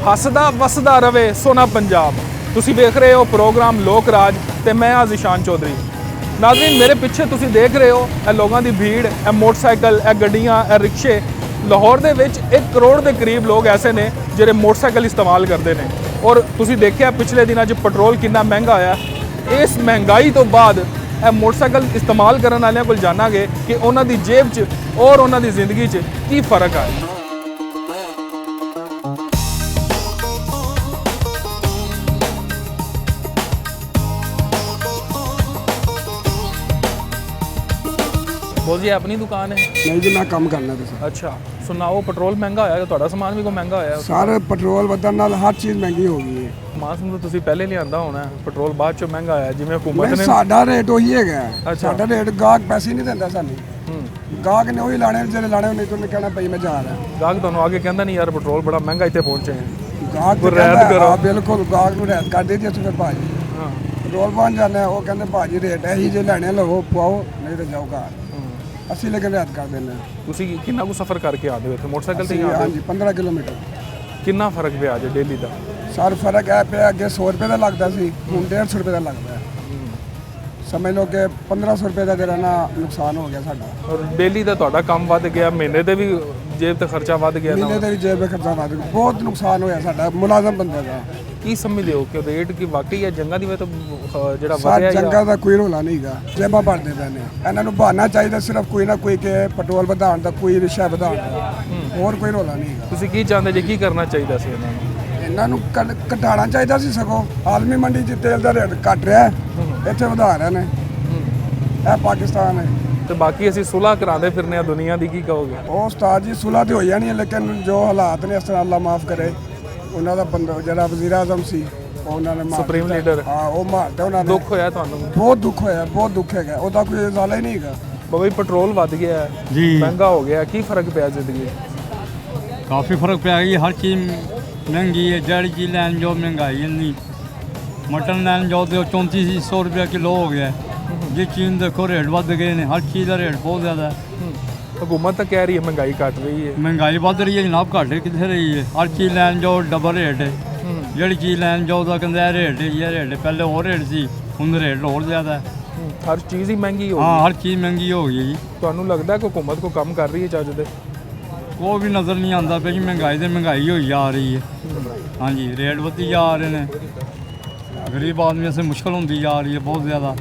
ਹੱਸਦਾ ਵਸਦਾ ਰਵੇ ਸੋਨਾ ਪੰਜਾਬ। ਤੁਸੀਂ ਵੇਖ ਰਹੇ ਹੋ ਪ੍ਰੋਗਰਾਮ ਲੋਕ ਰਾਜ ਤੇ ਮੈਂ ਹਾਂ ਜ਼ਿਸ਼ਾਨ ਚੌਧਰੀ। ਨਾਜ਼ਰੀਨ, ਮੇਰੇ ਪਿੱਛੇ ਤੁਸੀਂ ਦੇਖ ਰਹੇ ਹੋ ਇਹ ਲੋਕਾਂ ਦੀ ਭੀੜ, ਇਹ ਮੋਟਰਸਾਈਕਲ, ਇਹ ਗੱਡੀਆਂ, ਇਹ ਰਿਕਸ਼ੇ। ਲਾਹੌਰ ਦੇ ਵਿੱਚ 1 ਕਰੋੜ ਦੇ ਕਰੀਬ ਲੋਕ ਐਸੇ ਨੇ ਜਿਹੜੇ ਮੋਟਰਸਾਈਕਲ ਇਸਤੇਮਾਲ ਕਰਦੇ ਨੇ। ਔਰ ਤੁਸੀਂ ਦੇਖਿਆ ਪਿਛਲੇ ਦਿਨਾਂ 'ਚ ਪੈਟਰੋਲ ਕਿੰਨਾ ਮਹਿੰਗਾ ਹੋਇਆ। ਇਸ ਮਹਿੰਗਾਈ ਤੋਂ ਬਾਅਦ ਇਹ ਮੋਟਰਸਾਈਕਲ ਇਸਤੇਮਾਲ ਕਰਨ ਵਾਲਿਆਂ ਕੋਲ ਜਾਣਾਂਗੇ ਕਿ ਉਹਨਾਂ ਦੀ ਜੇਬ 'ਚ ਔਰ ਉਹਨਾਂ ਦੀ ਜ਼ਿੰਦਗੀ 'ਚ ਕੀ ਫਰਕ ਹੈ। बोल जी अपनी दुकान है? नहीं जी, मैं कम करना था सर। अच्छा सुनाओ, पेट्रोल महंगा होया तो ਤੁਹਾਡਾ ਸਮਾਨ ਵੀ ਕੋ ਮਹਿੰਗਾ ਹੋਇਆ? सर पेट्रोल ਵਧਣ ਨਾਲ ਹਰ ਚੀਜ਼ ਮਹਿੰਗੀ ਹੋ ਗਈ ਹੈ। ਮਾਸਮ ਤਾਂ ਤੁਸੀਂ ਪਹਿਲੇ ਲਿਆਂਦਾ ਹੋਣਾ, ਪੈਟਰੋਲ ਬਾਅਦ ਚੋਂ ਮਹਿੰਗਾ ਹੋਇਆ ਜਿਵੇਂ ਹਕੂਮਤ ਨਹੀਂ, ਨੇ। ਸਾਡਾ ਰੇਟ ਉਹੀ ਹੈਗਾ। ਅੱਛਾ। ਸਾਡਾ ਰੇਟ ਗਾਹਕ ਪੈਸੇ ਨਹੀਂ ਦਿੰਦਾ ਸਾਨੂੰ। ਗਾਹਕ ਨੇ ਉਹੀ ਲਾਣੇ ਜਿਹੜੇ ਲਾਣੇ, ਨਹੀਂ ਤਾਂ ਉਹਨੇ ਕਹਿਣਾ ਪਈ ਮੈਂ ਜਾ ਰਿਹਾ। ਗਾਹਕ ਤੁਹਾਨੂੰ ਆ ਕੇ ਕਹਿੰਦਾ ਨਹੀਂ ਯਾਰ ਪੈਟਰੋਲ ਬੜਾ ਮਹਿੰਗਾ ਇੱਥੇ ਪਹੁੰਚੇ ਹੈ। ਗਾਹਕ ਕੋਈ ਤੇ ਰਿਆਇਤ ਕਹਿੰਦਾ ਕਰੋ। ਹਾਂ ਬਿਲਕੁਲ, ਗਾਹਕ ਨੂੰ ਰਿਆਇਤ ਕਰ ਦੇ ਜੀ ਅਸੀਂ ਫਿਰ ਭਾਜੀ। ਹਾਂ ਪੈਟਰੋਲ ਪਹੁੰਚ ਜਾਂਦੇ ਉਹ ਕਹਿੰਦੇ ਭਾਜੀ ਰੇਟ ਇਹੀ ਜੇ ਲੈਣੇ ਲਵੋ ਪਾਓ, ਨਹੀਂ ਤਾਂ ਜਾਓ ਘਰ। ਅਸੀਂ ਲੇਕਿਨ ਰਿਆਇਤ ਕਰ ਦਿੰਦੇ ਹਾਂ। ਤੁਸੀਂ ਕਿੰਨਾ ਕੁ ਸਫ਼ਰ ਕਰਕੇ ਆਉਂਦੇ ਹੋ ਇੱਥੇ ਮੋਟਰਸਾਈਕਲ ਤੇ ਹੀ ਆਉਂਦੇ ਹੋ? ਹਾਂਜੀ 15 ਕਿਲੋਮੀਟਰ। ਕਿੰਨਾ ਫਰਕ ਪਿਆ ਜੇ ਡੇਲੀ ਦਾ? ਸਰ ਫਰਕ ਹੈ ਪਿਆ, ਅੱਗੇ 100 ਰੁਪਏ ਦਾ ਲੱਗਦਾ ਸੀ, ਹੁਣ 150 ਰੁਪਏ ਦਾ ਲੱਗਦਾ ਹੈ। ਸਮਝ ਲਓ ਕਿ 1500 ਰੁਪਏ ਦਾ ਜਿਹੜਾ ਨਾ ਨੁਕਸਾਨ ਹੋ ਗਿਆ ਸਾਡਾ। ਔਰ ਡੇਲੀ ਦਾ ਤੁਹਾਡਾ ਕੰਮ ਵੱਧ ਗਿਆ, ਮਹੀਨੇ ਦੇ ਵੀ ਜੇਬ ਤੇ ਖਰਚਾ ਵੱਧ ਗਿਆ ਮਹੀਨੇ ਨਾ? ਦੇ ਵੀ ਜੇਬ ਦਾ ਖਰਚਾ ਵੱਧ ਗਿਆ, ਬਹੁਤ ਨੁਕਸਾਨ ਹੋਇਆ ਸਾਡਾ ਮੁਲਾਜ਼ਮ ਬੰਦੇ ਦਾ। ਕੀ ਸਮਝਦੇ ਹੋ ਕਿ ਰੇਟ ਕੀ ਵਾਕਈ ਹੈ ਜੰਗਾਂ ਦੀ ਵਜ੍ਹਾ ਤੋਂ ਜਿਹੜਾ ਸਰ ਵਧਿਆ ਜੰਗਾਂ ਦਾ ਕੋਈ ਰੋਲਾ ਨਹੀਂਗਾ, ਜੇਬਾਂ ਭਰਦੇ ਪਏ ਨੇ। ਇਹਨਾਂ ਨੂੰ ਬਹਾਨਾ ਚਾਹੀਦਾ ਸਿਰਫ ਕੋਈ ਨਾ ਕੋਈ ਕਿ ਪੈਟਰੋਲ ਵਧਾਉਣ ਦਾ, ਕੋਈ ਰਿਸ਼ਾ ਵਧਾਉਣ ਦਾ, ਹੋਰ ਕੋਈ ਰੋਲਾ ਨਹੀਂਗਾ। ਤੁਸੀਂ ਕੀ ਚਾਹੁੰਦੇ ਜੇ, ਕੀ ਕਰਨਾ ਚਾਹੀਦਾ ਸੀ ਇਹਨਾਂ ਨੂੰ? ਇਹਨਾਂ ਨੂੰ ਘਟਾਉਣਾ ਚਾਹੀਦਾ ਸੀ। ਸਗੋਂ ਆਲਮੀ ਮੰਡੀ 'ਚ ਤੇਲ ਦਾ ਰੇਟ ਘਟ ਰਿਹਾ, ਇੱਥੇ ਵਧਾ ਰਹੇ ਨੇ। ਇਹ ਪਾਕਿਸਤਾਨ ਹੈ। ਤੇ ਬਾਕੀ ਅਸੀਂ ਸੁਲ੍ਹਾ ਕਰਾਉਂਦੇ ਫਿਰਨੇ ਆ ਦੁਨੀਆ ਦੀ, ਕੀ ਕਹੋਗੇ? ਉਹ ਉਸਤਾਦ ਜੀ ਸੁਲ੍ਹਾ ਤੇ ਹੋ ਜਾਣੀ ਹੈ, ਲੇਕਿਨ ਜੋ ਹਾਲਾਤ ਨੇ ਇਸ ਤਰ੍ਹਾਂ ਅੱਲਾ ਮਾਫ ਕਰੇ। ਉਹਨਾਂ ਦਾ ਬੰਦਾ ਜਿਹੜਾ ਵਜ਼ੀਰ ਆਜ਼ਮ ਸੀ ਉਹਨਾਂ ਨੇ ਸੁਪਰੀਮ ਲੀਡਰ, ਹਾਂ ਉਹ ਮਾਰਦਾ ਉਹਨਾਂ ਨੇ। ਦੁੱਖ ਹੋਇਆ ਤੁਹਾਨੂੰ? ਬਹੁਤ ਦੁੱਖ ਹੋਇਆ, ਬਹੁਤ ਦੁੱਖ ਹੈਗਾ। ਉਹਦਾ ਕੋਈ ਇਜ਼ਾਲਾ ਹੀ ਨਹੀਂ ਹੈਗਾ। ਬਾਬਾ ਜੀ ਪੈਟਰੋਲ ਵੱਧ ਗਿਆ ਹੈ ਜੀ, ਮਹਿੰਗਾ ਹੋ ਗਿਆ, ਕੀ ਫਰਕ ਪਿਆ ਜ਼ਿੰਦਗੀ? ਕਾਫੀ ਫਰਕ ਪਿਆ ਜੀ। ਹਰ ਚੀਜ਼ ਮਹਿੰਗੀ ਹੈ। ਜਿਹੜੀ ਚੀਜ਼ ਲੈਣ ਜਾਓ ਮਹਿੰਗਾਈ ਇੰਨੀ। ਮਟਨ ਲੈਣ ਜਾਓ ਤੇ 3400 ਰੁਪਏ ਕਿਲੋ ਹੋ ਗਿਆ। ਜੇ ਚੀਜ਼ ਦੇਖੋ ਰੇਟ ਵੱਧ ਗਏ ਨੇ, ਹਰ ਚੀਜ਼ ਦਾ ਰੇਟ ਬਹੁਤ ਜ਼ਿਆਦਾ ਹੈ। ਹਕੂਮਤ ਤਾਂ ਕਹਿ ਰਹੀ ਹੈ ਮਹਿੰਗਾਈ ਘਟ ਰਹੀ ਹੈ। ਮਹਿੰਗਾਈ ਵੱਧ ਰਹੀ ਹੈ ਜਨਾਬ, ਘੱਟ ਕਿੱਥੇ ਰਹੀ ਹੈ। ਹਰ ਚੀਜ਼ ਲੈਣ ਜਾਓ ਡਬਲ ਰੇਟ ਹੈ। ਜਿਹੜੀ ਚੀਜ਼ ਲੈਣ ਜਾਓ ਤਾਂ ਕਹਿੰਦੇ ਇਹ ਰੇਟ ਹੈ, ਇਹ ਰੇਟ ਹੈ। ਪਹਿਲੇ ਹੋਰ ਰੇਟ ਸੀ, ਹੁਣ ਰੇਟ ਹੋਰ ਜ਼ਿਆਦਾ ਹੈ। ਹਰ ਚੀਜ਼ ਹੀ ਮਹਿੰਗੀ ਹੋ ਹਾਂ, ਗਈ। ਹਰ ਚੀਜ਼ ਮਹਿੰਗੀ ਹੋ ਗਈ ਜੀ। ਤੁਹਾਨੂੰ ਲੱਗਦਾ ਕਿ ਹਕੂਮਤ ਕੋ ਕੰਮ ਕਰ ਰਹੀ ਹੈ ਚੱਜ ਦੇ? ਉਹ ਵੀ ਨਜ਼ਰ ਨਹੀਂ ਆਉਂਦਾ ਪਿਆ ਜੀ। ਮਹਿੰਗਾਈ ਤੇ ਮਹਿੰਗਾਈ ਹੋਈ ਜਾ ਰਹੀ ਹੈ। ਹਾਂਜੀ, ਰੇਟ ਵਧੀ ਜਾ ਰਹੇ ਨੇ। ਗਰੀਬ ਆਦਮੀ ਵਾਸਤੇ ਮੁਸ਼ਕਲ ਹੁੰਦੀ ਜਾ ਰਹੀ ਹੈ ਬਹੁਤ ਜ਼ਿਆਦਾ।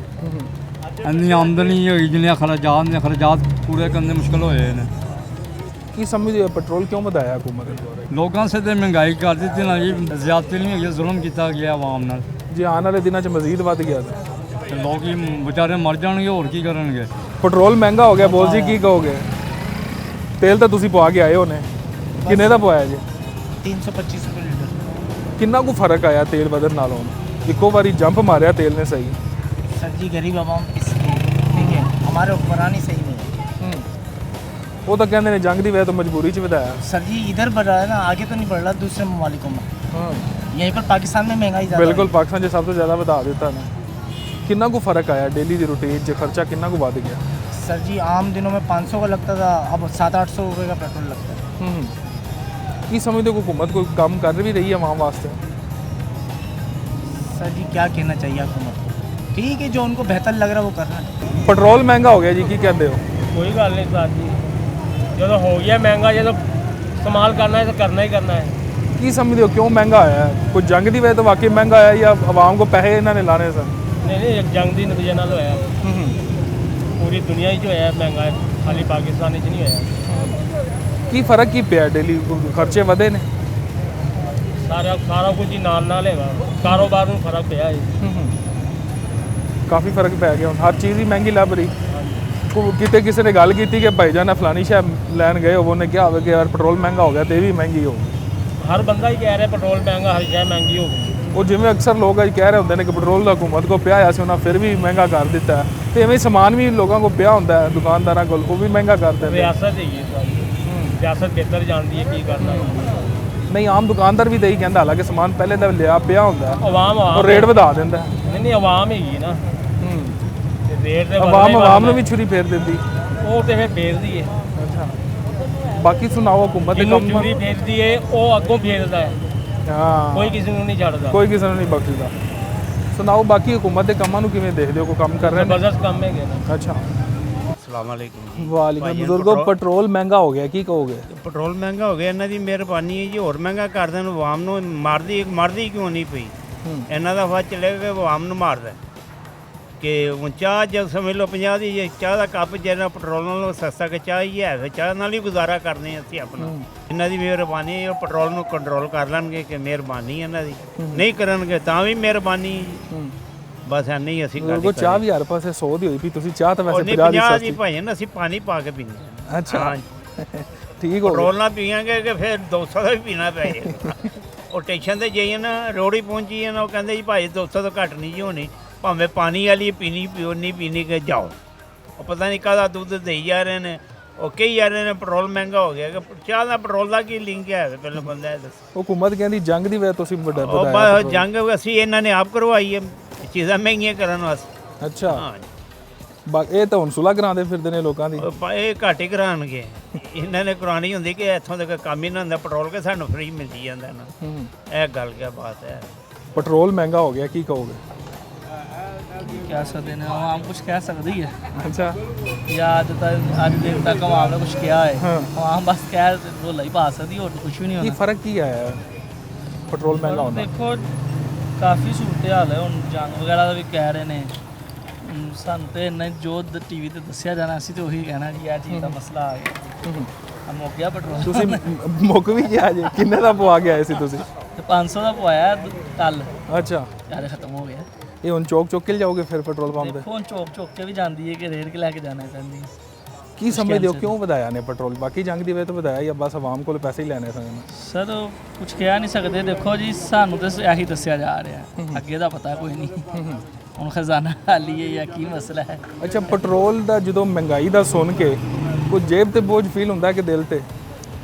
ਇੰਨੀ ਆਮਦਨੀ ਹੋਈ ਜਿੰਨੇ ਖਰਚਾਤ ਨੇ, ਖਰਚਾਤ ਪੂਰੇ ਕਰਨੇ ਮੁਸ਼ਕਲ ਹੋਏ ਨੇ। ਕੀ ਸਮਝਦੇ ਹੋ ਪੈਟਰੋਲ ਕਿਉਂ ਵਧਾਇਆ ਹਕੂਮਤ ਨੇ? ਲੋਕਾਂ ਸੇ ਤੇ ਮਹਿੰਗਾਈ ਕਰ ਦਿੱਤੀ ਨਾ ਜੀ, ਜ਼ਿਆਦਤੀ ਨਹੀਂ ਹੋਈ, ਜ਼ੁਲਮ ਕੀਤਾ ਗਿਆ ਆਵਾਮ ਨਾਲ। ਜੇ ਆਉਣ ਵਾਲੇ ਦਿਨਾਂ 'ਚ ਮਜ਼ੀਦ ਵੱਧ ਗਿਆ ਤੇ ਲੋਕ ਹੀ ਵਿਚਾਰੇ ਮਰ ਜਾਣਗੇ, ਹੋਰ ਕੀ ਕਰਨਗੇ। ਪੈਟਰੋਲ ਮਹਿੰਗਾ ਹੋ ਗਿਆ, ਬੋਲ ਜੀ ਕੀ ਕਹੋਗੇ? ਤੇਲ ਤਾਂ ਤੁਸੀਂ ਪਵਾ ਕੇ ਆਏ ਹੋਣੇ, ਕਿੰਨੇ ਦਾ ਪਵਾਇਆ ਜੀ? 325 रुपये लीटर। ਕਿੰਨਾ ਕੁ ਫਰਕ ਆਇਆ ਤੇਲ ਵਧਣ ਨਾਲੋਂ? ਇੱਕੋ ਵਾਰੀ ਜੰਪ ਮਾਰਿਆ ਤੇਲ ਨੇ ਸਹੀ? सर जी गरीब आवाम किसकी, ठीक है, हमारे हुक्मरानी सही नहीं है। ਉਹ ਤਾਂ ਕਹਿੰਦੇ ਨੇ ਜੰਗ ਦੀ ਵਜ੍ਹਾ ਤੋਂ ਮਜਬੂਰੀ 'ਚ ਵਧਾਇਆ। सर जी इधर बढ़ रहा है ना, आगे तो नहीं बढ़ रहा दूसरे ममालिकों में। यहीं पर पाकिस्तान में महंगाई ज़्यादा ਬਿਲਕੁਲ ਪਾਕਿਸਤਾਨ 'ਚ ਸਭ ਤੋਂ ਜ਼ਿਆਦਾ ਵਧਾ ਦਿੱਤਾ ਨੇ। ਕਿੰਨਾ ਕੁ ਫਰਕ ਆਇਆ ਡੇਲੀ ਦੀ ਰੂਟੀਨ 'ਚ? ਖਰਚਾ ਕਿੰਨਾ ਕੁ ਵੱਧ ਗਿਆ? है। सर जी आम दिनों में 500 का लगता था, अब 700-800 रुपये का पेट्रोल लगता है। ਕੀ ਸਮਝਦੇ ਹੋ ਹਕੂਮਤ ਕੋਈ ਕੰਮ ਕਰ ਵੀ ਰਹੀ ਹੈ ਆਵਾਮ ਵਾਸਤੇ? सर जी क्या कहना चाहिए हुकूमत को, ठीक है, जो उनको बेहतर लग रहा है वो कर रहा है। ਪੈਟਰੋਲ ਮਹਿੰਗਾ ਹੋ ਗਿਆ ਜੀ, ਕੀ ਕਹਿੰਦੇ ਹੋ? ਕੋਈ ਗੱਲ ਨਹੀਂ ਸਰ ਜੀ, ਜਦੋਂ ਹੋ ਗਿਆ ਮਹਿੰਗਾ, ਜਦੋਂ ਇਸਤੇਮਾਲ ਕਰਨਾ ਹੈ ਤਾਂ ਕਰਨਾ ਹੀ ਕਰਨਾ ਹੈ। ਕੀ ਸਮਝਦੇ ਹੋ ਕਿਉਂ ਮਹਿੰਗਾ ਹੋਇਆ ਹੈ? ਕੋਈ ਜੰਗ ਦੀ ਵਜ੍ਹਾ ਤੋਂ ਵਾਕਈ ਮਹਿੰਗਾ ਹੋਇਆ ਜਾਂ ਆਵਾਮ ਕੋ ਪੈਸੇ ਇਹਨਾਂ ਨੇ ਲਾਣੇ ਸਨ? ਨਹੀਂ ਜੰਗ ਦੀ ਨਤੀਜੇ ਨਾਲ ਹੋਇਆ। ਪੂਰੀ ਦੁਨੀਆ 'ਚ ਹੋਇਆ ਮਹਿੰਗਾ, ਖਾਲੀ ਪਾਕਿਸਤਾਨ 'ਚ ਨਹੀਂ ਹੋਇਆ। ਕੀ ਫਰਕ ਕੀ ਪਿਆ? ਡੇਲੀ ਖਰਚੇ ਵਧੇ ਨੇ? ਸਾਰਾ ਕੁਝ ਹੀ ਨਾਲ ਹੈਗਾ। ਕਾਰੋਬਾਰ ਨੂੰ ਫਰਕ ਪਿਆ ਹੈ। ਕਾਫੀ ਫਰਕ ਪੈ ਗਿਆ, ਹੁਣ ਹਰ ਚੀਜ਼ ਹੀ ਮਹਿੰਗੀ ਲੱਭ ਰਹੀ। ਕਿਤੇ ਕਿਸੇ ਨੇ ਗੱਲ ਕੀਤੀ ਕਿ ਭਾਈਜਾਨ ਫਲਾਨੀ ਸ਼ਹਿਰ ਲੈਣ ਗਏ ਹੋਵੋ, ਉਹਨੇ ਕਿਹਾ ਹੋਵੇ ਕਿ ਯਾਰ ਪੈਟਰੋਲ ਮਹਿੰਗਾ ਹੋ ਗਿਆ ਤੇ ਇਹ ਵੀ ਮਹਿੰਗੀ ਹੋ ਗਈ। ਹਰ ਬੰਦਾ ਹੀ ਕਹਿ ਰਿਹਾ ਪੈਟਰੋਲ ਮਹਿੰਗਾ, ਹਰ ਸ਼ੈ ਮਹਿੰਗੀ ਹੋ ਗਈ। ਉਹ ਜਿਵੇਂ ਅਕਸਰ ਲੋਕ ਅੱਜ ਕਹਿ ਰਹੇ ਹੁੰਦੇ ਨੇ ਕਿ ਪੈਟਰੋਲ ਦਾ ਹਕੂਮਤ ਕੋ ਪਿਆ ਹੋਇਆ ਸੀ, ਉਹਨਾਂ ਫਿਰ ਵੀ ਮਹਿੰਗਾ ਕਰ ਦਿੱਤਾ। ਤੇ ਐਵੇਂ ਸਮਾਨ ਵੀ ਲੋਕਾਂ ਕੋ ਪਿਆ ਹੁੰਦਾ ਹੈ ਦੁਕਾਨਦਾਰਾਂ ਕੋਲ, ਉਹ ਵੀ ਮਹਿੰਗਾ ਕਰ ਦਿੰਦੇ। ਰਿਆਸਤ ਹੈਗੀ ਰਿਆਸਤ ਬਿਹਤਰ ਜਾਣਦੀ ਹੈ ਕੀ ਕਰਨਾ। ਨਹੀਂ, ਆਮ ਦੁਕਾਨਦਾਰ ਵੀ ਤਾਂ ਇਹੀ ਕਹਿੰਦਾ, ਹਾਲਾਂਕਿ ਸਮਾਨ ਪਹਿਲੇ ਦਾ ਲਿਆ ਪਿਆ ਹੁੰਦਾ ਆਵਾਮ ਉਹ ਰੇਟ ਵਧਾ ਦਿੰਦਾ। ਨਹੀਂ ਆਵਾਮ ਹੈਗੀ ਨਾ, ਰੇਟ ਤੇ ਆਵਾਮ ਨੂੰ ਵੀ ਛੁਰੀ ਫੇਰ ਦਿੰਦੀ। ਉਹ ਤੇ ਫਿਰ ਫੇਰਦੀ ਹੈ। ਅੱਛਾ, ਬਾਕੀ ਸੁਣਾਓ ਹਕੂਮਤ ਦੇ ਜਿਹਨੂੰ ਕੰਮ? ਚੂਰੀ ਫੇਰਦੀ ਹੈ ਉਹ ਅੱਗੋਂ ਫੇਰਦਾ ਹੈ। ਹਾਂ ਕੋਈ ਕਿਸੇ ਨੂੰ ਨਹੀਂ ਛੱਡਦਾ। ਕੋਈ ਕਿਸੇ ਨੂੰ ਨਹੀਂ ਬਖਸ਼ਦਾ। ਸੁਣਾਓ ਬਾਕੀ ਹੁਕੂਮਤ ਦੇ ਕੰਮਾਂ ਨੂੰ ਕਿਵੇਂ ਦੇਖਦੇ ਹੋ? ਕੋਈ ਕੰਮ ਕਰ ਰਹੇ ਨੇ? ਜ਼ਬਰਦਸਤ ਕੰਮ ਹੈਗੇ ਨਾ। ਅੱਛਾ अस्सलाम वालेकुम। ਵਾਲੇਕੁਮ ਬਜ਼ੁਰਗੋ, ਪੈਟਰੋਲ ਮਹਿੰਗਾ ਹੋ ਗਿਆ, ਕੀ ਕਹੋਗੇ? ਪੈਟਰੋਲ ਮਹਿੰਗਾ ਹੋ ਗਿਆ, ਇਹਨਾਂ ਦੀ ਮਿਹਰਬਾਨੀ ਹੈ ਜੀ। ਹੋਰ ਮਹਿੰਗਾ ਕਰ ਦੇਣ, ਆਵਾਮ ਨੂੰ ਮਾਰਦੀ ਕਿਉਂ ਨਹੀਂ ਪਈ? ਇਹਨਾਂ ਦਾ ਫਰਜ਼ ਚੱਲੇਗਾ ਕਿ ਆਵਾਮ ਨੂੰ ਮਾਰਦਾ ਕਿ ਹੁਣ ਚਾਹ ਜਦ ਸਮਝ ਲਓ 50 ਦੀ ਜੇ ਚਾਹ ਦਾ ਕੱਪ ਜਿਹੜਾ ਪੈਟਰੋਲ ਨਾਲੋਂ ਸਸਤਾ ਕਿ ਚਾਹ ਹੀ ਹੈ, ਫਿਰ ਚਾਹ ਨਾਲ ਹੀ ਗੁਜ਼ਾਰਾ ਕਰਦੇ ਹਾਂ ਅਸੀਂ ਆਪਣਾ। ਇਹਨਾਂ ਦੀ ਮਿਹਰਬਾਨੀ ਹੈ, ਉਹ ਪੈਟਰੋਲ ਨੂੰ ਕੰਟਰੋਲ ਕਰ ਲੈਣਗੇ ਕਿ ਮਿਹਰਬਾਨੀ ਇਹਨਾਂ ਦੀ। ਨਹੀਂ ਕਰਨਗੇ ਤਾਂ ਵੀ ਮਿਹਰਬਾਨੀ ਹੈ ਜੀ। ਬਸ ਐਨਾ ਹੀ ਅਸੀਂ ਬਜ਼ੁਰਗੋ ਚਾਹ ਵੀ ਹਰ ਪਾਸੇ 100 ਦੀ ਹੋਈ ਪਈ, ਤੁਸੀਂ ਚਾਹ ਤਾਂ ਵੈਸੇ 50 ਦੀ 50 ਦੀ ਸਸਤੀ। ਭਾਈ ਅਸੀਂ ਪਾਣੀ ਪਾ ਕੇ ਪੀਂਦੇ ਹਾਂ। ਅੱਛਾ ਠੀਕ ਹੋ ਗਿਆ। ਪੈਟਰੋਲ ਨਾਲ ਪੀਵਾਂਗੇ ਕਿ ਫਿਰ 200 ਦਾ ਵੀ ਪੀਣਾ ਪੈ ਜਾਏਗਾ। ਉਹ ਸਟੇਸ਼ਨ ਤੇ ਜਾਈਏ ਨਾ, ਰੋੜੀ ਪਹੁੰਚੀ ਨਾ, ਉਹ ਕਹਿੰਦੇ ਜੀ ਭਾਈ 200 ਤੋਂ ਘੱਟ ਨਹੀਂ ਜੀ ਹੋਣੀ, ਭਾਵੇਂ ਪਾਣੀ ਵਾਲੀ ਪੀਣੀ ਪਿਓ, ਨਹੀਂ ਪੀਣੀ ਕਿ ਜਾਓ। ਉਹ ਪਤਾ ਨਹੀਂ ਕਾਹਦਾ ਦੁੱਧ ਦੇਈ ਜਾ ਰਹੇ ਨੇ, ਉਹ ਕਹੀ ਜਾ ਰਹੇ ਨੇ ਪੈਟਰੋਲ ਮਹਿੰਗਾ ਹੋ ਗਿਆ। ਕਿ ਚਾਹ ਦਾ ਪੈਟਰੋਲ ਦਾ ਕੀ ਲਿੰਕ ਹੈ ਪਹਿਲਾਂ ਬੰਦਾ ਇਹ ਦੱਸੋ। ਹੁਕੂਮਤ ਕਹਿੰਦੀ ਜੰਗ ਦੀ ਵਜ੍ਹਾ ਤੁਸੀਂ ਉਹ ਵਧਾਇਆ। ਬਸ ਜੰਗ ਅਸੀਂ ਇਹਨਾਂ ਨੇ ਆਪ ਕਰਵਾਈ ਹੈ, ਚੀਜ਼ਾਂ ਮਹਿੰਗੀਆਂ ਕਰਨ ਵਾਸਤੇ। ਅੱਛਾ ਹਾਂ ਇਹ ਤਾਂ ਹੁਣ ਸੁਲਾ ਕਰਾਉਂਦੇ ਫਿਰਦੇ ਨੇ ਲੋਕਾਂ ਦੀ। ਇਹ ਘੱਟ ਹੀ ਕਰਾਉਣਗੇ। ਇਹਨਾਂ ਨੇ ਕਰਾਉਣੀ ਹੁੰਦੀ ਕਿ ਇੱਥੋਂ ਤੱਕ ਕੰਮ ਹੀ ਨਾ ਹੁੰਦਾ, ਪੈਟਰੋਲ ਕੇ ਸਾਨੂੰ ਫ੍ਰੀ ਮਿਲਦੀ ਜਾਂਦਾ ਨਾ। ਇਹ ਗੱਲ ਕਿਆ ਬਾਤ ਹੈ। ਪੈਟਰੋਲ ਮਹਿੰਗਾ ਹੋ ਗਿਆ, ਕੀ ਕਹੋਗੇ? क्या सकते हैं आवाम कुछ कह सकती है ਅੱਛਾ या अज दिन तक आवाम ने कुछ किया है। हाँ। आवाम बस कह रोला ही पा सकती और कुछ भी नहीं ਕੀ होना। ਫਰਕ ਕੀ ਆਇਆ ਹੈ ਪੈਟਰੋਲ ਮਹਿੰਗਾ ਹੋਣ ਦਾ? देखो काफ़ी सूरत हाल है ਹੁਣ ਜੰਗ ਵਗੈਰਾ ਦਾ ਵੀ ਕਹਿ ਰਹੇ ਨੇ। ਸਾਨੂੰ ਤੇ ਇੰਨਾ ਜੋ ਟੀਵੀ ਤੇ ਦੱਸਿਆ ਜਾਣਾ, ਅਸੀਂ ਤੇ ਉਹੀ ਕਹਿਣਾ ਜੀ ਇਹ ਚੀਜ਼ ਦਾ ਮਸਲਾ ਆ ਗਿਆ। ਆ ਮੁੱਕ ਗਿਆ ਪੈਟਰੋਲ। ਤੁਸੀਂ ਮੁੱਕ ਵੀ ਗਿਆ ਜੇ? ਕਿੰਨੇ ਦਾ ਪਵਾ ਕੇ ਆਏ ਸੀ ਤੁਸੀਂ? ਤੇ 500 ਦਾ ਪਵਾਇਆ ਕੱਲ, ਅੱਛਾ ਯਾਰ ਖਤਮ ਹੋ ਗਿਆ। ਇਹ ਹੁਣ ਚੌਕ ਕੇ ਜਾਓਗੇ ਫਿਰ ਪੈਟਰੋਲ ਪੰਪ ਤੇ? ਦੇਖੋ ਹੁਣ ਚੌਕ ਕੇ ਵੀ ਜਾਂਦੀ ਹੈ ਕਿ ਰੇੜ ਕੇ ਲੈ ਕੇ ਜਾਣਾ ਪੈਂਦੀ ਹੈ। ਕੀ ਸਮਝਦੇ ਹੋ ਕਿਉਂ ਵਧਾਇਆ ਨੇ ਪੈਟਰੋਲ? ਬਾਕੀ ਜੰਗ ਦੀ ਵਜ੍ਹਾ ਤੋਂ ਵਧਾਇਆ ਜਾਂ ਬਸ ਆਵਾਮ ਕੋਲ ਪੈਸੇ ਹੀ ਲੈਣੇ ਸਨ? ਸਰ ਕੁਝ ਕਹਿ ਨਹੀਂ ਸਕਦੇ। ਦੇਖੋ ਜੀ ਸਾਨੂੰ ਤਾਂ ਇਹੀ ਦੱਸਿਆ ਜਾ ਰਿਹਾ, ਅੱਗੇ ਦਾ ਪਤਾ ਕੋਈ ਨਹੀਂ। ਹੁਣ ਖਜ਼ਾਨਾ ਖਾਲੀ ਹੈ ਜਾਂ ਕੀ ਮਸਲਾ ਹੈ। ਅੱਛਾ ਪੈਟਰੋਲ ਦਾ ਜਦੋਂ ਮਹਿੰਗਾਈ ਦਾ ਸੁਣ ਕੇ ਕੋਈ ਜੇਬ ਤੇ ਬੋਝ ਫੀਲ ਹੁੰਦਾ ਕਿ ਦਿਲ ਤੇ?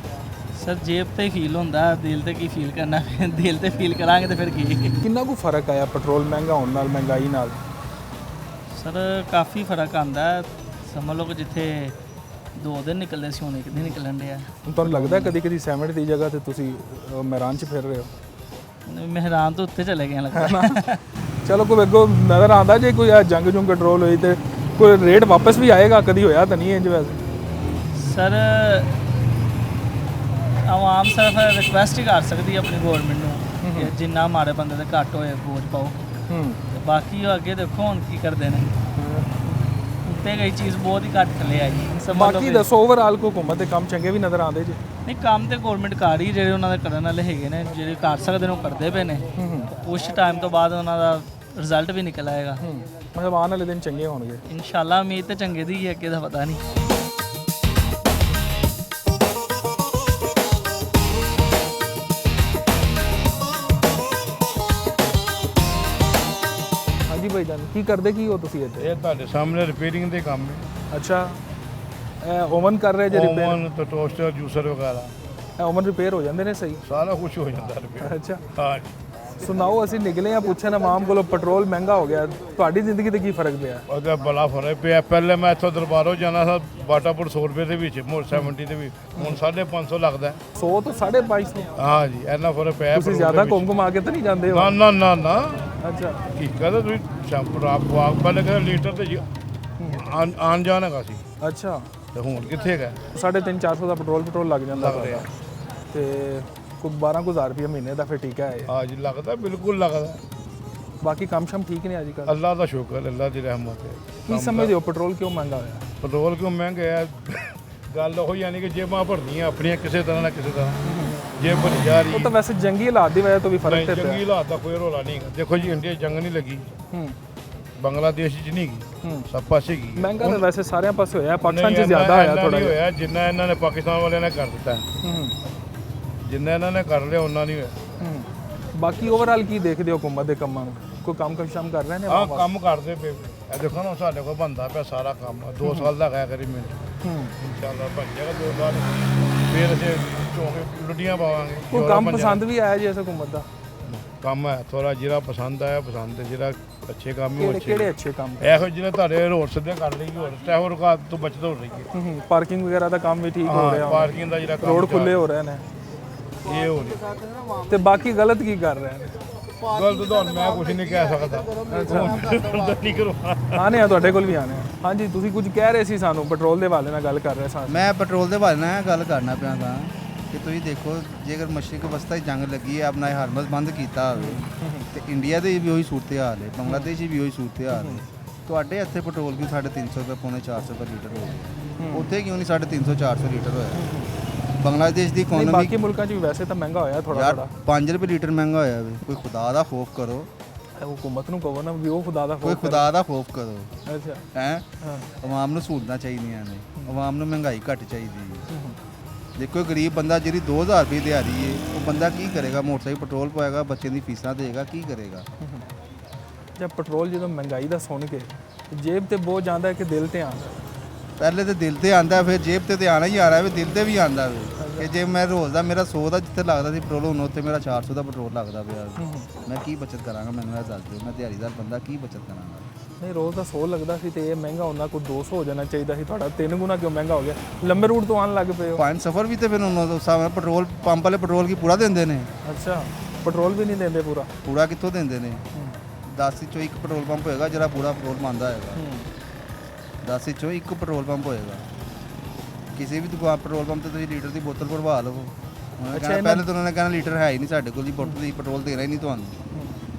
ਸਰ ਜੇਬ ਤੇ ਫੀਲ ਹੁੰਦਾ, ਦਿਲ ਤੇ ਕੀ ਫੀਲ ਕਰਨਾ? ਦਿਲ ਤੇ ਫੀਲ ਕਰਾਂਗੇ ਤੇ ਫਿਰ ਕੀ? ਕਿੰਨਾ ਕੁ ਫਰਕ ਆਇਆ ਪੈਟਰੋਲ ਮਹਿੰਗਾ ਹੋਣ ਨਾਲ ਮਹਿੰਗਾਈ ਨਾਲ? ਸਰ ਕਾਫੀ ਫਰਕ ਆਂਦਾ। ਸਮਝ ਲਓ ਕਿ ਜਿੱਥੇ 2 ਦਿਨ ਨਿਕਲਦੇ ਸੀ ਹੁਣ 1 ਦਿਨ ਨਿਕਲਣ ਡਿਆ। ਹੁਣ ਤੁਹਾਨੂੰ ਲੱਗਦਾ ਕਦੀ ਕਦੀ 70 ਦੀ ਜਗ੍ਹਾ ਤੇ ਤੁਸੀਂ ਮੈਦਾਨ 'ਚ ਫਿਰ ਰਹੇ ਹੋ? ਮਹਿਰਾਨ ਤੋਂ ਉੱਤੇ ਚਲੇ ਗਏ ਲੱਗਦਾ। ਚਲੋ ਕੋਈ ਅੱਗੋਂ ਨਜ਼ਰ ਆਉਂਦਾ ਜੇ ਕੋਈ ਜੰਗ ਜੁੰਗ ਕੰਟਰੋਲ ਹੋਈ ਤੇ ਕੋਈ ਰੇਟ ਵਾਪਸ ਵੀ ਆਏਗਾ? ਕਦੀ ਹੋਇਆ ਤਾਂ ਨਹੀਂ ਇੰਜ ਵੈਸੇ? ਸਰ ਆਵਾਮ ਸਿਰਫ ਰਿਕੁਐਸਟ ਹੀ ਕਰ ਸਕਦੀ ਹੈ ਆਪਣੀ ਗਵਰਨਮੈਂਟ ਨੂੰ ਕਿ ਜਿੰਨਾ ਮਾੜੇ ਬੰਦੇ ਤੇ ਘੱਟ ਹੋਏ ਬੋਝ ਪਾਓ। ਤੇ ਬਾਕੀ ਉਹ ਅੱਗੇ ਦੇਖੋ ਹੁਣ ਕੀ ਕਰਦੇ ਨੇ। ਉੱਤੇ ਗਈ ਚੀਜ਼ ਬਹੁਤ ਹੀ ਘੱਟ ਥੱਲੇ ਆਈ। ਬਾਕੀ ਦੱਸੋ ਓਵਰਆਲ ਕੋ ਹੁਕੂਮਤ ਦੇ ਕੰਮ ਚੰਗੇ ਵੀ ਨਜ਼ਰ ਆਉਂਦੇ ਜੀ? ਨਹੀਂ ਕੰਮ ਤੇ ਗਵਰਨਮੈਂਟ ਕਰ ਰਹੀ, ਜਿਹੜੇ ਉਹਨਾਂ ਦੇ ਕਰਨ ਵਾਲੇ ਹੈਗੇ ਨੇ, ਜਿਹੜੇ ਕਰ ਸਕਦੇ ਨੇ ਉਹ ਕਰਦੇ ਪਏ ਨੇ। ਕੁਛ ਟਾਈਮ ਤੋਂ ਬਾਅਦ ਉਹਨਾਂ ਦਾ ਰਿਜ਼ਲਟ ਵੀ ਨਿਕਲ ਆਏਗਾ। ਮਤਲਬ ਆਉਣ ਵਾਲੇ ਦਿਨ ਚੰਗੇ ਹੋਣਗੇ ਇਨਸ਼ਾਅੱਲਾ। ਉਮੀਦ ਤੇ ਚੰਗੇ ਦੀ ਹੈ, ਅੱਗੇ ਦਾ ਪਤਾ ਨਹੀਂ। ਹਾਂਜੀ ਭਾਈ ਜਾਨ, ਕੀ ਕਰਦੇ ਕੀ ਹੋ ਤੁਸੀਂ ਇੱਥੇ? ਇਹ ਤੁਹਾਡੇ ਸਾਹਮਣੇ ਰਿਪੇਅਰਿੰਗ ਦੇ ਕੰਮ ਹੈ। ਅੱਛਾ ਇਹ ਓਵਨ ਕਰ ਰਹੇ ਜੇ ਰਿਪੇਅਰ? ਓਵਨ ਤੇ ਟੋਸਟਰ ਜੂਸਰ ਵਗੈਰਾ ਇਹ ਓਵਨ ਰਿਪੇਅਰ ਹੋ ਜਾਂਦੇ ਨੇ ਸਹੀ? ਸਾਰਾ ਕੁਝ ਹੋ ਜਾਂਦਾ ਰਿਪੇਅਰ। ਅੱਛਾ ਹਾਂ ਸੁਣਾਓ, ਅਸੀਂ ਨਿਕਲੇ ਆ ਪੁੱਛਣ ਆਵਾਮ ਕੋਲੋਂ ਪੈਟਰੋਲ ਮਹਿੰਗਾ ਹੋ ਗਿਆ, ਤੁਹਾਡੀ ਜ਼ਿੰਦਗੀ ਤੇ ਕੀ ਫਰਕ ਪਿਆ? ਉਹਦਾ ਬੜਾ ਫਰਕ ਪਿਆ। ਪਹਿਲੇ ਮੈਂ ਇੱਥੋਂ ਦਰਬਾਰੋਂ ਜਾਣਾ ਸੀ ਬਾਟਾਪੁਰ 100 ਰੁਪਏ ਦੇ ਵਿੱਚ, ਮੋੜ 70 ਦੇ ਵੀ, ਹੁਣ 550 ਲੱਗਦਾ। 100 ਤੋਂ 550? ਹਾਂ ਜੀ ਇੰਨਾ ਫਰਕ ਪਿਆ। ਤੁਸੀਂ ਜ਼ਿਆਦਾ ਘੁੰਮ ਕੇ ਤਾਂ ਨਹੀਂ ਜਾਂਦੇ ਹੋ? ਨਾ ਨਾ ਨਾ ਨਾ ਅੱਛਾ ਕੀ ਕਹਦਾ ਤੁਸੀਂ ਸ਼ੈਂਪੂ ਆਪ ਵਾਕ ਪਹਿਲੇ ਕਹਿੰਦੇ ਲੀਟਰ ਤੇ ਆਣ ਜਾਣ ਹੈਗਾ ਸੀ, ਅੱਛਾ ਤੇ ਹੁਣ ਕਿੱਥੇ ਹੈਗਾ? 350-400 ਦਾ ਪੈਟਰੋਲ ਲੱਗ ਜਾਂਦਾ ਲੱਗ ਰਿਹਾ। ਤੇ ਕੋਈ 12,000 ਰੁਪਏ ਮਹੀਨੇ ਦਾ ਫਿਰ ਟੀਕਾ ਹੈ। ਹਾਂ ਜੀ ਲੱਗਦਾ, ਬਿਲਕੁਲ ਲੱਗਦਾ। ਬਾਕੀ ਕੰਮ ਸ਼ਮ ਠੀਕ ਨੇ ਅੱਜ ਕੱਲ੍ਹ? ਅੱਲਾ ਦਾ ਸ਼ੁਕਰ, ਅੱਲਾ ਦੀ ਰਹਿਮਤ ਹੈ। ਕੀ ਸਮਝਦੇ ਹੋ ਪੈਟਰੋਲ ਕਿਉਂ ਮਹਿੰਗਾ ਹੋਇਆ? ਪੈਟਰੋਲ ਕਿਉਂ ਮਹਿੰਗਾ ਹੈ? ਗੱਲ ਉਹ ਯਾਨੀ ਕਿ ਜੇਬਾਂ ਭਰਦੀਆਂ ਆਪਣੀਆਂ ਕਿਸੇ ਤਰ੍ਹਾਂ ਨਾ ਕਿਸੇ ਤਰ੍ਹਾਂ, ਜੇਬ ਭਰੀ ਜਾ ਰਹੀ ਉਹ ਤਾਂ ਵੈਸੇ ਜੰਗੀ ਹਾਲਾਤ ਦੀ ਵਜ੍ਹਾ ਤੋਂ ਵੀ ਫਰਕ ਤੇ ਚੰਗੀ ਪਿਆ। ਹਾਲਾਤ ਦਾ ਕੋਈ ਰੋਲਾ ਨਹੀਂ ਹੈਗਾ। ਦੇਖੋ ਜੀ ਇੰਡੀਆ 'ਚ ਜੰਗ ਨਹੀਂ ਲੱਗੀ, ਬੰਗਲਾਦੇਸ਼ 'ਚ ਨਹੀਂ ਗਈ, ਸਭ ਪਾਸੇ ਗਈ। ਮਹਿੰਗਾ ਤਾਂ ਵੈਸੇ ਸਾਰਿਆਂ ਪਾਸੇ ਹੋਇਆ, ਪਾਕਿਸਤਾਨ 'ਚ ਨਹੀਂ, ਜ਼ਿਆਦਾ ਹੋਇਆ ਇੰਨਾ ਥੋੜਾ ਨਹੀਂ ਜਿਹਾ। ਹੋਇਆ ਜਿੰਨਾ ਇਹਨਾਂ ਨੇ ਪਾਕਿਸਤਾਨ ਵਾਲਿਆਂ ਨੇ ਕਰ ਦਿੱਤਾ। ਜਿੰਨਾ ਇਹਨਾਂ ਨੇ ਕਰ ਲਿਆ ਉਹਨਾਂ ਨਹੀਂ ਹੋਇਆ। ਬਾਕੀ ਓਵਰਆਲ ਕੀ ਦੇਖਦੇ ਹੋ ਹੁਕੂਮਤ ਦੇ ਕੰਮਾਂ ਨੂੰ? ਕੋਈ ਕੰਮ ਸ਼ਮ ਕਰ ਰਹੇ ਨੇ? ਆਹ ਕੰਮ ਕਰਦੇ ਪਏ। ਇਹ ਦੇਖੋ ਨਾ ਸਾਡੇ ਕੋਲ ਬੰਦਾ ਪਿਆ ਸਾਰਾ ਕੰਮ, 2 ਸਾਲ ਦਾ ਹੈਗਾ ਐਗਰੀਮੈਂਟ। ਇਨਸ਼ਾਅੱਲਾ ਬਣ ਜਾਏਗਾ 2 ਸਾਲ, ਫਿਰ ਅਸੀਂ ਚੌਂਕੇ ਲੁੱਡੀਆਂ ਪਾਵਾਂਗੇ। ਕੋਈ ਕੰਮ ਪਸੰਦ ਵੀ ਆਇਆ ਜੀ ਇਸ ਹੁਕੂਮਤ ਦਾ? ਕੰਮ ਹੈ ਥੋੜਾ, ਜਿਹੜਾ ਪਸੰਦ ਆਇਆ ਪਸੰਦ ਹੈ, ਜਿਹੜਾ ਅੱਛੇ ਕੰਮ ਹੀ ਉਹ ਅੱਛੇ। ਕਿਹੜੇ ਅੱਛੇ ਕੰਮ? ਇਹੋ ਜਿਹੇ ਤੁਹਾਡੇ ਰੋਡ ਸਿੱਧੇ ਕਰ ਲਈ, ਹੋਰ ਟੈਹੋ ਰੁਕਾਵਟ ਤੋਂ ਬਚਤ ਹੋ ਰਹੀ ਹੈ। ਪਾਰਕਿੰਗ ਵਗੈਰਾ ਦਾ ਕੰਮ ਵੀ ਠੀਕ ਹੋ ਰਿਹਾ? ਪਾਰਕਿੰਗ ਦਾ ਜਿਹੜਾ ਕੰਮ ਰੋਡ ਖੁੱਲੇ ਹੋ ਰਹੇ ਨੇ? ਇਹ ਹੋ ਨਹੀਂ ਤੇ ਬਾਕੀ ਗਲਤ ਕੀ ਕਰ ਰਹੇ ਨੇ? ਗਲਤ ਤਾਂ ਹੁਣ ਮੈਂ ਕੁਝ ਨਹੀਂ ਕਹਿ ਸਕਦਾ ਨਹੀਂ ਕਰਵਾ ਆਨੇ ਆ ਤੁਹਾਡੇ ਕੋਲ ਵੀ ਆਨੇ ਆ। ਹਾਂਜੀ ਤੁਸੀਂ ਕੁਝ ਕਹਿ ਰਹੇ ਸੀ ਸਾਨੂੰ, ਪੈਟਰੋਲ ਦੇ ਹਵਾਲੇ ਨਾਲ ਗੱਲ ਕਰ ਰਹੇ ਸਾਂ। ਮੈਂ ਪੈਟਰੋਲ ਦੇ ਬਾਰੇ ਨਾਲ ਗੱਲ ਕਰਨਾ ਪਿਆ ਤਾਂ ਕਿ ਤੁਸੀਂ ਦੇਖੋ, ਜੇਕਰ ਮਸ਼ਰਕ ਵਸਤਾਂ 'ਚ ਜੰਗ ਲੱਗੀ ਹੈ, ਆਪਣਾ ਇਹ ਹਰਮਜ਼ ਬੰਦ ਕੀਤਾ ਹੋਵੇ ਤੇ ਇੰਡੀਆ ਦੇ ਵੀ ਉਹੀ ਸੂਰਤ ਹਾਲ ਹੈ, ਬੰਗਲਾਦੇਸ਼ ਵੀ ਉਹੀ ਸੂਰਤ ਹਾਲ ਹੈ। ਤੁਹਾਡੇ ਇੱਥੇ ਪੈਟਰੋਲ ਕਿਉਂ 350 ਰੁਪਏ ਪੌਣੇ 400 ਰੁਪਏ ਲੀਟਰ ਹੋ ਗਿਆ, ਉੱਥੇ ਕਿਉਂ ਨਹੀਂ 350 400 ਲੀਟਰ ਹੋਇਆ? ਬੰਗਲਾਦੇਸ਼ ਦੀ ਨਹੀਂ, ਇਕਨੋਮੀ ਬਾਕੀ ਮੁਲਕਾਂ 'ਚ ਵੀ ਵੈਸੇ ਤਾਂ ਮਹਿੰਗਾ ਹੋਇਆ ਥੋੜਾ ਯਾਰ ਥੋੜਾ। 5 ਰੁਪਏ ਲੀਟਰ ਮਹਿੰਗਾ ਹੋਇਆ ਵੇ, ਕੋਈ ਖੁਦਾ ਦਾ ਖੌਫ ਕਰੋ, ਹੁਕੂਮਤ ਨੂੰ ਕਹੋ ਨਾ ਵੀ ਉਹ ਖੁਦਾ ਦਾ ਕੋਈ ਖੌਫ ਖੁਦਾ ਦਾ ਖੌਫ ਕਰੋ। ਕਰੇ। ਅੱਛਾ ਹੈ ਹਾਂ। ਆਵਾਮ ਨੂੰ ਸਹੂਲਤਾਂ ਚਾਹੀਦੀਆਂ ਨੇ, ਆਵਾਮ ਨੂੰ ਮਹਿੰਗਾਈ ਘੱਟ ਚਾਹੀਦੀ ਹੈ। ਦੇਖੋ ਗਰੀਬ ਬੰਦਾ ਜਿਹੜੀ 2000 ਰੁਪਏ ਦਿਹਾੜੀ ਹੈ, ਉਹ ਬੰਦਾ ਕੀ ਕਰੇਗਾ? ਮੋਟਰਸਾਈਕਲ ਪੈਟਰੋਲ ਪਾਏਗਾ, ਬੱਚੇ ਦੀ ਫੀਸਾਂ ਦੇਗਾ, ਕੀ ਕਰੇਗਾ? ਜਦ ਪੈਟਰੋਲ ਜਦੋਂ ਮਹਿੰਗਾਈ ਦਾ ਸੁਣ ਕੇ ਜੇਬ ਤੇ ਬੋਝ ਆਉਂਦਾ ਹੈ ਕਿ ਦਿਲ ਤੇ ਆਉਂਦਾ? ਪਹਿਲੇ ਤੇ ਦਿਲ ਤੇ ਆਂਦਾ, ਫਿਰ ਜੇਬ ਤੇ ਆਣਾ ਹੀ ਆ ਰਿਹਾ, ਫਿਰ ਦਿਲ ਤੇ ਵੀ ਆਂਦਾ ਵੇ ਕਿ ਜੇ ਮੈਂ ਰੋਜ਼ ਦਾ ਮੇਰਾ 100 ਦਾ ਜਿੱਥੇ ਲੱਗਦਾ ਸੀ ਪੈਟਰੋਲ, ਹੁਣ ਉੱਥੇ ਮੇਰਾ 400 ਦਾ ਪੈਟਰੋਲ ਲੱਗਦਾ ਪਿਆ। ਮੈਂ ਕੀ ਬਚਤ ਕਰਾਂਗਾ? ਮੈਨੂੰ ਇਹ ਦੱਸ ਦਿਓ, ਮੈਂ ਦਿਹਾੜੀਦਾਰ ਬੰਦਾ ਕੀ ਬਚਤ ਕਰਾਂਗਾ? ਨਹੀਂ, ਰੋਜ਼ ਦਾ 100 ਲੱਗਦਾ ਸੀ ਤੇ ਇਹ ਮਹਿੰਗਾ ਹੁੰਦਾ ਕੋਈ 200 ਹੋ ਜਾਣਾ ਚਾਹੀਦਾ ਸੀ, ਤੁਹਾਡਾ 3 ਗੁਣਾ ਕਿਉਂ ਮਹਿੰਗਾ ਹੋ ਗਿਆ? ਲੰਬੇ ਰੂਟ ਤੋਂ ਆਉਣ ਲੱਗ ਪਏ ਹੋ। ਪੰਜ ਸਫ਼ਰ ਵੀ ਤੇ ਫਿਰ ਉਹਨਾਂ ਦਾ ਹਿਸਾਬ ਨਾਲ ਪੈਟਰੋਲ ਪੰਪ ਵਾਲੇ ਪੈਟਰੋਲ ਕੀ ਪੂਰਾ ਦਿੰਦੇ ਨੇ? ਅੱਛਾ, ਪੈਟਰੋਲ ਵੀ ਨਹੀਂ ਦਿੰਦੇ ਪੂਰਾ? ਪੂਰਾ ਕਿੱਥੋਂ ਦਿੰਦੇ ਨੇ? 10 ਚੋਂ ਇੱਕ ਪੈਟਰੋਲ ਪੰਪ ਹੋਏਗਾ ਜਿਹੜਾ ਪੂਰਾ ਪੈਟਰੋਲ ਪਾਉਂਦਾ ਹੈਗਾ। 10 ਚੋਂ ਇੱਕ ਪੈਟਰੋਲ ਪੰਪ ਹੋਏਗਾ। ਕਿਸੇ ਵੀ ਦੁਕਾਨ ਪੈਟਰੋਲ ਪੰਪ ਤੇ ਤੁਸੀਂ ਲੀਟਰ ਦੀ ਬੋਤਲ ਭਰਵਾ ਲਵੋ, ਉਹਨਾਂ ਨੇ ਕਹਿਣਾ, ਪਹਿਲੇ ਤਾਂ ਉਹਨਾਂ ਨੇ ਕਹਿਣਾ ਲੀਟਰ ਹੈ ਹੀ ਨਹੀਂ ਸਾਡੇ ਕੋਲ ਜੀ, ਬੋਤਲ ਦੀ ਪੈਟਰੋਲ ਦੇਣਾ ਹੀ ਨਹੀਂ ਤੁਹਾਨੂੰ।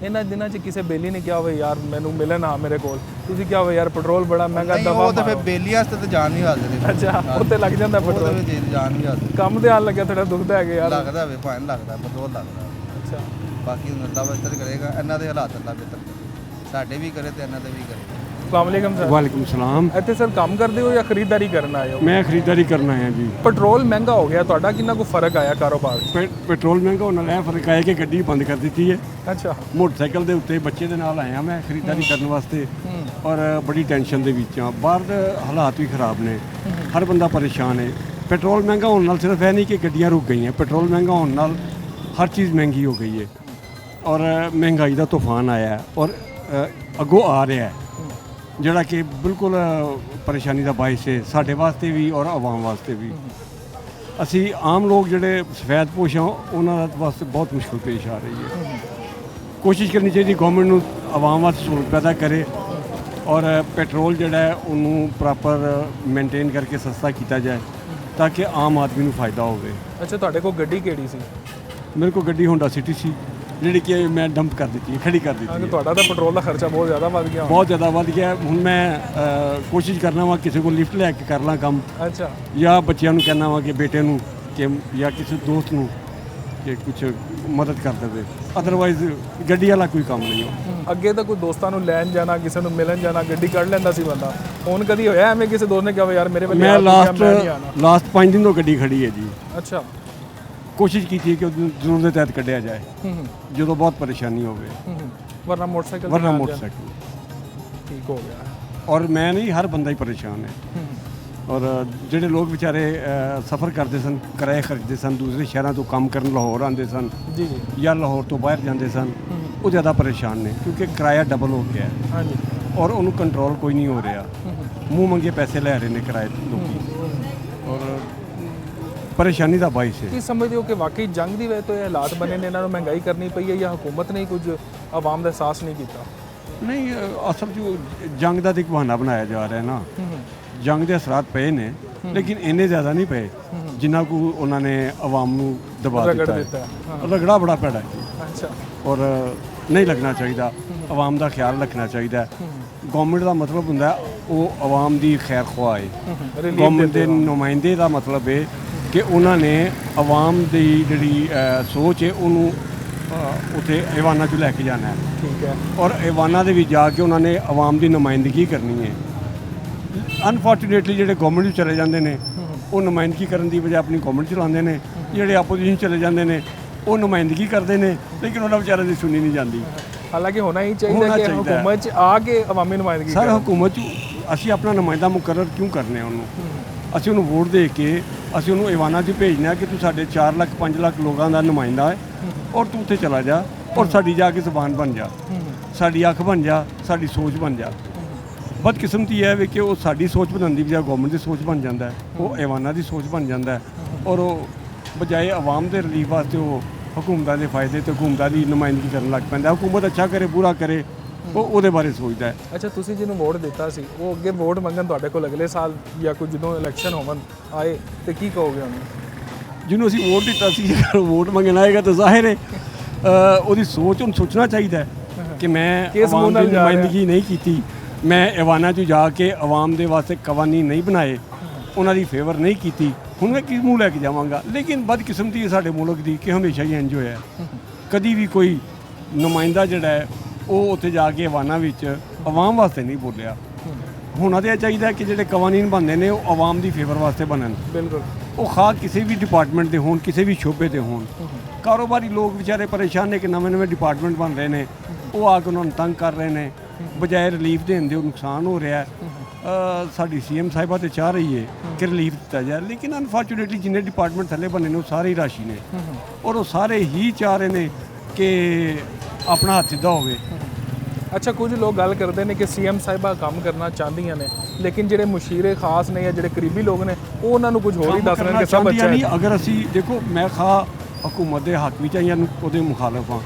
ਇਹਨਾਂ ਦਿਨਾਂ 'ਚ ਕਿਸੇ ਬੇਲੀ ਨੇ ਕਿਹਾ ਹੋਵੇ ਯਾਰ ਮੈਨੂੰ ਮਿਲਣ ਆ ਮੇਰੇ ਕੋਲ, ਤੁਸੀਂ ਕਿਹਾ ਹੋਵੇ ਯਾਰ ਪੈਟਰੋਲ ਬੜਾ ਮਹਿੰਗਾ ਨਹੀਂ, ਦਫਾ ਉਹ ਤਾਂ ਫਿਰ ਬੇਲੀਆਂ ਵਾਸਤੇ ਤਾਂ ਜਾਨ ਨਹੀਂ ਹਾਜ਼ਰ ਹੈ। ਅੱਛਾ, ਉੱਤੇ ਲੱਗ ਜਾਂਦਾ ਉਹ ਤਾਂ ਪੈਟਰੋਲ। ਫਿਰ ਜਾਨ ਨਹੀਂ ਹਾਜ਼ਰ। ਕੰਮ ਤੇ ਆਉਣ ਲੱਗਿਆ ਥੋੜਾ ਦੁਖਦਾ ਹੈਗਾ ਯਾਰ। ਲੱਗਦਾ ਵੇ ਫਾਈਨ ਲੱਗਦਾ, ਪੈਟਰੋਲ ਲੱਗਦਾ। ਅੱਛਾ, ਬਾਕੀ ਹੁਣ ਅੱਲਾ ਬਿਹਤਰ ਕਰੇਗਾ, ਇਹਨਾਂ ਦੇ ਹਾਲਾਤ ਅੱਲਾ ਬਿਹਤਰ ਕਰੇ, ਸਾਡੇ ਵੀ ਕਰੇ ਤੇ ਇਹਨਾਂ ਦੇ ਵੀ ਕਰੇ। ਅਸਲਾਮ ਵਾਲੇਕਮ ਸਰ। ਵਾਲੇਕੁਮ ਸਲਾਮ। ਇੱਥੇ ਸਰ ਕੰਮ ਕਰਦੇ ਹੋ ਜਾਂ ਖਰੀਦਦਾਰੀ ਕਰਨ ਆਏ ਹੋ? ਮੈਂ ਖਰੀਦਦਾਰੀ ਕਰਨ ਆਇਆ ਜੀ। ਪੈਟਰੋਲ ਮਹਿੰਗਾ ਹੋ ਗਿਆ, ਤੁਹਾਡਾ ਕਿੰਨਾ ਕੁ ਫਰਕ ਆਇਆ ਕਾਰੋਬਾਰ 'ਚ? ਪੈਟਰੋਲ ਮਹਿੰਗਾ ਹੋਣ ਨਾਲ ਇਹ ਫਰਕ ਆਇਆ ਕਿ ਗੱਡੀ ਬੰਦ ਕਰ ਦਿੱਤੀ ਹੈ। ਅੱਛਾ। ਮੋਟਰਸਾਈਕਲ ਦੇ ਉੱਤੇ ਬੱਚੇ ਦੇ ਨਾਲ ਆਇਆ ਮੈਂ ਖਰੀਦਦਾਰੀ ਕਰਨ ਵਾਸਤੇ, ਔਰ ਬੜੀ ਟੈਨਸ਼ਨ ਦੇ ਵਿੱਚ ਆ। ਬਾਹਰ ਦੇ ਹਾਲਾਤ ਵੀ ਖਰਾਬ ਨੇ, ਹਰ ਬੰਦਾ ਪਰੇਸ਼ਾਨ ਹੈ। ਪੈਟਰੋਲ ਮਹਿੰਗਾ ਹੋਣ ਨਾਲ ਸਿਰਫ ਇਹ ਨਹੀਂ ਕਿ ਗੱਡੀਆਂ ਰੁਕ ਗਈਆਂ, ਪੈਟਰੋਲ ਮਹਿੰਗਾ ਹੋਣ ਨਾਲ ਹਰ ਚੀਜ਼ ਮਹਿੰਗੀ ਹੋ ਗਈ ਹੈ, ਔਰ ਮਹਿੰਗਾਈ ਦਾ ਤੂਫਾਨ ਆਇਆ ਹੈ, ਔਰ ਅੱਗੋਂ ਆ ਰਿਹਾ ਹੈ, ਜਿਹੜਾ ਕਿ ਬਿਲਕੁਲ ਪਰੇਸ਼ਾਨੀ ਦਾ ਬਾਇਸ ਹੈ ਸਾਡੇ ਵਾਸਤੇ ਵੀ ਔਰ ਆਵਾਮ ਵਾਸਤੇ ਵੀ। ਅਸੀਂ ਆਮ ਲੋਕ ਜਿਹੜੇ ਸਫੈਦ ਪੋਸ਼ ਹਾਂ, ਉਹਨਾਂ ਦਾ ਵਾਸਤੇ ਬਹੁਤ ਮੁਸ਼ਕਲ ਪੇਸ਼ ਆ ਰਹੀ ਹੈ। ਕੋਸ਼ਿਸ਼ ਕਰਨੀ ਚਾਹੀਦੀ ਗੌਰਮੈਂਟ ਨੂੰ ਆਵਾਮ ਵਾਸਤੇ ਸਹੂਲਤ ਪੈਦਾ ਕਰੇ, ਔਰ ਪੈਟਰੋਲ ਜਿਹੜਾ ਹੈ ਉਹਨੂੰ ਪ੍ਰੋਪਰ ਮੇਨਟੇਨ ਕਰਕੇ ਸਸਤਾ ਕੀਤਾ ਜਾਏ ਤਾਂ ਕਿ ਆਮ ਆਦਮੀ ਨੂੰ ਫਾਇਦਾ ਹੋਵੇ। ਅੱਛਾ, ਤੁਹਾਡੇ ਕੋਲ ਗੱਡੀ ਕਿਹੜੀ ਸੀ? ਮੇਰੇ ਕੋਲ ਗੱਡੀ ਹੋਂਡਾ ਸਿਟੀ ਸੀ, ਜਿਹੜੀ ਕਿ ਮੈਂ ਡੰਪ ਕਰ ਦਿੱਤੀ ਹੈ, ਖੜੀ ਕਰ ਦਿੱਤੀ ਹਾਂ, ਹੈ। ਤੁਹਾਡਾ ਤਾਂ ਪੈਟਰੋਲ ਦਾ ਖਰਚਾ ਬਹੁਤ ਜ਼ਿਆਦਾ ਵੱਧ ਗਿਆ। ਬਹੁਤ ਜ਼ਿਆਦਾ ਵੱਧ ਗਿਆ। ਹੁਣ ਮੈਂ ਕੋਸ਼ਿਸ਼ ਕਰਨਾ ਵਾ ਕਿਸੇ ਕੋਲ ਲਿਫਟ ਲੈ ਕੇ ਕਰ ਲਾਂ ਕੰਮ, ਅੱਛਾ। ਜਾਂ ਬੱਚਿਆਂ ਨੂੰ ਕਹਿਣਾ ਵਾ ਕਿ ਬੇਟੇ ਨੂੰ ਕਿ ਜਾਂ ਕਿਸੇ ਦੋਸਤ ਨੂੰ ਕਿ ਕੁਝ ਮਦਦ ਕਰ ਦੇਵੇ, ਅਦਰਵਾਈਜ਼ ਗੱਡੀ ਵਾਲਾ ਕੋਈ ਕੰਮ ਨਹੀਂ ਹੋ। ਅੱਗੇ ਤਾਂ ਕੋਈ ਦੋਸਤਾਂ ਨੂੰ ਲੈਣ ਜਾਣਾ, ਕਿਸੇ ਨੂੰ ਮਿਲਣ ਜਾਣਾ, ਗੱਡੀ ਕੱਢ ਲੈਂਦਾ ਸੀ ਬੰਦਾ। ਹੁਣ ਕਦੀ ਹੋਇਆ ਐਵੇਂ ਕਿਸੇ ਦੋਸਤ ਨੇ ਕਿਹਾ ਯਾਰ ਮੇਰੇ ਵੱਲ ਮੈਂ ਲਾਸਟ 5 ਦਿਨ ਤੋਂ ਗੱਡੀ ਖੜੀ ਹੈ ਜੀ। ਅੱਛਾ। ਕੋਸ਼ਿਸ਼ ਕੀਤੀ ਕਿ ਉਹਨੂੰ ਜ਼ਰੂਰਤ ਦੇ ਤਹਿਤ ਕੱਢਿਆ ਜਾਏ ਜਦੋਂ ਬਹੁਤ ਪਰੇਸ਼ਾਨੀ ਹੋਵੇ, ਵਰਨਾ ਮੋਟਰਸਾਈਕਲ ਵਰਨਾ ਮੋਟਰਸਾਈਕਲ ਠੀਕ ਹੋ ਗਿਆ। ਔਰ ਮੈਂ ਨਹੀਂ, ਹਰ ਬੰਦਾ ਹੀ ਪਰੇਸ਼ਾਨ ਹੈ। ਔਰ ਜਿਹੜੇ ਲੋਕ ਵਿਚਾਰੇ ਸਫ਼ਰ ਕਰਦੇ ਸਨ, ਕਿਰਾਏ ਖਰਚਦੇ ਸਨ, ਦੂਸਰੇ ਸ਼ਹਿਰਾਂ ਤੋਂ ਕੰਮ ਕਰਨ ਲਾਹੌਰ ਆਉਂਦੇ ਸਨ ਜੀ ਜੀ, ਜਾਂ ਲਾਹੌਰ ਤੋਂ ਬਾਹਰ ਜਾਂਦੇ ਸਨ, ਉਹ ਜ਼ਿਆਦਾ ਪਰੇਸ਼ਾਨ ਨੇ ਕਿਉਂਕਿ ਕਿਰਾਇਆ ਡਬਲ ਹੋ ਗਿਆ ਹੈ। ਹਾਂਜੀ। ਔਰ ਉਹਨੂੰ ਕੰਟਰੋਲ ਕੋਈ ਨਹੀਂ ਹੋ ਰਿਹਾ, ਮੂੰਹ ਮੰਗੇ ਪੈਸੇ ਲੈ ਰਹੇ ਨੇ ਕਿਰਾਏ ਲੋਕੀ, ਔਰ ਪਰੇਸ਼ਾਨੀ ਦਾ ਬਾਇਸ ਹੈ। ਕੀ ਸਮਝਦੇ ਹੋ ਕਿ ਵਾਕਈ ਜੰਗ ਦੀ ਵਜ੍ਹਾ ਤੋਂ ਇਹ ਹਾਲਾਤ ਬਣੇ ਨੇ, ਇਹਨਾਂ ਨੂੰ ਮਹਿੰਗਾਈ ਕਰਨੀ ਪਈ ਹੈ, ਜਾਂ ਹੁਕੂਮਤ ਨੇ ਕੁਝ ਆਵਾਮ ਦਾ ਅਹਿਸਾਸ ਨਹੀਂ ਕੀਤਾ? ਨਹੀਂ, ਅਸਲ 'ਚ ਜੰਗ ਦਾ ਤਾਂ ਇੱਕ ਬਹਾਨਾ ਬਣਾਇਆ ਜਾ ਰਿਹਾ ਨਾ। ਜੰਗ ਦੇ ਅਸਰਾਤ ਪਏ ਨੇ, ਲੇਕਿਨ ਇੰਨੇ ਜ਼ਿਆਦਾ ਨਹੀਂ ਪਏ ਜਿੰਨਾ ਕੁ ਉਹਨਾਂ ਨੇ ਆਵਾਮ ਨੂੰ ਦਬਾ ਦਿੱਤਾ ਹੈ। ਰਗੜਾ ਬੜਾ ਪੈੜਾ ਹੈ। ਅੱਛਾ। ਔਰ ਨਹੀਂ ਲੱਗਣਾ ਚਾਹੀਦਾ, ਆਵਾਮ ਦਾ ਖਿਆਲ ਰੱਖਣਾ ਚਾਹੀਦਾ। ਗਵਰਨਮੈਂਟ ਦਾ ਮਤਲਬ ਹੁੰਦਾ ਉਹ ਆਵਾਮ ਦੀ ਖੈਰ ਖੁਆਹ ਹੈ। ਗਵਰਨਮੈਂਟ ਦੇ ਨੁਮਾਇੰਦੇ ਦਾ ਮਤਲਬ ਹੈ ਕਿ ਉਹਨਾਂ ਨੇ ਆਵਾਮ ਦੀ ਜਿਹੜੀ ਸੋਚ ਹੈ ਉਹਨੂੰ ਉੱਥੇ ਈਵਾਨਾਂ 'ਚ ਲੈ ਕੇ ਜਾਣਾ ਹੈ। ਠੀਕ ਹੈ। ਔਰ ਈਵਾਨਾਂ ਦੇ ਵਿੱਚ ਜਾ ਕੇ ਉਹਨਾਂ ਨੇ ਆਵਾਮ ਦੀ ਨੁਮਾਇੰਦਗੀ ਕਰਨੀ ਹੈ। ਅਨਫੋਰਚੂਨੇਟਲੀ ਜਿਹੜੇ ਗਵਰਨਮੈਂਟ 'ਚ ਚਲੇ ਜਾਂਦੇ ਨੇ, ਉਹ ਨੁਮਾਇੰਦਗੀ ਕਰਨ ਦੀ ਬਜਾਏ ਆਪਣੀ ਗਵਰਨਮੈਂਟ ਚਲਾਉਂਦੇ ਨੇ। ਜਿਹੜੇ ਆਪੋਜੀਸ਼ਨ ਚਲੇ ਜਾਂਦੇ ਨੇ, ਉਹ ਨੁਮਾਇੰਦਗੀ ਕਰਦੇ ਨੇ, ਲੇਕਿਨ ਉਹਨਾਂ ਵਿਚਾਰਿਆਂ ਦੀ ਸੁਣੀ ਨਹੀਂ ਜਾਂਦੀ। ਹਾਲਾਂਕਿ ਹੋਣਾ ਹੀ ਚਾਹੀਦਾ ਕਿ ਹੁਕੂਮਤ 'ਚ ਆ ਕੇ ਅਵਾਮੀ ਨੁਮਾਇੰਦਗੀ ਸਰ, ਹੁਕੂਮਤ 'ਚ ਅਸੀਂ ਆਪਣਾ ਨੁਮਾਇੰਦਾ ਮੁਕਰਰ ਕਿਉਂ ਕਰਨੇ ਆ ਉਹਨੂੰ? ਅਸੀਂ ਉਹਨੂੰ ਵੋਟ ਦੇ ਕੇ ਅਸੀਂ ਉਹਨੂੰ ਈਵਾਨਾਂ 'ਚ ਭੇਜਣਾ ਕਿ ਤੂੰ ਸਾਡੇ 4 ਲੱਖ 5 ਲੱਖ ਲੋਕਾਂ ਦਾ ਨੁਮਾਇੰਦਾ ਹੈ, ਔਰ ਤੂੰ ਉੱਥੇ ਚਲਾ ਜਾ, ਔਰ ਸਾਡੀ ਜਾ ਕੇ ਜ਼ਬਾਨ ਬਣ ਜਾ, ਸਾਡੀ ਅੱਖ ਬਣ ਜਾ, ਸਾਡੀ ਸੋਚ ਬਣ ਜਾ। ਬਦਕਿਸਮਤੀ ਇਹ ਹੈ ਕਿ ਉਹ ਸਾਡੀ ਸੋਚ ਬਣਾਉਣ ਦੀ ਬਜਾਏ ਗਵਰਨਮੈਂਟ ਦੀ ਸੋਚ ਬਣ ਜਾਂਦਾ ਹੈ, ਉਹ ਈਵਾਨਾਂ ਦੀ ਸੋਚ ਬਣ ਜਾਂਦਾ ਹੈ, ਔਰ ਉਹ ਬਜਾਏ ਆਵਾਮ ਦੇ ਰਿਲੀਫ ਵਾਸਤੇ ਉਹ ਹਕੂਮਤਾਂ ਦੇ ਫਾਇਦੇ ਤੇ ਹਕੂਮਤਾਂ ਦੀ ਨੁਮਾਇੰਦਗੀ ਕਰਨ ਲੱਗ ਪੈਂਦਾ। ਹਕੂਮਤ ਅੱਛਾ ਕਰੇ ਬੁਰਾ ਕਰੇ ਉਹ ਉਹਦੇ ਬਾਰੇ ਸੋਚਦਾ ਹੈ। ਅੱਛਾ, ਤੁਸੀਂ ਜਿਹਨੂੰ ਵੋਟ ਦਿੱਤਾ ਸੀ ਉਹ ਅੱਗੇ ਵੋਟ ਮੰਗਣ ਤੁਹਾਡੇ ਕੋਲ ਅਗਲੇ ਸਾਲ ਜਾਂ ਕੋਈ ਜਦੋਂ ਇਲੈਕਸ਼ਨ ਹੋਵਣ ਆਏ ਤੇ ਕੀ ਕਹੋਗੇ ਉਹਨੂੰ? ਜਿਹਨੂੰ ਅਸੀਂ ਵੋਟ ਦਿੱਤਾ ਸੀ ਜੇਕਰ ਵੋਟ ਮੰਗਣ ਆਏਗਾ ਤਾਂ ਜ਼ਾਹਿਰ ਹੈ ਉਹਦੀ ਸੋਚ ਉਹਨੂੰ ਸੋਚਣਾ ਚਾਹੀਦਾ ਹੈ ਕਿ ਮੈਂ ਕਿਸ ਮੂੰਹ ਆਵਾਮ ਨਾਲ ਦੀ ਜਾ ਰਿਹਾ? ਨੁਮਾਇੰਦਗੀ ਨਹੀਂ ਕੀਤੀ, ਮੈਂ ਈਵਾਨਾਂ 'ਚ ਜਾ ਕੇ ਆਵਾਮ ਦੇ ਵਾਸਤੇ ਕਵਾਨੀਨ ਨਹੀਂ ਬਣਾਏ, ਉਹਨਾਂ ਦੀ ਫੇਵਰ ਨਹੀਂ ਕੀਤੀ, ਹੁਣ ਮੈਂ ਕਿਸ ਮੂੰਹ ਲੈ ਕੇ ਜਾਵਾਂਗਾ। ਲੇਕਿਨ ਬਦਕਿਸਮਤੀ ਹੈ ਸਾਡੇ ਮੁਲਕ ਦੀ ਕਿ ਹਮੇਸ਼ਾ ਹੀ ਇੰਜ ਹੋਇਆ, ਕਦੀ ਵੀ ਕੋਈ ਨੁਮਾਇੰਦਾ ਜਿਹੜਾ ਹੈ ਉਹ ਉੱਥੇ ਜਾ ਕੇ ਈਵਾਨਾਂ ਵਿੱਚ ਆਵਾਮ ਵਾਸਤੇ ਨਹੀਂ ਬੋਲਿਆ। ਹੋਣਾ ਤਾਂ ਇਹ ਚਾਹੀਦਾ ਕਿ ਜਿਹੜੇ ਕਵਾਨੀਨ ਬਣਦੇ ਨੇ ਉਹ ਆਵਾਮ ਦੀ ਫੇਵਰ ਵਾਸਤੇ ਬਣਨ। ਬਿਲਕੁਲ। ਉਹ ਖਾਸ ਕਿਸੇ ਵੀ ਡਿਪਾਰਟਮੈਂਟ ਦੇ ਹੋਣ, ਕਿਸੇ ਵੀ ਸ਼ੋਬੇ ਦੇ ਹੋਣ। ਕਾਰੋਬਾਰੀ ਲੋਕ ਵਿਚਾਰੇ ਪਰੇਸ਼ਾਨ ਨੇ ਕਿ ਨਵੇਂ ਡਿਪਾਰਟਮੈਂਟ ਬਣ ਰਹੇ ਨੇ, ਉਹ ਆ ਕੇ ਉਹਨਾਂ ਨੂੰ ਤੰਗ ਕਰ ਰਹੇ ਨੇ, ਬਜਾਏ ਰਿਲੀਫ ਦੇਣ ਦੇ ਉਹ ਨੁਕਸਾਨ ਹੋ ਰਿਹਾ ਹੈ। ਸਾਡੀ ਸੀਐਮ ਸਾਹਿਬਾ ਤੇ ਚਾਹ ਰਹੀ ਹੈ ਕਿ ਰਿਲੀਫ ਦਿੱਤਾ ਜਾਏ, ਲੇਕਿਨ ਅਨਫੋਰਚੂਨੇਟਲੀ ਜਿੰਨੇ ਡਿਪਾਰਟਮੈਂਟ ਥੱਲੇ ਬਣੇ ਨੇ ਉਹ ਸਾਰੇ ਹੀ ਰਾਸ਼ੀ ਨੇ ਔਰ ਉਹ ਸਾਰੇ ਹੀ ਚਾਹ ਰਹੇ ਨੇ ਕਿ ਆਪਣਾ ਹੱਥ ਸਿੱਧਾ ਹੋਵੇ। ਅੱਛਾ, ਕੁਝ ਲੋਕ ਗੱਲ ਕਰਦੇ ਨੇ ਕਿ ਸੀਐਮ ਸਾਹਿਬਾ ਕੰਮ ਕਰਨਾ ਚਾਹੁੰਦੀਆਂ ਨੇ, ਲੇਕਿਨ ਜਿਹੜੇ ਮੁਸ਼ੀਰੇ ਖਾਸ ਨੇ ਜਾਂ ਜਿਹੜੇ ਕਰੀਬੀ ਲੋਕ ਨੇ ਉਹ ਉਹਨਾਂ ਨੂੰ ਕੁਝ ਹੋਰ ਹੀ ਦੱਸ ਰਹੇ ਨੇ ਕਿ ਸਭ ਅੱਛਾ ਨਹੀਂ। ਹੈ। ਅਗਰ ਅਸੀਂ ਦੇਖੋ, ਮੈਂ ਖਾ ਹਕੂਮਤ ਦੇ ਹੱਕ ਵਿੱਚ ਜਾਂ ਉਹਦੇ ਮੁਖਾਲਫ ਹਾਂ,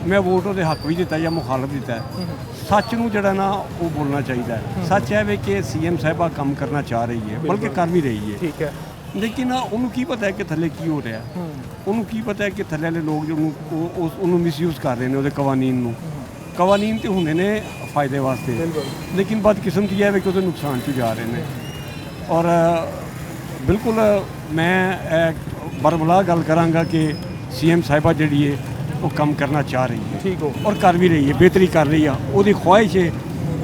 ਮੈਂ ਵੋਟ ਉਹਦੇ ਹੱਕ ਵੀ ਦਿੱਤਾ ਜਾਂ ਮੁਖਾਲਫ ਦਿੱਤਾ। ਸੱਚ ਨੂੰ ਜਿਹੜਾ ਨਾ ਉਹ ਬੋਲਣਾ ਚਾਹੀਦਾ ਹੈ। ਸੱਚ ਹੈ ਵੀ ਕਿ ਸੀਐਮ ਸਾਹਿਬਾ ਕੰਮ ਕਰਨਾ ਚਾਹ ਰਹੀ ਹੈ, ਬਲਕਿ ਕਰ ਵੀ ਰਹੀ ਹੈ। ਠੀਕ ਹੈ, ਲੇਕਿਨ ਉਹਨੂੰ ਕੀ ਪਤਾ ਹੈ ਕਿ ਥੱਲੇ ਕੀ ਹੋ ਰਿਹਾ, ਉਹਨੂੰ ਕੀ ਪਤਾ ਹੈ ਕਿ ਥੱਲੇ ਵਾਲੇ ਲੋਕ ਉਹਨੂੰ ਮਿਸਯੂਜ਼ ਕਰ ਰਹੇ ਨੇ ਉਹਦੇ ਕਵਾਨੀਨ ਨੂੰ। ਕਵਾਨੀਨ ਤੇ ਹੁੰਦੇ ਨੇ ਫਾਇਦੇ ਵਾਸਤੇ, ਲੇਕਿਨ ਬਦਕਿਸਮਤੀ ਹੈ ਕਿ ਉਹਦੇ ਨੁਕਸਾਨ 'ਚ ਜਾ ਰਹੇ ਨੇ। ਔਰ ਬਿਲਕੁਲ ਮੈਂ ਬਰਮਲਾ ਗੱਲ ਕਰਾਂਗਾ ਕਿ ਸੀਐਮ ਸਾਹਿਬਾ ਜਿਹੜੀ ਹੈ ਉਹ ਕੰਮ ਕਰਨਾ ਚਾਹ ਰਹੀ ਹੈ, ਠੀਕ ਹੋ, ਔਰ ਕਰ ਵੀ ਰਹੀ ਹੈ, ਬਿਹਤਰੀ ਕਰ ਰਹੀ ਆ। ਉਹਦੀ ਖੁਆਇਸ਼ ਹੈ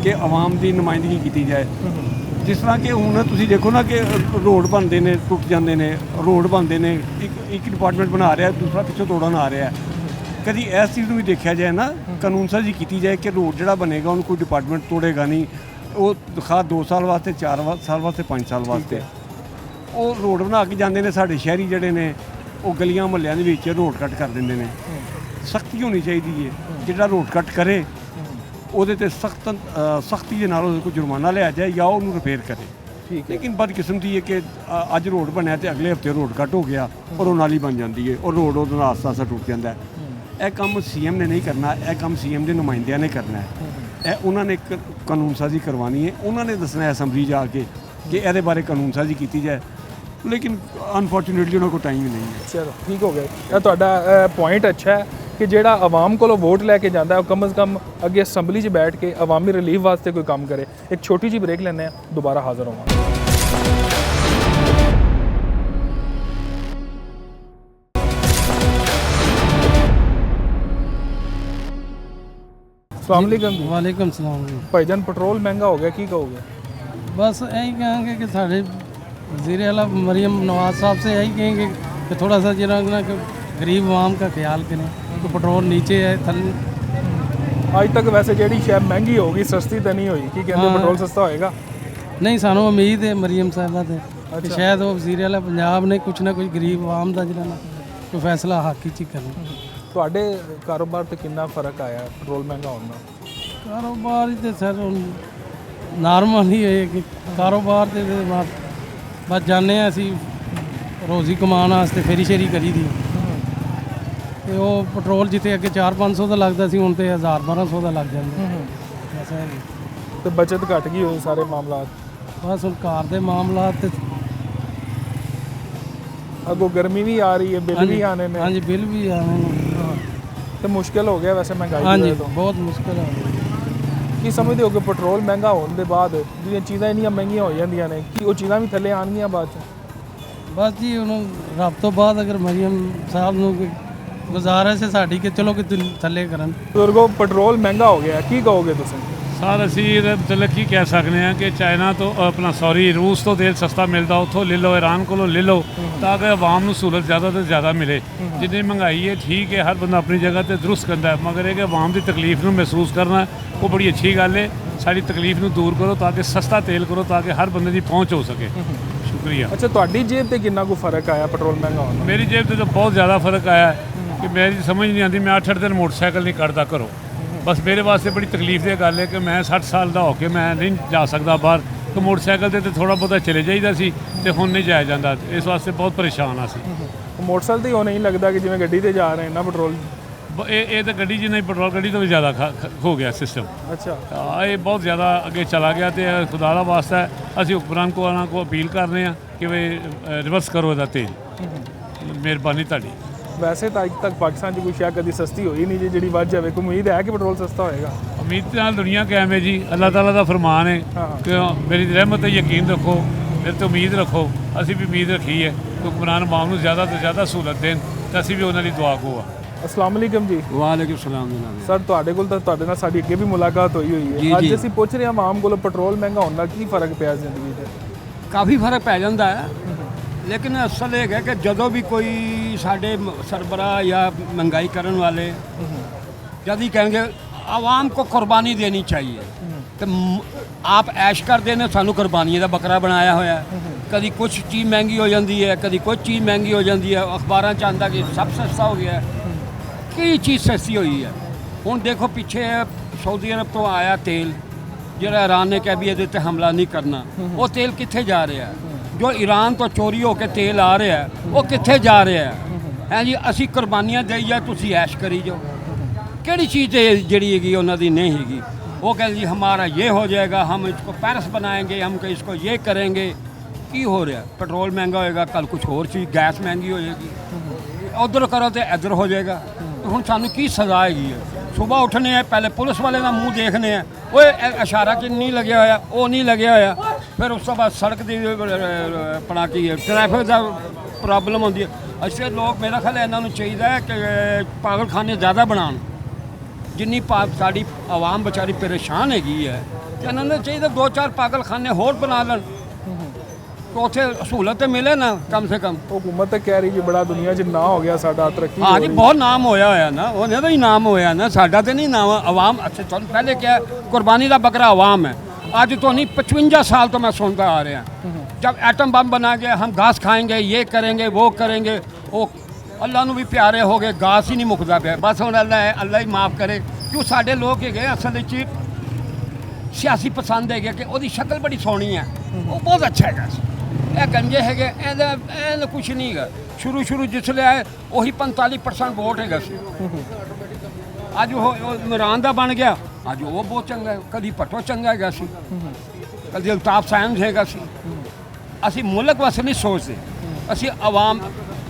ਕਿ ਆਵਾਮ ਦੀ ਨੁਮਾਇੰਦਗੀ ਕੀਤੀ ਜਾਏ। ਜਿਸ ਤਰ੍ਹਾਂ ਕਿ ਹੁਣ ਤੁਸੀਂ ਦੇਖੋ ਨਾ ਕਿ ਰੋਡ ਬਣਦੇ ਨੇ, ਟੁੱਟ ਜਾਂਦੇ ਨੇ, ਰੋਡ ਬਣਦੇ ਨੇ, ਇੱਕ ਡਿਪਾਰਟਮੈਂਟ ਬਣਾ ਰਿਹਾ, ਦੂਸਰਾ ਪਿੱਛੋਂ ਤੋੜਨ ਆ ਰਿਹਾ। ਕਦੀ ਇਸ ਚੀਜ਼ ਨੂੰ ਵੀ ਦੇਖਿਆ ਜਾਏ ਨਾ, ਕਾਨੂੰਨ ਸਾਜ਼ੀ ਕੀਤੀ ਜਾਏ ਕਿ ਰੋਡ ਜਿਹੜਾ ਬਣੇਗਾ ਉਹਨੂੰ ਕੋਈ ਡਿਪਾਰਟਮੈਂਟ ਤੋੜੇਗਾ ਨਹੀਂ, ਉਹ ਦਿਖਾ 2 ਸਾਲ ਵਾਸਤੇ, 4 ਸਾਲ ਵਾਸਤੇ, 5 ਸਾਲ ਵਾਸਤੇ ਉਹ ਰੋਡ ਬਣਾ ਕੇ ਜਾਂਦੇ ਨੇ। ਸਾਡੇ ਸ਼ਹਿਰੀ ਜਿਹੜੇ ਨੇ ਉਹ ਗਲੀਆਂ ਮੁਹੱਲਿਆਂ ਦੇ ਵਿੱਚ ਰੋਡ ਕੱਟ ਕਰ ਦਿੰਦੇ ਨੇ। ਸਖਤੀ ਹੋਣੀ ਚਾਹੀਦੀ ਹੈ, ਜਿਹੜਾ ਰੋਡ ਕੱਟ ਕਰੇ ਉਹਦੇ ਤੇ ਸਖਤੀ ਦੇ ਨਾਲ ਉਹਦੇ ਕੋਲ ਜੁਰਮਾਨਾ ਲਿਆ ਜਾਏ ਜਾਂ ਉਹਨੂੰ ਰਿਪੇਅਰ ਕਰੇ। ਲੇਕਿਨ ਬਦਕਿਸਮਤੀ ਹੈ ਕਿ ਅੱਜ ਰੋਡ ਬਣਿਆ ਤੇ ਅਗਲੇ ਹਫਤੇ ਰੋਡ ਕੱਟ ਹੋ ਗਿਆ ਔਰ ਉਹ ਨਾਲੀ ਬਣ ਜਾਂਦੀ ਹੈ ਔਰ ਰੋਡ ਉਹਦੇ ਨਾਲ ਆਸਤਾ ਆਸਤਾ ਟੁੱਟ ਜਾਂਦਾ ਹੈ। ਇਹ ਕੰਮ ਸੀਐਮ ਨੇ ਨਹੀਂ ਕਰਨਾ, ਇਹ ਕੰਮ ਸੀਐਮ ਦੇ ਨੁਮਾਇੰਦਿਆਂ ਨੇ ਕਰਨਾ ਹੈ। ਇਹ ਉਹਨਾਂ ਨੇ ਕਾਨੂੰਨ ਸਾਜ਼ੀ ਕਰਵਾਉਣੀ ਹੈ, ਉਹਨਾਂ ਨੇ ਦੱਸਣਾ ਹੈ ਅਸੈਂਬਲੀ ਜਾ ਕੇ ਕਿ ਇਹਦੇ ਬਾਰੇ ਕਾਨੂੰਨ ਸਾਜ਼ੀ ਕੀਤੀ ਜਾਏ, ਲੇਕਿਨ ਅਨਫੋਰਚੂਨੇਟਲੀ ਉਹਨਾਂ ਕੋਲ ਟਾਈਮ ਹੀ ਨਹੀਂ ਹੈ। ਚਲੋ ਠੀਕ ਹੋ ਗਿਆ। ਇਹ ਤੁਹਾਡਾ ਪੁਆਇੰਟ ਅੱਛਾ ਹੈ ਕਿ ਜਿਹੜਾ ਆਵਾਮ ਕੋਲੋਂ ਵੋਟ ਲੈ ਕੇ ਜਾਂਦਾ ਹੈ ਉਹ ਕਮ ਸੇ ਕਮ ਅੱਗੇ ਅਸੈਂਬਲੀ 'ਚ ਬੈਠ ਕੇ ਆਵਾਮੀ ਰਿਲੀਫ ਵਾਸਤੇ ਕੋਈ ਕੰਮ ਕਰੇ। ਇੱਕ ਛੋਟੀ ਜਿਹੀ ਬ੍ਰੇਕ ਲੈਂਦੇ ਹਾਂ, ਦੁਬਾਰਾ ਹਾਜ਼ਰ ਹੋਵਾਂਗੇ। अस्सलाम वालेकुम सलाम जी। भाईजान, पेट्रोल महंगा हो गया, की कहोगे? बस यही कहेंगे कि साढ़े वज़ीर आला मरीम नवाज साहब से यही कहेंगे कि थोड़ा सा जरा ना कि गरीब आवाम का ख्याल करें। तो पेट्रोल नीचे है थल्ले आज तक वैसे ਜਿਹੜੀ ਸ਼ੈ ਮਹਿੰਗੀ ਹੋਗੀ, ਸਸਤੀ ਤਾਂ ਨਹੀਂ ਹੋਈ। ਕੀ ਕਹਿੰਦੇ ਪੈਟਰੋਲ ਸਸਤਾ ਹੋਏਗਾ? नहीं सानू उम्मीद है मरीम साहबा से कि शायद वो वज़ीर आला पंजाब ने कुछ ना कुछ गरीब आवाम का जरा ना कोई फैसला हक ही करना। ਤੁਹਾਡੇ ਕਾਰੋਬਾਰ ਤੇ ਕਿੰਨਾ ਫਰਕ ਆਇਆ ਪੈਟਰੋਲ ਮਹਿੰਗਾ ਹੋਣ ਨਾਲ? ਕਾਰੋਬਾਰ ਤੇ ਸਰ ਨਾਰਮਲ ਹੀ ਹੈ ਕਿ ਕਾਰੋਬਾਰ ਤੇ ਬਸ ਜਾਂਦੇ ਹਾਂ ਅਸੀਂ ਰੋਜ਼ੀ ਕਮਾਉਣ ਵਾਸਤੇ, ਫੇਰੀ ਸ਼ੇਰੀ ਕਰੀ ਦੀ। ਤੇ ਉਹ ਪੈਟਰੋਲ ਜਿੱਥੇ ਅੱਗੇ 400-500 ਦਾ ਲੱਗਦਾ ਸੀ ਹੁਣ ਤੇ 1000-1200 ਦਾ ਲੱਗ ਜਾਂਦਾ। ਬਸ ਤੇ ਬਚਤ ਘਟ ਗਈ ਹੋਈ ਸਾਰੇ ਮਾਮਲਾਤ। ਬਸ ਹੁਣ ਘਰ ਦੇ ਮਾਮਲਾਤ ਤੇ ਅੱਗੋਂ ਗਰਮੀ ਵੀ ਆ ਰਹੀ ਹੈ, ਬਿੱਲ ਵੀ ਆਣੇ ਨੇ। ਹਾਂਜੀ, ਬਿੱਲ ਵੀ ਆਣੇ ਨੇ ਤੇ ਮੁਸ਼ਕਿਲ ਹੋ ਗਿਆ ਵੈਸੇ ਮਹਿੰਗਾਈ ਹਾਂਜੀ, ਦੀ ਵਜ੍ਹਾ ਤੋਂ। ਬਹੁਤ ਮੁਸ਼ਕਿਲ ਹੋ ਗਈ। ਕੀ ਸਮਝਦੇ ਹੋ ਕਿ ਪੈਟਰੋਲ ਮਹਿੰਗਾ ਹੋਣ ਦੇ ਬਾਅਦ ਜਿਹੜੀਆਂ ਚੀਜ਼ਾਂ ਇੰਨੀਆਂ ਮਹਿੰਗੀਆਂ ਹੋ ਜਾਂਦੀਆਂ ਨੇ, ਕੀ ਉਹ ਚੀਜ਼ਾਂ ਵੀ ਥੱਲੇ ਆਉਣਗੀਆਂ ਬਾਅਦ 'ਚ? ਬਸ ਜੀ ਹੁਣ ਰੱਬ ਤੋਂ ਬਾਅਦ ਅਗਰ ਮਰੀਮ ਸਾਹਿਬ ਨੂੰ ਗੁਜ਼ਾਰਿਸ਼ ਹੈ ਸਾਡੀ ਕਿ ਚਲੋ ਕਿ ਥੱਲੇ ਕਰਨ। ਬਜ਼ੁਰਗੋ, ਪੈਟਰੋਲ ਮਹਿੰਗਾ ਹੋ ਗਿਆ, ਕੀ ਕਹੋਗੇ ਤੁਸੀਂ? ਸਰ ਅਸੀਂ ਇਹਦੇ ਮਤਲਬ ਕੀ ਕਹਿ ਸਕਦੇ ਹਾਂ ਕਿ ਚਾਈਨਾ ਤੋਂ ਰੂਸ ਤੋਂ ਤੇਲ ਸਸਤਾ ਮਿਲਦਾ, ਉੱਥੋਂ ਲੈ ਲਓ, ਈਰਾਨ ਕੋਲੋਂ ਲੈ ਲਓ, ਤਾਂ ਕਿ ਆਵਾਮ ਨੂੰ ਸਹੂਲਤ ਜ਼ਿਆਦਾ ਤੋਂ ਜ਼ਿਆਦਾ ਮਿਲੇ। ਜਿੰਨੀ ਮਹਿੰਗਾਈ ਹੈ ਠੀਕ ਹੈ, ਹਰ ਬੰਦਾ ਆਪਣੀ ਜਗ੍ਹਾ ਤੇ ਦਰੁਸਤ ਕਰਦਾ, ਮਗਰ ਇਹ ਕਿ ਆਵਾਮ ਦੀ ਤਕਲੀਫ ਨੂੰ ਮਹਿਸੂਸ ਕਰਨਾ ਉਹ ਬੜੀ ਅੱਛੀ ਗੱਲ ਹੈ। ਸਾਡੀ ਤਕਲੀਫ ਨੂੰ ਦੂਰ ਕਰੋ ਤਾਂ ਕਿ ਸਸਤਾ ਤੇਲ ਕਰੋ ਤਾਂ ਕਿ ਹਰ ਬੰਦੇ ਦੀ ਪਹੁੰਚ ਹੋ ਸਕੇ। ਸ਼ੁਕਰੀਆ। ਅੱਛਾ, ਤੁਹਾਡੀ ਜੇਬ ਤੇ ਕਿੰਨਾ ਕੁ ਫਰਕ ਆਇਆ ਪੈਟਰੋਲ ਮਹਿੰਗਾ ਹੋਣ ਨਾਲ? ਮੇਰੀ ਜੇਬ ਤੇ ਤਾਂ ਬਹੁਤ ਜ਼ਿਆਦਾ ਫਰਕ ਆਇਆ ਕਿ ਮੇਰੀ ਸਮਝ ਨਹੀਂ ਆਉਂਦੀ, ਮੈਂ 8-8 ਦਿਨ ਮੋਟਰਸਾਈਕਲ ਨਹੀਂ ਕੱਢਦਾ ਘਰੋਂ। ਬਸ ਮੇਰੇ ਵਾਸਤੇ ਬੜੀ ਤਕਲੀਫ ਦੀ ਗੱਲ ਹੈ ਕਿ ਮੈਂ 60 ਸਾਲ ਦਾ ਹੋ ਕੇ ਮੈਂ ਨਹੀਂ ਜਾ ਸਕਦਾ ਬਾਹਰ, ਕਿ ਮੋਟਰਸਾਈਕਲ ਤੇ ਥੋੜਾ ਬਹੁਤਾ ਚਲੇ ਜਾਈਦਾ ਸੀ ਤੇ ਹੁਣ ਨਹੀਂ ਜਾਇਆ ਜਾਂਦਾ। ਇਸ ਵਾਸਤੇ ਬਹੁਤ ਪਰੇਸ਼ਾਨ ਆ ਸੀ। ਮੋਟਰਸਾਈਕਲ ਤੇ ਉਹ ਨਹੀਂ ਲੱਗਦਾ ਕਿ ਜਿਵੇਂ ਗੱਡੀ ਤੇ ਜਾ ਰਹੇ ਨਾ ਪੈਟਰੋਲ। ਇਹ ਤਾਂ ਗੱਡੀ ਜਿੰਨਾ ਹੀ ਪੈਟਰੋਲ ਗੱਡੀ ਤੋਂ ਵੀ ਜ਼ਿਆਦਾ ਹੋ ਗਿਆ ਸਿਸਟਮ। ਅੱਛਾ, ਇਹ ਬਹੁਤ ਜ਼ਿਆਦਾ ਅੱਗੇ ਚਲਾ ਗਿਆ ਤੇ ਖੁਦਾ ਦਾ ਵਾਸਤਾ ਹੈ, ਅਸੀਂ ਹੁਕਮਰਾਨ ਕੋ ਅਪੀਲ ਕਰ ਰਹੇ ਹਾਂ ਕਿ ਵੀ ਰਿਵਰਸ ਕਰੋ ਇਹਦਾ ਤੇਲ। ਮਿਹਰਬਾਨੀ ਤੁਹਾਡੀ। ਵੈਸੇ ਤਾਂ ਅੱਜ ਤੱਕ ਪਾਕਿਸਤਾਨ 'ਚ ਕੋਈ ਸ਼ੈ ਕਦੀ ਸਸਤੀ ਹੋਈ ਨਹੀਂ ਜੀ ਜਿਹੜੀ ਵੱਧ ਜਾਵੇ। ਕੋਈ ਉਮੀਦ ਹੈ ਕਿ ਪੈਟਰੋਲ ਸਸਤਾ ਹੋਏਗਾ? ਉਮੀਦ ਨਾਲ ਦੁਨੀਆ ਕਾਇਮ ਹੈ ਜੀ, ਅੱਲਾਹ ਤਾਲਾ ਦਾ ਫਰਮਾਨ ਹੈ ਕਿ ਮੇਰੀ ਰਹਿਮਤ 'ਤੇ ਯਕੀਨ ਰੱਖੋ, ਮੇਰੇ 'ਤੇ ਉਮੀਦ ਰੱਖੋ। ਅਸੀਂ ਵੀ ਉਮੀਦ ਰੱਖੀ ਹੈ ਕਿ ਹੁਕਮਰਾਨ ਆਵਾਮ ਨੂੰ ਜ਼ਿਆਦਾ ਤੋਂ ਜ਼ਿਆਦਾ ਸਹੂਲਤ ਦੇਣ ਤੇ ਅਸੀਂ ਵੀ ਉਹਨਾਂ ਦੀ ਦੁਆ ਕੋ ਆ। अस्सलाम वालेकुम जी। ਵਾਲੇਕੁਮ ਸਲਾਮ ਜਨਾਬ। ਸਰ ਤੁਹਾਡੇ ਕੋਲ ਤਾਂ ਤੁਹਾਡੇ ਨਾਲ ਸਾਡੀ ਅੱਗੇ ਵੀ ਮੁਲਾਕਾਤ ਹੋਈ ਹੈ। ਅੱਜ ਅਸੀਂ ਪੁੱਛ ਰਹੇ ਹਾਂ ਆਮ ਕੋਲ ਪੈਟਰੋਲ ਮਹਿੰਗਾ ਹੋਣ ਨਾਲ ਕੀ ਫਰਕ ਪਿਆ ਜ਼ਿੰਦਗੀ 'ਤੇ? ਕਾਫੀ ਫਰਕ ਪੈ ਜਾਂਦਾ ਹੈ, ਲੇਕਿਨ ਅਸਲ ਇਹ ਹੈ ਕਿ ਜਦੋਂ ਵੀ ਕੋਈ ਸਾਡੇ ਸਰਬਰਾਹ ਜਾਂ ਮਹਿੰਗਾਈ ਕਰਨ ਵਾਲੇ ਜਦ ਹੀ ਕहेंगे ਆਵਾਮ को ਕੁਰਬਾਨੀ ਦੇਣੀ ਚਾਹੀਏ ਤੇ ਆਪ ਐਸ਼ ਕਰਦੇ ਨੇ, ਸਾਨੂੰ ਕੁਰਬਾਨੀਆਂ ਦਾ ਬੱਕਰਾ ਬਣਾਇਆ ਹੋਇਆ। ਕਦੀ ਕੁਝ ਚੀਜ਼ ਮਹਿੰਗੀ ਹੋ ਜਾਂਦੀ ਹੈ, ਕਦੀ ਕੁਝ ਚੀਜ਼ ਮਹਿੰਗੀ ਹੋ ਜਾਂਦੀ ਹੈ। ਅਖਬਾਰਾਂ 'ਚ ਆਉਂਦਾ ਕਿ ਸਭ ਸਸਤਾ ਹੋ ਗਿਆ ਹੈ। ਕੀ ਚੀਜ਼ ਸਸਤੀ ਹੋਈ ਹੈ? ਹੁਣ ਦੇਖੋ ਪਿੱਛੇ ਸਾਊਦੀ ਅਰਬ ਤੋਂ ਆਇਆ ਤੇਲ, ਜਿਹੜਾ ਈਰਾਨ ਨੇ ਕਿਹਾ ਵੀ ਇਹਦੇ 'ਤੇ ਹਮਲਾ ਨਹੀਂ ਕਰਨਾ, ਉਹ ਤੇਲ ਕਿੱਥੇ ਜਾ ਰਿਹਾ ਹੈ? ਜੋ ਈਰਾਨ ਤੋਂ ਚੋਰੀ ਹੋ ਕੇ ਤੇਲ ਆ ਰਿਹਾ ਹੈ, ਉਹ ਕਿੱਥੇ ਜਾ ਰਿਹਾ ਹੈ ਜੀ? ਅਸੀਂ ਕੁਰਬਾਨੀਆਂ ਦੇਈ ਜਾ, ਤੁਸੀਂ ਐਸ਼ ਕਰੀ ਜਾਓ। ਕਿਹੜੀ ਚੀਜ਼ ਜਿਹੜੀ ਹੈਗੀ ਉਹਨਾਂ ਦੀ ਨਹੀਂ ਹੈਗੀ? वो कह जी हमारा ये हो जाएगा, हम इसको पेरिस बनाएंगे, हम इसको ये करेंगे। की हो रहा? पेट्रोल महंगा होएगा, कल कुछ और चीज़ गैस महंगी हो जाएगी, उधर करो तो इधर हो जाएगा। तो हम सानू की सजा हैगी है? सुबह उठने हैं, पहले पुलिस वाले का मूँह देखने हैं, वो इशारा कि नहीं लगे होया, वो नहीं लगे होया। फिर उस तो बाद सड़क की अपना की ट्रैफिक का प्रॉब्लम होती है। ऐसे लोग मेरा ख्याल इन्होंने चाहिए कि पागलखाने ज़्यादा बनान। जिन्नी साड़ी आवाम बेचारी परेशान हैगी है, इन्होंने चाहिए 2-4 पागलखाने होर बना लें तो उत्थे सहूलत मिले ना कम से कम। हुकूमत कह रही है बड़ा दुनिया 'ਚ ना हो गया साडा तरक्की। हाँ जी, बहुत नाम होया ना, उन्हें तो ही नाम होया ना, साडा तो नहीं नाम। आवाम अच्छा चल पहले क्या कुर्बानी का बकरा आवाम है। आज तो नहीं 55 साल तो मैं सुनता आ रहा है, जब एटम बम बना के हम घास खाएंगे, ये करेंगे, वो करेंगे, वो अल्लाह नू भी प्यारे हो गए, घास ही नहीं मुकदा पे। बस हम अल्लाह है, अल्लाह ही माफ़ करे। क्यों साढ़े लोग है असल सियासी पसंद है कि वो शक्ल बड़ी सोहनी है, वो बहुत अच्छा है। यह गंजे है कुछ नहीं है। शुरू जिसले आए वही 45% वोट है। अज वो इमरान का बन गया, अज वो बहुत चंगा है। कभी भट्टो चंगा है, कभी अल्ताफ साइंस है। असी मुल्क वास्ते नहीं सोचते, असी आवाम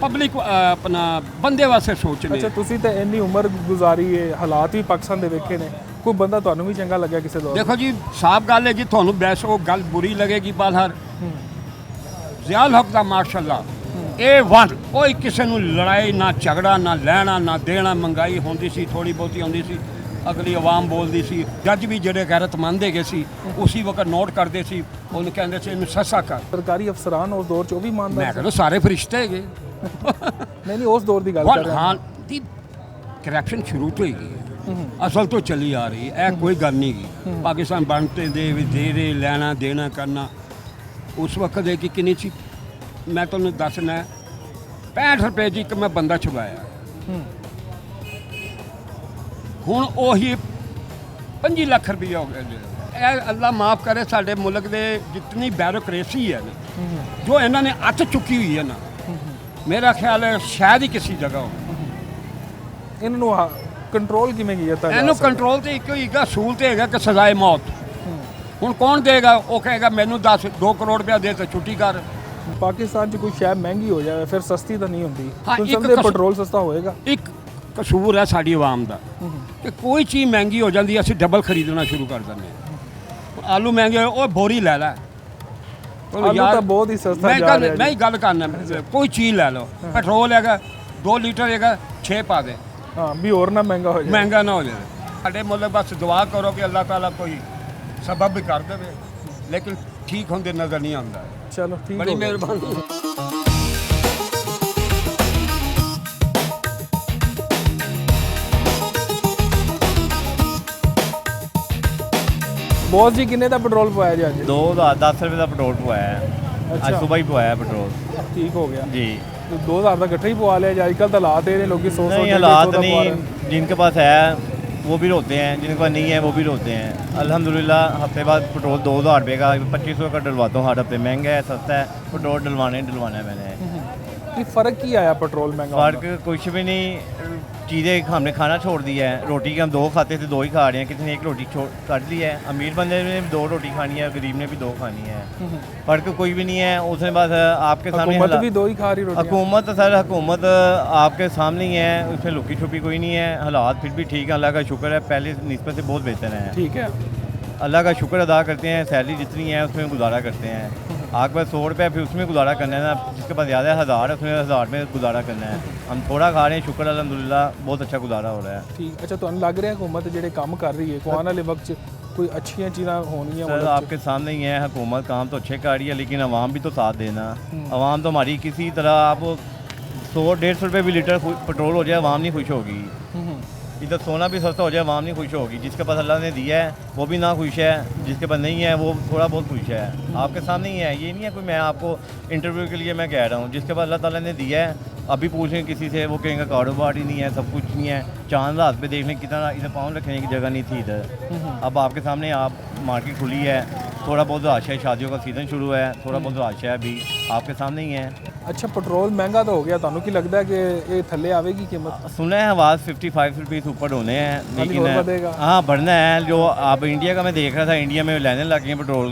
पब्लिक अपना बंदे वास्ते सोचने। अच्छा, तुसी तो इन्नी उम्र गुजारी है, हालात भी पाकिस्तान दे वेखे ने, कोई बंदा तुहानू भी चंगा लग्या किसी दौर? देखो जी, साफ गल है जी, तुहानू बैस वो गल बुरी लगेगी बाहर। ज़ियाउल हक दा माशाअल्लाह A1, कोई किसी नू लड़ाई ना झगड़ा ना लैना ना देना। महंगाई होंदी सी, थोड़ी बहुती होंदी सी, अगली आवाम बोलती सी। जज भी ਜਿਹੜੇ गैरतमंद ਹੈਗੇ ਸੀ उसी वक्त नोट करते सी, ਉਹਨੂੰ ਕਹਿੰਦੇ ਸੀ ਇਹਨੂੰ ਸਸਾ ਕਰ। ਸਰਕਾਰੀ ਅਫਸਰਾਨ ਉਸ ਦੌਰ 'ਚ ਉਹ ਵੀ ਮੰਨਦਾ? ਮੈਂ ਕਹਿੰਦਾ ਸਾਰੇ ਫਰਿਸ਼ਤੇ ਹੈਗੇ। नहीं ਉਸ ਦੌਰ ਦੀ ਗੱਲ ਕਰ ਰਿਹਾ ਹਾਂ ਦੀ ਕਰਪਸ਼ਨ ਸ਼ੁਰੂ ਤੋਂ ਹੀ ਹੈ, ਅਸਲ ਤੋਂ ਚੱਲੀ ਆ ਰਹੀ ਹੈ। ਇਹ ਕੋਈ ਗੱਲ ਨਹੀਂ ਗੀ। ਪਾਕਿਸਤਾਨ ਬਣਤੇ ਦੇ ਰਹੇ ਲੈਣਾ ਦੇਣਾ ਕਰਨਾ ਉਸ ਵਕਤ ਦੇ ਕਿ ਕਿੰਨੀ ਸੀ, ਮੈਂ ਤੁਹਾਨੂੰ ਦੱਸਣਾ 65 ਰੁਪਏ ਦੀ ਇੱਕ ਮੈਂ ਬੰਦਾ ਛੁਡਾਇਆ। ਹੁਣ ਉਹੀ 5 ਲੱਖ ਰੁਪਏ ਹੋ ਗਏ। ਇਹ ਅੱਲਾ ਮਾਫ ਕਰੇ ਸਾਡੇ ਮੁਲਕ ਦੇ ਜਿਤਨੀ ਬਿਊਰੋਕ੍ਰੇਸੀ ਹੈ ਨਾ, ਜੋ ਇਹਨਾਂ ਨੇ ਅੱਤ ਚੁੱਕੀ ਹੋਈ ਹੈ ਨਾ, ਮੇਰਾ ਖਿਆਲ ਹੈ ਸ਼ਾਇਦ ਹੀ ਕਿਸੇ ਜਗ੍ਹਾ ਹੋ। ਇਹਨਾਂ ਨੂੰ ਕੰਟਰੋਲ ਕਿਵੇਂ ਕੀਤਾ ਜਾ? ਇਹਨੂੰ ਕੰਟਰੋਲ ਤੇ ਇੱਕੋ ਹੀ ਹੈਗਾ, ਅਸੂਲ ਤੇ ਹੈਗਾ ਕਿ ਸਜ਼ਾਏ ਮੌਤ। ਹੁਣ ਕੌਣ ਦੇਗਾ? ਉਹ ਕਹੇਗਾ ਮੈਨੂੰ 2 ਕਰੋੜ ਰੁਪਇਆ ਦੇ ਤੇ ਛੁੱਟੀ ਕਰ। ਪਾਕਿਸਤਾਨ 'ਚ ਕੋਈ ਸ਼ੈ ਮਹਿੰਗੀ ਹੋ ਜਾਵੇ ਫਿਰ ਸਸਤੀ ਤਾਂ ਨਹੀਂ ਹੁੰਦੀ। ਹਾਂ, ਤੁਸੀਂ ਇੱਕ ਸਮਝਦੇ ਪੈਟਰੋਲ ਸਸਤਾ ਹੋਏਗਾ? ਇੱਕ ਕਸੂਰ ਹੈ ਸਾਡੀ ਆਵਾਮ ਦਾ ਕਿ ਕੋਈ ਚੀਜ਼ ਮਹਿੰਗੀ ਹੋ ਜਾਂਦੀ ਹੈ, ਅਸੀਂ ਡਬਲ ਖਰੀਦਣਾ ਸ਼ੁਰੂ ਕਰ ਦਿੰਦੇ ਹਾਂ। ਆਲੂ ਮਹਿੰਗੇ ਹੋਏ, ਉਹ ਬੋਰੀ ਲੈ ਲੈ। ਆਲੂ ਤਾਂ ਬਹੁਤ ਹੀ ਸਸਤਾ ਜਾ ਰਿਹਾ। ਮੈਂ ਹੀ ਗੱਲ ਕਰਨਾ, ਕੋਈ ਚੀਜ਼ ਲੈ ਲਓ। ਪੈਟਰੋਲ ਹੈਗਾ 2 ਲੀਟਰ ਹੈਗਾ 6 ਪਾ ਦੇ। ਹਾਂ, ਵੀ ਹੋਰ ਨਾ ਮਹਿੰਗਾ ਹੋ ਜਾਏ। ਮਹਿੰਗਾ ਨਾ ਹੋ ਜਾਏ। ਸਾਡੇ ਮੁਲਕ ਬਸ ਦੁਆ ਕਰੋ ਕਿ ਅੱਲਾਹ ਤਾਲਾ ਕੋਈ ਸਬਬ ਵੀ ਕਰ ਦੇਵੇ, ਲੇਕਿਨ ਠੀਕ ਹੁੰਦੇ ਨਜ਼ਰ ਨਹੀਂ ਆਉਂਦਾ। ਚਲੋ ਠੀਕ, ਬੜੀ ਮਿਹਰਬਾਨੀ। ਬੌਸ ਜੀ ਕਿੰਨੇ ਦਾ ਪੈਟਰੋਲ ਪਵਾਇਆ ਜੀ ਅੱਜ? 2010 ਰੁਪਏ ਦਾ ਪੈਟਰੋਲ ਪਵਾਇਆ ਹੈ। ਅੱਜ ਸਵੇਰ ਹੀ ਪਵਾਇਆ ਪੈਟਰੋਲ। ਠੀਕ ਹੋ ਗਿਆ जी। 2000 ਦਾ ਇਕੱਠਾ ਹੀ ਪਵਾ ਲਿਆ ਜੀ? आजकल तो हालात है लोग 100 नहीं, हालात नहीं, जिनके पास है वो भी रोते हैं, जिनके पास नहीं है वो भी रोते हैं। अल्हम्दुलिल्लाह हफ्ते बाद पेट्रोल 2000 रुपये का 2500 का डलवाता हूँ हर हफ्ते। महंगा है सस्ता है, पेट्रोल डलवाना है मैंने। कि फ़र्क की आया पेट्रोल महंगा? फ़र्क कुछ भी नहीं, चीज़ें हमने खाना छोड़ दिया है। रोटी के हम 2 खाते थे, 2 ही खा रहे हैं। किसी ने 1 रोटी कर ली है। अमीर बंदे ने भी 2 रोटी खानी है, गरीब ने भी 2 खानी है। फ़र्क कोई भी नहीं है। उसमें बस आपके सामने हुकूमत भी 2 ही खा रही रोटी। हुकूमत सर, हुकूमत आपके सामने ही है, उसमें लुकी छुपी कोई नहीं है। हालात फिर भी ठीक है, अल्लाह का शुक्र है, पहले निस्बत से बहुत बेहतर है। ठीक है, अल्लाह का शुक्र अदा करते हैं। सैलरी जितनी है उसमें गुजारा करते हैं। आपके पास 100 रुपये फिर उसमें गुजारा करना है ना, जिसके पास ज़्यादा है 1000 है उसमें 1000 में गुजारा करना है। हम थोड़ा खा रहे हैं, शुक्र अल्हम्दुलिल्लाह बहुत अच्छा गुजारा हो रहा है। ठीक। अच्छा, तो लग रहा है हुकूमत जेडे काम कर रही है को आने वाले वक्त कोई अच्छी चीज़ां होनी सर आपके सामने ही है, हुकूमत काम तो अच्छे कर रही है, लेकिन आवाम भी तो साथ देना। आवाम तो हमारी किसी तरह आप 100-150 रुपये भी लीटर पेट्रोल हो जाए, आवाम नहीं खुश होगी। इधर सोना भी सस्ता हो जाए, आवाम नहीं खुश होगी। जिसके पास अल्लाह ने दिया है वो भी ना खुश है, जिसके पास नहीं है वो थोड़ा बहुत खुश है। आपके सामने ही है, ये नहीं है कोई मैं आपको इंटरव्यू के लिए मैं कह रहा हूँ। जिसके पास अल्लाह ताला ने दिया है, अभी पूछें किसी से, वो कहेंगे कारोबार ही नहीं है, सब कुछ नहीं है। चांद रात पे देखने कितना इधर पाँव रखने की जगह नहीं थी इधर। अब आपके सामने आप मार्केट खुली है, थोड़ा बहुत रश है, शादियों का सीज़न शुरू है, थोड़ा बहुत रश है, अभी आपके सामने ही है। अच्छा, पेट्रोल महंगा तो हो गया, तुहानू की लगता है कि ये थल्ले आवेगी कीमत? सुना है आवाज़ 55 रुपीज़ ऊपर होने हैं, और लेकिन बढ़ेगा? हाँ बढ़ना है। जो आप इंडिया का मैं देख रहा था, इंडिया में लेने लगे हैं पेट्रोल।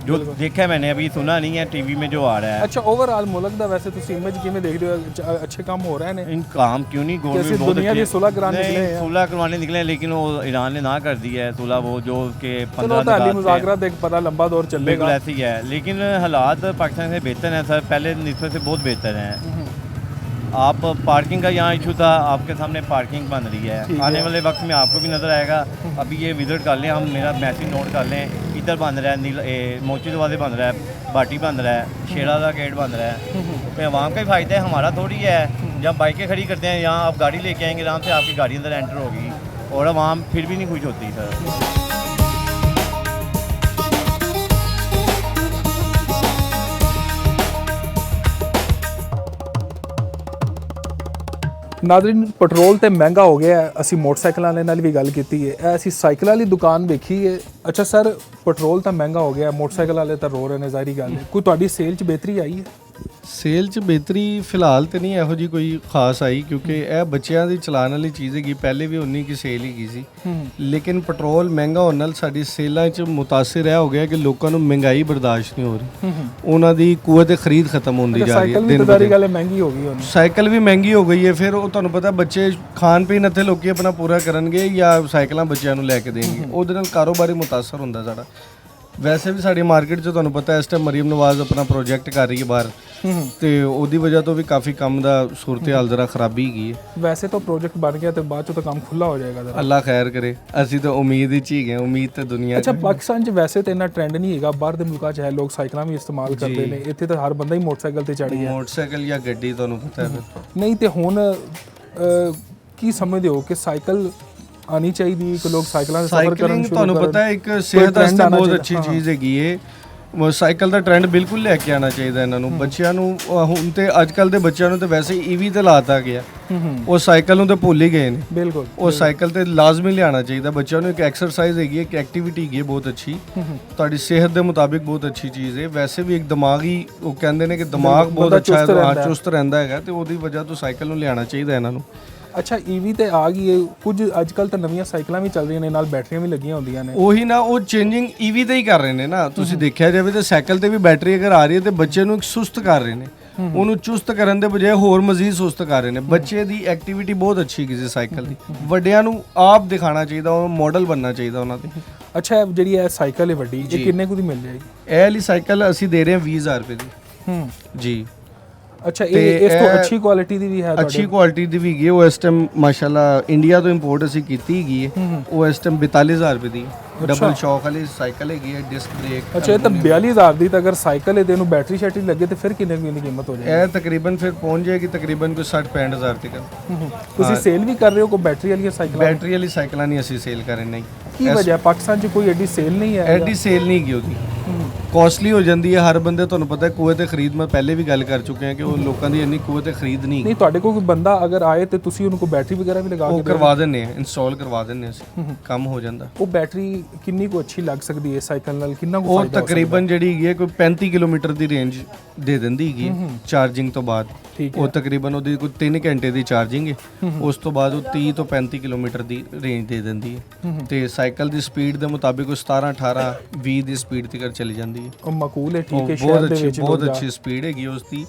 जो देखा है मैंने, अभी सुना नहीं है, टीवी में जो आ रहा है। अच्छा, ओवरऑल मुल्क दा वैसे तुम इमेज किवें देख रहे हो? अच्छे काम हो रहे हैं इन काम क्यों नहीं, गवर्नमेंट बहुत दुनिया की सुलह कराने निकले हैं। सुलह करवाने निकले, लेकिन वो ईरान ने ना कर दी है सुलह, वो जो के 15 मुज़ाकरात एक पता लंबा दौर चलेगा, ऐसी है। लेकिन हालात पाकिस्तान से बेहतर हैं सर, पहले निस्बत से बहुत बेहतर हैं। आप पार्किंग का यहाँ इशू था, आपके सामने पार्किंग बन रही है। आने वाले वक्त में आपको भी नज़र आएगा। अभी ये विजिट कर लें, हम मेरा मैसेज नोट कर लें। इधर बन रहा है मोची दरवाजे बन रहा है, बाटी बन रहा है, शेरा का गेट बन रहा है। तो आवाम का ही फ़ायदा है, हमारा थोड़ी है। जब बाइकें खड़ी करते हैं यहाँ, आप गाड़ी लेके आएंगे आराम से, आपकी गाड़ी अंदर एंटर होगी, और आवाम फिर भी नहीं खुश होती सर। नाज़रीन, पेट्रोल तो महंगा हो गया है। असी मोटरसाइकिल वाले नाल भी गल की है, असी साइकिल वाली दुकान देखी है। अच्छा सर, पेट्रोल तो महंगा हो गया, मोटरसाइकिल वाले तो रो रहे हैं, ज़ाहिरी गल है। कोई तुहाडी सेल च बेहतरी आई है? सेल च बेहतरी फिलहाल तो नहीं ਇਹੋ ਜੀ ਕੋਈ ਖਾਸ ਆਈ, ਕਿਉਂਕਿ ਇਹ ਬੱਚਿਆਂ ਦੀ ਚਲਾਉਣ ਵਾਲੀ ਚੀਜ਼ ਹੈਗੀ, ਪਹਿਲੇ ਵੀ ਉਨੀ ਕੀ ਸੇਲ ਹੀ ਸੀ। ਲੇਕਿਨ ਪੈਟਰੋਲ ਮਹਿੰਗਾ ਹੋਣ ਨਾਲ ਸਾਡੀ ਸੇਲਾਂ 'ਚ ਮੁਤਾਸਿਰ ਇਹ ਹੋ ਗਿਆ ਕਿ ਲੋਕਾਂ ਨੂੰ ਮਹਿੰਗਾਈ ਬਰਦਾਸ਼ਤ ਨਹੀਂ ਹੋ ਰਹੀ, ਉਹਨਾਂ ਦੀ ਕੂਵਤ ਖਰੀਦ ਖਤਮ ਹੁੰਦੀ ਜਾ ਰਹੀ ਹੈ। ਦਿਨ ਬ ਦਿਨ ਮਹਿੰਗੀ ਹੋ ਗਈ, ਸਾਈਕਲ ਵੀ ਮਹਿੰਗੀ ਹੋ ਗਈ ਹੈ। ਫਿਰ ਉਹ ਤੁਹਾਨੂੰ ਪਤਾ, ਬੱਚੇ ਖਾਣ ਪੀਣ ਇੱਥੇ ਲੋਕੀ ਆਪਣਾ ਪੂਰਾ ਕਰਨਗੇ ਜਾਂ ਸਾਈਕਲਾਂ ਬੱਚਿਆਂ ਨੂੰ ਲੈ ਕੇ ਦੇਣਗੇ, ਉਹਦੇ ਨਾਲ ਕਾਰੋਬਾਰੀ ਮੁਤਾਸਰ ਹੁੰਦਾ ਸਾਡਾ। ਵੈਸੇ ਵੀ ਸਾਡੀ ਮਾਰਕੀਟ 'ਚ ਤੁਹਾਨੂੰ ਪਤਾ ਇਸ ਟਾਈਮ ਮਰੀਮ ਨਵਾਜ਼ ਆਪਣਾ ਪ੍ਰੋਜੈਕਟ ਕਰ ਰਹੀ ਹੈ ਬਾਹਰ, ਤੇ ਉਹਦੀ ਵਜ੍ਹਾ ਤੋਂ ਵੀ ਕਾਫੀ ਕੰਮ ਦਾ ਸੂਰਤ ਹਾਲ ਜ਼ਰਾ ਖਰਾਬੀ ਹੈਗੀ ਹੈ। ਵੈਸੇ ਤਾਂ ਪ੍ਰੋਜੈਕਟ ਬਣ ਗਿਆ ਤੇ ਬਾਅਦ ਚੋਂ ਤਾਂ ਕੰਮ ਖੁੱਲਾ ਹੋ ਜਾਏਗਾ ਜ਼ਰਾ। ਅੱਲਾ ਖੈਰ ਕਰੇ, ਅਸੀਂ ਤਾਂ ਉਮੀਦ ਵਿੱਚ ਹੀ ਗਏ, ਉਮੀਦ ਤੇ ਦੁਨੀਆ। ਅੱਛਾ, ਪਾਕਿਸਤਾਨ 'ਚ ਵੈਸੇ ਤਾਂ ਇੰਨਾ ਟ੍ਰੈਂਡ ਨਹੀਂ ਹੈਗਾ, ਬਾਹਰ ਦੇ ਮੁਲਕਾਂ 'ਚ ਹੈ, ਲੋਕ ਸਾਈਕਲਾਂ ਵੀ ਇਸਤੇਮਾਲ ਕਰਦੇ ਨੇ। ਇੱਥੇ ਤਾਂ ਹਰ ਬੰਦਾ ਹੀ ਮੋਟਰਸਾਈਕਲ ਤੇ ਚੜ੍ਹ ਗਿਆ, ਮੋਟਰਸਾਈਕਲ ਜਾਂ ਗੱਡੀ, ਤੁਹਾਨੂੰ ਪਤਾ ਹੈ। ਨਹੀਂ ਤੇ ਹੁਣ ਕੀ ਸਮਝਦੇ ਹੋ ਕਿ ਸਾਈਕਲ ਆਣੀ ਚਾਹੀਦੀ ਕਿ ਲੋਕ ਸਾਈਕਲਾਂ 'ਤੇ ਸਫ਼ਰ ਕਰਨ ਸ਼ੁਰੂ ਕਰਨ? ਤੁਹਾਨੂੰ ਪਤਾ ਇੱਕ ਸਿਹਤ ਵਾਸਤੇ ਬਹੁਤ ਅੱਛੀ ਚੀਜ਼ ਹੈਗੀ ਏ। ਸਾਈਕਲ ਦਾ ਟ੍ਰੈਂਡ ਬਿਲਕੁਲ ਲੈ ਕੇ ਆਉਣਾ ਚਾਹੀਦਾ ਇਹਨਾਂ ਨੂੰ, ਬੱਚਿਆਂ ਨੂੰ। ਹੁਣ ਤੇ ਅੱਜ ਕੱਲ ਦੇ ਬੱਚਿਆਂ ਨੂੰ ਤੇ ਵੈਸੇ ਈਵੀ ਤੇ ਲਾਤਾ ਗਿਆ, ਉਹ ਸਾਈਕਲ ਨੂੰ ਤੇ ਭੁੱਲ ਹੀ ਗਏ ਨੇ। ਬਿਲਕੁਲ, ਉਹ ਸਾਈਕਲ ਤੇ ਲਾਜ਼ਮੀ ਲਿਆਉਣਾ ਚਾਹੀਦਾ ਬੱਚਿਆਂ ਨੂੰ। ਇੱਕ ਐਕਸਰਸਾਈਜ਼ ਹੈਗੀ, ਇੱਕ ਐਕਟੀਵਿਟੀ ਹੈਗੀ ਬਹੁਤ ਅੱਛੀ, ਤੁਹਾਡੀ ਸਿਹਤ ਦੇ ਮੁਤਾਬਿਕ ਬਹੁਤ ਅੱਛੀ ਚੀਜ਼ ਹੈ। ਵੈਸੇ ਵੀ ਇੱਕ ਦਿਮਾਗੀ, ਉਹ ਕਹਿੰਦੇ ਨੇ ਕਿ ਦਿਮਾਗ ਬਹੁਤ ਅੱਛਾ ਹੈ, ਚੁਸਤ ਰਹਿੰਦਾ ਹੈਗਾ, ਤੇ ਉਹਦੀ ਵਜ੍ਹਾ ਤੋਂ ਸਾਈਕਲ ਨੂੰ ਲਿਆਉਣਾ ਚਾਹੀਦਾ ਇਹਨਾਂ ਨੂੰ। ਅੱਛਾ, ਈਵੀ ਤੇ ਆ ਗਈ ਹੈ, ਕੁਝ ਅੱਜ ਕੱਲ ਤਾਂ ਨਵੀਆਂ ਸਾਈਕਲਾਂ ਵੀ ਚੱਲ ਰਹੀਆਂ ਨੇ, ਨਾਲ ਬੈਟਰੀਆਂ ਵੀ ਲੱਗੀਆਂ ਹੁੰਦੀਆਂ ਨੇ। ਉਹੀ ਨਾ, ਉਹ ਚੇਂਜਿੰਗ ਈਵੀ ਤੇ ਹੀ ਕਰ ਰਹੇ ਨੇ ਨਾ। ਤੁਸੀਂ ਦੇਖਿਆ ਜਾਵੇ ਤਾਂ ਸਾਈਕਲ ਤੇ ਵੀ ਬੈਟਰੀ ਅਗਰ ਆ ਰਹੀ ਹੈ ਤੇ ਬੱਚੇ ਨੂੰ ਇੱਕ ਸੁਸਤ ਕਰ ਰਹੇ ਨੇ, ਉਹਨੂੰ ਚੁਸਤ ਕਰਨ ਦੇ ਬਜਾਏ ਹੋਰ ਮਜ਼ੀਦ ਸੁਸਤ ਕਰ ਰਹੇ ਨੇ। ਬੱਚੇ ਦੀ ਐਕਟੀਵਿਟੀ ਬਹੁਤ ਅੱਛੀ ਕਿਸੇ ਸਾਈਕਲ ਦੀ, ਵੱਡਿਆਂ ਨੂੰ ਆਪ ਦਿਖਾਣਾ ਚਾਹੀਦਾ, ਉਹ ਮਾਡਲ ਬਣਨਾ ਚਾਹੀਦਾ ਉਹਨਾਂ ਦੇ। ਅੱਛਾ, ਜਿਹੜੀ ਇਹ ਸਾਈਕਲ ਹੈ ਵੱਡੀ, ਇਹ ਕਿੰਨੇ ਕੁ ਦੀ ਮਿਲ ਜਾਏਗੀ? ਇਹ ਵਾਲੀ ਸਾਈਕਲ ਅਸੀਂ ਦੇ ਰਹੇ ਹਾਂ 20,000 ਰੁਪਏ ਦੀ ਜੀ। ਅੱਛਾ, ਇਹ ਇਸ ਤੋਂ ਅੱਛੀ ਕੁਆਲਿਟੀ ਦੀ ਵੀ ਹੈ? ਅੱਛੀ ਕੁਆਲਿਟੀ ਦੀ ਵੀ ਹੈਗੀ, ਉਹ ਇਸ ਟਾਈਮ ਮਾਸ਼ਾਅੱਲਾ ਇੰਡੀਆ ਤੋਂ ਇੰਪੋਰਟ ਅਸੀਂ ਕੀਤੀ ਹੈਗੀ ਹੈ। ਉਹ ਇਸ ਟਾਈਮ 42,000 ਰੁਪਏ ਦੀ ਡਬਲ ਸ਼ੌਕ ਵਾਲੀ ਸਾਈਕਲ ਹੈਗੀ ਹੈ, ਡਿਸਕ ਬ੍ਰੇਕ। ਅੱਛਾ, ਇਹ ਤਾਂ 42,000 ਦੀ ਤਾਂ ਅਗਰ ਸਾਈਕਲ ਹੈ ਤੇ ਇਹਨੂੰ ਬੈਟਰੀ ਸ਼ੈਟਰੀ ਲੱਗੇ ਤੇ ਫਿਰ ਕਿੰਨੇ ਦੀ ਕੀਮਤ ਹੋ ਜਾਏਗੀ? ਇਹ ਤਕਰੀਬਨ ਫਿਰ ਪਹੁੰਚ ਜਾਏਗੀ ਤਕਰੀਬਨ ਕੋਈ 60-65,000 ਤੱਕ। ਤੁਸੀਂ ਸੇਲ ਵੀ ਕਰ ਰਹੇ ਹੋ ਕੋਈ ਬੈਟਰੀ ਵਾਲੀਆਂ ਸਾਈਕਲਾਂ? ਬੈਟਰੀ ਵਾਲੀ ਸਾਈਕਲਾਂ ਨਹੀਂ ਅਸੀਂ ਸੇਲ ਕਰ ਰਹੇ। ਨਹੀਂ, ਕੀ ਵਜ੍ਹਾ? ਪਾਕਿਸਤਾਨ 'ਚ ਕੋਈ ਐਡੀ ਸੇਲ ਨਹੀਂ ਹੈ? ਐਡੀ ਸੇਲ ਨਹੀਂ ਹੈਗੀ ਉਹਦੀ। ਕੋਸਟਲੀ ਹੋ ਜਾਂਦੀ ਹੈ ਹਰ ਬੰਦੇ। ਤੁਹਾਨੂੰ ਪਤਾ ਹੈ ਕੂਵਤ ਖਰੀਦ, ਮੈਂ ਪਹਿਲੇ ਵੀ ਗੱਲ ਕਰ ਚੁੱਕੇ ਹਾਂ ਕਿ ਉਹ ਲੋਕਾਂ ਦੀ ਇੰਨੀ ਕੂਵਤ ਖਰੀਦ ਨਹੀਂ। ਨਹੀਂ ਤੁਹਾਡੇ ਕੋਲ ਕੋਈ ਬੰਦਾ ਅਗਰ ਆਏ ਤੇ ਤੁਸੀਂ ਉਹਨੂੰ ਕੋਈ ਬੈਟਰੀ ਵਗੈਰਾ ਵੀ ਲਗਾ ਕੇ ਉਹ ਕਰਵਾ ਦਿੰਦੇ ਆ, ਇੰਸਟਾਲ ਕਰਵਾ ਦਿੰਦੇ ਅਸੀਂ, ਕੰਮ ਹੋ ਜਾਂਦਾ। ਉਹ ਬੈਟਰੀ ਕਿੰਨੀ ਕੁ ਅੱਛੀ ਲੱਗ ਸਕਦੀ ਹੈ ਸਾਈਕਲ ਨਾਲ, ਕਿੰਨਾ ਕੁ ਉਹ ਫਾਇਦਾ ਹੋ ਤਕਰੀਬਨ ਜਿਹੜੀ ਹੈਗੀ ਹੈ ਕੋਈ 35 ਕਿਲੋਮੀਟਰ ਦੀ ਰੇਂਜ ਦੇ ਦਿੰਦੀ ਹੈਗੀ ਚਾਰਜਿੰਗ ਤੋਂ ਬਾਅਦ। ਉਹ ਤਕਰੀਬਨ ਉਹਦੀ ਕੋਈ 3 ਘੰਟੇ ਦੀ ਚਾਰਜਿੰਗ ਹੈ, ਉਸ ਤੋਂ ਬਾਅਦ ਉਹ 30 ਤੋਂ 35 ਕਿਲੋਮੀਟਰ ਦੀ ਰੇਂਜ ਦੇ ਦਿੰਦੀ ਹੈ। ਤੇ ਸਾਈਕਲ ਦੀ ਸਪੀਡ ਦੇ ਮੁਤਾਬਿਕ ਉਹ 17 18 20 ਦੀ ਸਪੀਡ ਤੱਕ ਚਲੀ ਜਾਂਦੀ ਹੈ। ਉਹ ਮਕੂਲ ਹੈ, ਠੀਕ ਹੈ, ਸ਼ਹਿਰ ਦੇ ਵਿੱਚ ਬਹੁਤ ਅੱਛੀ ਸਪੀਡ ਹੈਗੀ ਉਸ ਦੀ,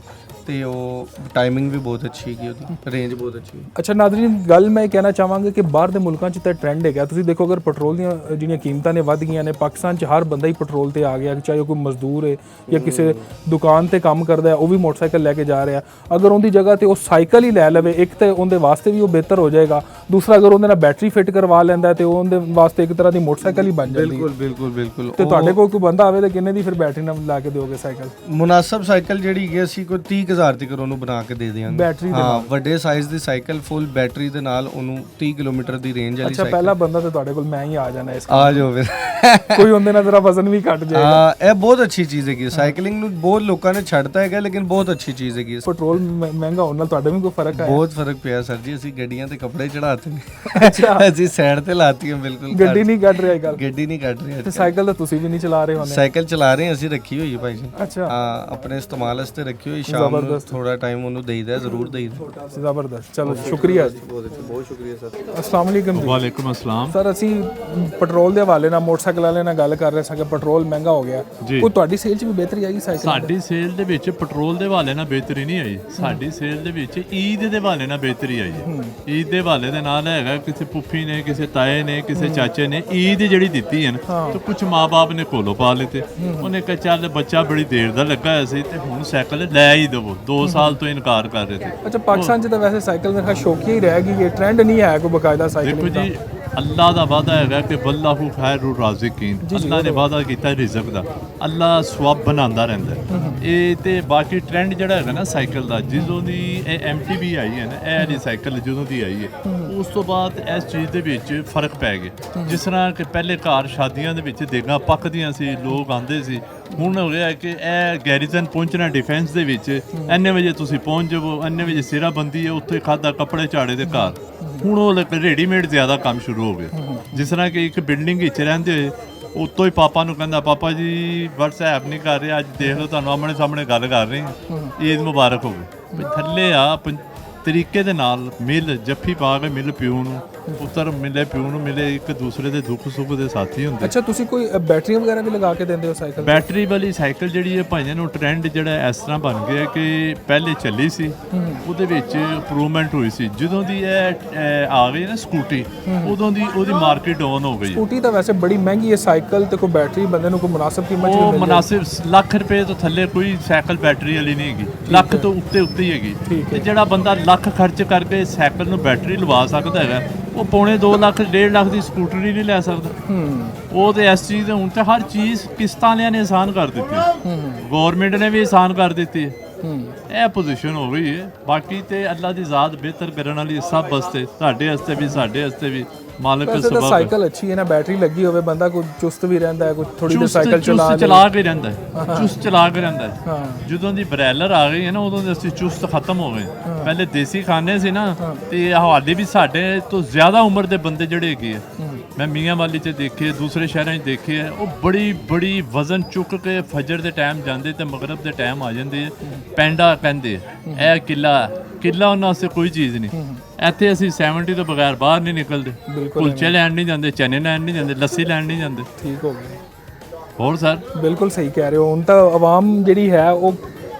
ਤੇ ਉਹ ਟਾਈਮਿੰਗ ਵੀ ਬਹੁਤ ਅੱਛੀ ਹੈਗੀ, ਉਹਦੀ ਰੇਂਜ ਬਹੁਤ ਅੱਛੀ ਹੈ। ਅੱਛਾ ਨਾਜ਼ਰੀਨ, ਗੱਲ ਮੈਂ ਕਹਿਣਾ ਚਾਹਾਂਗਾ ਕਿ ਬਾਹਰ ਦੇ ਮੁਲਕਾਂ 'ਚ ਤਾਂ ਟ੍ਰੈਂਡ ਹੈਗਾ। ਤੁਸੀਂ ਦੇਖੋ ਅਗਰ ਪੈਟਰੋਲ ਦੀਆਂ ਜਿਹੜੀਆਂ ਕੀਮਤਾਂ ਨੇ ਵੱਧ ਗਈਆਂ ਨੇ, ਪਾਕਿਸਤਾਨ 'ਚ ਹਰ ਬੰਦਾ ਹੀ ਪੈਟਰੋਲ ਤੇ ਆ ਗਿਆ, ਚਾਹੇ ਉਹ ਕੋਈ ਮਜ਼ਦੂਰ ਹੈ ਜਾਂ ਕਿਸੇ ਦੁਕਾਨ ਤੇ ਕੰਮ ਕਰਦਾ ਹੈ, ਉਹ ਵੀ ਮੋਟਰਸਾਈਕਲ ਲੈ ਕੇ ਜਾ ਰਿਹਾ। ਅਗਰ ਉਹਦੀ ਜਗ੍ਹਾ ਤੇ ਉਹ ਸਾਈਕਲ ਹੀ ਲੈ ਲਵੇ, ਇੱਕ ਤੇ ਉਹਦੇ ਵਾਸਤੇ ਵੀ ਉਹ ਬਿਹਤਰ ਹੋ ਜਾਏਗਾ, ਦੂਸਰਾ ਅਗਰ ਉਹਦੇ ਨਾਲ ਬੈਟਰੀ ਫਿੱਟ ਕਰਵਾ ਲੈਂਦਾ ਤੇ ਉਹਦੇ ਵਾਸਤੇ ਇੱਕ ਤਰ੍ਹਾਂ ਦੀ ਮੋਟਰਸਾਈਕਲ ਹੀ ਬਣ ਜਾਂਦੀ ਹੈ। ਬਿਲਕੁਲ ਬਿਲਕੁਲ। ਤੇ ਤੁਹਾਡੇ ਕੋਲ ਕੋਈ ਬੰਦਾ ਆਵੇ ਤੇ ਕਿੰਨੇ ਦੀ ਫਿਰ ਬੈਟਰੀ ਨਾਲ ਲਾ ਕੇ ਦਿਓਗੇ ਸਾਈਕਲ? ਮੁਨਾਸਬ ਸਾਈਕਲ ਜਿਹੜੀ ਹੈ ਅਸੀਂ ਕੋਈ 30,000 ਤੱਕ ਉਹਨੂੰ ਬਣਾ ਕੇ ਦੇ ਦਿਆਂਗੇ ਬੈਟਰੀ ਦੇ ਨਾਲ। ਵੱਡੇ ਸਾਈਜ਼ ਦੀ ਸਾਈਕਲ ਫੁੱਲ ਬੈਟਰੀ ਦੇ ਨਾਲ, ਉਹਨੂੰ 30 ਕਿਲੋਮੀਟਰ ਦੀ ਰੇਂਜ ਵਾਲੀ ਅੱਛਾ, ਪਹਿਲਾ ਬੰਦਾ ਤੇ ਤੁਹਾਡੇ ਕੋਲ ਮੈਂ ਹੀ ਆ ਜਾਣਾ ਇਸ ਆ ਜਾਓ ਫਿਰ। ਕੋਈ ਉਹਦੇ ਨਾਲ ਜ਼ਰਾ ਵਜ਼ਨ ਵੀ ਘਟ ਜਾਏਗਾ। ਹਾਂ, ਇਹ ਬਹੁਤ ਅੱਛੀ ਚੀਜ਼ ਹੈਗੀ ਸਾਈਕਲਿੰਗ ਨੂੰ, ਬਹੁਤ ਲੋਕਾਂ ਨੇ ਛੱਡਤਾ ਹੈਗਾ, ਲੇਕਿਨ ਬਹੁਤ ਅੱਛੀ ਚੀਜ਼ ਹੈਗੀ। ਪੈਟਰੋਲ ਮਹਿੰਗਾ ਹੋਣ ਨਾਲ ਤੁਹਾਡੇ ਵੀ ਕੋਈ ਫਰਕ ਆਇਆ? ਬਹੁਤ ਫਰਕ ਪਿਆ ਸਰ ਜੀ, ਅਸੀਂ ਗੱਡੀਆਂ ਤੇ ਕੱਪੜੇ ਚੜਾਤੇ ਨੇ। ਅੱਛਾ, ਅਸੀਂ ਸਾਈਡ ਤੇ ਲਾਤੀਆਂ ਬਿਲਕੁਲ। ਗੱਡੀ ਨਹੀਂ ਕੱਢ ਰਿਹਾ ਗੱਲ? ਗੱਡੀ ਨਹੀਂ ਕੱਢ ਰਹੀ। ਤੇ ਸਾਈਕਲ ਤਾਂ ਤੁਸੀਂ ਵੀ ਨਹੀਂ ਚਲਾ ਰਹੇ ਹੋਣੇ? ਸਾਈਕਲ ਚਲਾ ਰਹੇ ਅਸੀਂ, ਰੱਖੀ ਹੋਈ ਹੈ ਭਾਈ ਜੀ। ਅੱਛਾ, ਹਾਂ, ਆਪਣੇ ਇਸਤੇਮਾਲ ਵਾਸਤੇ ਰੱਖੀ ਹੋਈ, ਸ਼ਾਮ ਨੂੰ ਥੋੜਾ ਟਾਈਮ ਉਹਨੂੰ ਦੇਈਦਾ, ਜ਼ਰੂਰ ਦੇਈਦਾ। ਜ਼ਬਰਦਸਤ, ਚਲੋ ਸ਼ੁਕਰੀਆ ਜੀ, ਬਹੁਤ ਸ਼ੁਕਰੀਆ ਸਰ। अस्सलाम वालेकुम जी। वालेकुम अस्सलाम। ਸਰ ਅਸੀਂ ਪੈਟਰੋਲ ਦੇ ਹਵਾਲੇ ਨਾਲ ਮੋਟਰਸਾਈਕਲ ਵਾਲੇ ਨਾਲ ਗੱਲ ਕਰ ਰਹੇ ਸਾਂ ਕਿ ਪੈਟਰੋਲ ਮਹਿੰਗਾ ਹੋ ਗਿਆ, ਕੋਈ ਤੁਹਾਡੀ ਸੇਲ 'ਚ ਵੀ ਬਿਹਤਰੀ ਆਈ ਸਾਈਕਲ? ਸਾਡੀ ਸੇਲ ਦੇ ਵਿੱਚ ਪੈਟਰੋਲ ਦੇ ਹਵਾਲੇ ਨਾਲ ਬਿਹਤਰੀ ਨਹੀਂ ਆਈ, ਸਾਡੀ ਸੇਲ ਦੇ ਵਿੱਚ ਈਦ ਦੇ ਹਵਾਲੇ ਨਾਲ ਬਿਹਤਰੀ ਆਈ ਹੈ। ਈਦ ਦੇ ਹਵਾਲੇ ਦੇ ਨਾਲ ਹੈਗਾ, ਕਿਸੇ ਪੁੱਫੀ ਨੇ, ਕਿਸੇ ਤਾਏ ਨੇ, ਕਿਸੇ ਚਾਚੇ ਨੇ ਈਦ ਜਿਹੜੀ ਦਿੱਤੀ ਹੈ ਨਾ, ਤੇ ਕੁਝ ਮਾਂ-ਬਾਪ ਨੇ ਕੋਲੋਂ ਪਾ ਲਿੱਤੇ। ਉਹਨੇ ਕਿਹਾ ਚੱਲ ਬੱਚਾ ਬੜੀ ਦੇਰ ਦਾ ਲੱਗਾ ਹੋਇਆ ਸੀ ਤੇ ਹੁਣ ਸਾਈਕਲ ਲੈ ਹੀ ਦੇਵੋ, 2 ਸਾਲ ਤੋਂ ਇਨਕਾਰ ਕਰ ਰਹੇ ਸੀ। ਅੱਛਾ, ਪਾਕਿਸਤਾਨ 'ਚ ਤਾਂ ਵੈਸੇ ਸਾਈਕਲ ਦਾ ਸ਼ੌਕੀਆ ਹੀ ਰਹਿ ਗਈ, ਇਹ ਟ੍ਰੈਂਡ ਨਹੀਂ ਹੈ ਕੋਈ ਬਕਾਇਦਾ ਸਾਈਕਲ ਦੇਖੋ ਜੀ, ਅੱਲਾ ਦਾ ਵਾਅਦਾ ਹੈਗਾ ਕਿ ਵੱਲਾਹੂ ਖੈਰੁਰ ਰਾਜ਼ਿਕੀਨ, ਅੱਲਾ ਨੇ ਵਾਅਦਾ ਕੀਤਾ ਰਿਜ਼ਕ ਦਾ, ਅੱਲਾ ਸਵਾਬ ਬਣਾਉਂਦਾ ਰਹਿੰਦਾ। ਇਹ ਤੇ ਬਾਕੀ ਟ੍ਰੈਂਡ ਜਿਹੜਾ ਹੈਗਾ ਨਾ ਸਾਈਕਲ ਦਾ, ਜਦੋਂ ਦੀ ਇਹ MTV ਆਈ ਹੈ ਨਾ, ਇਹ ਵਾਲੀ ਸਾਈਕਲ ਜਦੋਂ ਦੀ ਆਈ ਹੈ, ਉਸ ਤੋਂ ਬਾਅਦ ਇਸ ਚੀਜ਼ ਦੇ ਵਿੱਚ ਫਰਕ ਪੈ ਗਿਆ। ਜਿਸ ਤਰ੍ਹਾਂ ਕਿ ਪਹਿਲੇ ਘਰ ਸ਼ਾਦੀਆਂ ਦੇ ਵਿੱਚ ਦੇਗਾਂ ਪੱਕਦੀਆਂ ਸੀ, ਲੋਕ ਆਉਂਦੇ ਸੀ, ਹੁਣ ਹੋ ਗਿਆ ਕਿ ਇਹ ਗੈਰੀਜ਼ਨ ਪਹੁੰਚਣਾ ਡਿਫੈਂਸ ਦੇ ਵਿੱਚ, ਇੰਨੇ ਵਜੇ ਤੁਸੀਂ ਪਹੁੰਚ ਜਾਵੋ, ਇੰਨੇ ਵਜੇ ਸਿਰਾਬੰਦੀ ਹੈ, ਉੱਥੇ ਖਾਦਾ ਕੱਪੜੇ ਝਾੜੇ ਦੇ ਘਰ। ਹੁਣ ਉਹ ਰੈਡੀਮੇਡ ਜ਼ਿਆਦਾ ਕੰਮ ਸ਼ੁਰੂ ਹੋ ਗਿਆ। ਜਿਸ ਤਰ੍ਹਾਂ ਕਿ ਇੱਕ ਬਿਲਡਿੰਗ ਵਿੱਚ ਰਹਿੰਦੇ ਹੋਏ ਉੱਤੋਂ ਹੀ ਪਾਪਾ ਨੂੰ ਕਹਿੰਦਾ, ਪਾਪਾ ਜੀ WhatsApp ਨਹੀਂ ਕਰ ਰਿਹਾ, ਅੱਜ ਦੇਖ ਲਓ ਤੁਹਾਨੂੰ ਆਮਣੇ ਸਾਹਮਣੇ ਗੱਲ ਕਰ ਰਹੇ ਹਾਂ, ਈਦ ਮੁਬਾਰਕ ਹੋਵੇ। ਥੱਲੇ ਆ ਤਰੀਕੇ ਦੇ ਨਾਲ ਮਿਲ ਜੱਫੀ ਪਾ ਕੇ ਮਿਲ ਪਿਓ ਨੂੰ, ਪੁੱਤਰ ਮਿਲੇ ਪਿਓ ਨੂੰ ਮਿਲੇ, ਇੱਕ ਦੂਸਰੇ ਦੇ ਦੁੱਖ ਸੁੱਖ ਦੇ ਸਾਥੀ ਹੁੰਦੇ। ਅੱਛਾ, ਤੁਸੀਂ ਕੋਈ ਬੈਟਰੀਆਂ ਵਗੈਰਾ ਵੀ ਲਗਾ ਕੇ ਦਿੰਦੇ ਹੋ ਸਾਈਕਲ? ਬੈਟਰੀ ਵਾਲੀ ਸਾਈਕਲ ਜਿਹੜੀ ਹੈ ਭਾਈਆਂ ਨੂੰ ਟ੍ਰੈਂਡ ਜਿਹੜਾ ਇਸ ਤਰ੍ਹਾਂ ਬਣ ਗਿਆ ਕਿ ਪਹਿਲੇ ਚੱਲੀ ਸੀ, ਉਹਦੇ ਵਿੱਚ ਇੰਪਰੂਵਮੈਂਟ ਹੋਈ ਸੀ। ਜਦੋਂ ਦੀ ਇਹ ਆ ਗਈ ਨਾ ਸਕੂਟੀ, ਉਦੋਂ ਦੀ ਉਹਦੀ ਮਾਰਕੀਟ ਡਾਊਨ ਹੋ ਗਈ। ਸਕੂਟੀ ਤਾਂ ਵੈਸੇ ਬੜੀ ਮਹਿੰਗੀ ਹੈ, ਸਾਈਕਲ ਤੇ ਕੋਈ ਬੈਟਰੀ ਬੰਦੇ ਨੂੰ ਕੋਈ ਮੁਨਾਸਿਬ ਕੀਮਤ 'ਚ ਉਹ ਮੁਨਾਸਿਬ ਲੱਖ ਰੁਪਏ ਤੋਂ ਥੱਲੇ ਕੋਈ ਸਾਈਕਲ ਬੈਟਰੀ ਵਾਲੀ ਨਹੀਂ ਹੈਗੀ, ਲੱਖ ਤੋਂ ਉੱਤੇ ਹੀ ਹੈਗੀ। ਤੇ ਜਿਹੜਾ ਬੰਦਾ ਲੱਖ ਖਰਚ ਕਰਕੇ ਸਾਈਕਲ ਨੂੰ ਬੈਟਰੀ ਲਵਾ ਸਕਦਾ ਹੈਗਾ, ਉਹ ਪੌਣੇ 2 ਲੱਖ 1.5 ਲੱਖ ਦੀ ਸਕੂਟਰ ਹੀ ਨਹੀਂ ਲੈ ਸਕਦਾ। ਉਹ ਤੇ ਇਸ ਚੀਜ਼ ਹੁਣ ਤੇ ਹਰ ਚੀਜ਼ ਕਿਸ਼ਤਾਂ ਵਾਲਿਆਂ ਨੇ ਆਸਾਨ ਕਰ ਦਿੱਤੀ, ਗਵਰਨਮੈਂਟ ਨੇ ਵੀ ਆਸਾਨ ਕਰ ਦਿੱਤੀ ਹੈ। ਇਹ ਪੋਜੀਸ਼ਨ ਹੋ ਗਈ ਹੈ। ਬਾਕੀ ਤੇ ਅੱਲਾ ਦੀ ਜ਼ਾਤ ਬਿਹਤਰ ਕਰਨ ਵਾਲੀ ਸਭ ਵਾਸਤੇ, ਤੁਹਾਡੇ ਵਾਸਤੇ ਵੀ ਸਾਡੇ ਵਾਸਤੇ ਵੀ ਮਾਲਕ ਸਬਬ। ਸਾਈਕਲ ਅੱਛੀ ਹੈ ਨਾ, ਬੈਟਰੀ ਲੱਗੀ ਹੋਵੇ, ਬੰਦਾ ਕੋਈ ਚੁਸਤ ਵੀ ਰਹਿੰਦਾ ਹੈ, ਕੋਈ ਥੋੜੀ ਜਿਹੀ ਸਾਈਕਲ ਚਲਾ ਕੇ ਰਹਿੰਦਾ ਹੈ, ਚੁਸਤ ਚਲਾ ਕੇ ਰਹਿੰਦਾ ਹੈ। ਜਦੋਂ ਦੀ ਬਰੈਲਰ ਆ ਗਈ ਹੈ ਨਾ, ਉਦੋਂ ਦੇ ਅਸੀਂ ਚੁਸਤ ਖਤਮ ਹੋ ਗਏ। ਪਹਿਲੇ ਦੇਸੀ ਖਾਨੇ ਸੀ ਨਾ, ਤੇ ਹਵਾਲੇ ਵੀ ਸਾਡੇ ਤੋਂ ਜ਼ਿਆਦਾ ਉਮਰ ਦੇ ਬੰਦੇ ਜਿਹੜੇ ਹੈਗੇ ਆ, ਮੈਂ ਮੀਆਂ ਵਾਲੀ 'ਚ ਦੇਖੇ, ਦੂਸਰੇ ਸ਼ਹਿਰਾਂ 'ਚ ਦੇਖੇ ਆ, ਉਹ ਬੜੀ ਵਜ਼ਨ ਚੁੱਕ ਕੇ ਫਜਰ ਦੇ ਟਾਈਮ ਜਾਂਦੇ ਤੇ ਮਗਰਬ ਦੇ ਟਾਈਮ ਆ ਜਾਂਦੇ। ਪੈਂਡਾ ਕਹਿੰਦੇ ਇਹ ਕਿੱਲਾ ਉਹਨਾਂ ਵਾਸਤੇ ਕੋਈ ਚੀਜ਼ ਨਹੀਂ। ਇੱਥੇ ਅਸੀਂ 70 ਤੋਂ ਬਗੈਰ ਬਾਹਰ ਨਹੀਂ ਨਿਕਲਦੇ, ਕੁਲਚੇ ਲੈਣ ਨਹੀਂ ਜਾਂਦੇ, ਚਨੇ ਲੈਣ ਨਹੀਂ ਜਾਂਦੇ, ਲੱਸੀ ਲੈਣ ਨਹੀਂ ਜਾਂਦੇ। ਠੀਕ ਹੋ ਗਿਆ। ਹੋਰ ਸਰ ਬਿਲਕੁਲ ਸਹੀ ਕਹਿ ਰਹੇ ਹੋ। ਹੁਣ ਤਾਂ ਆਵਾਮ ਜਿਹੜੀ ਹੈ ਉਹ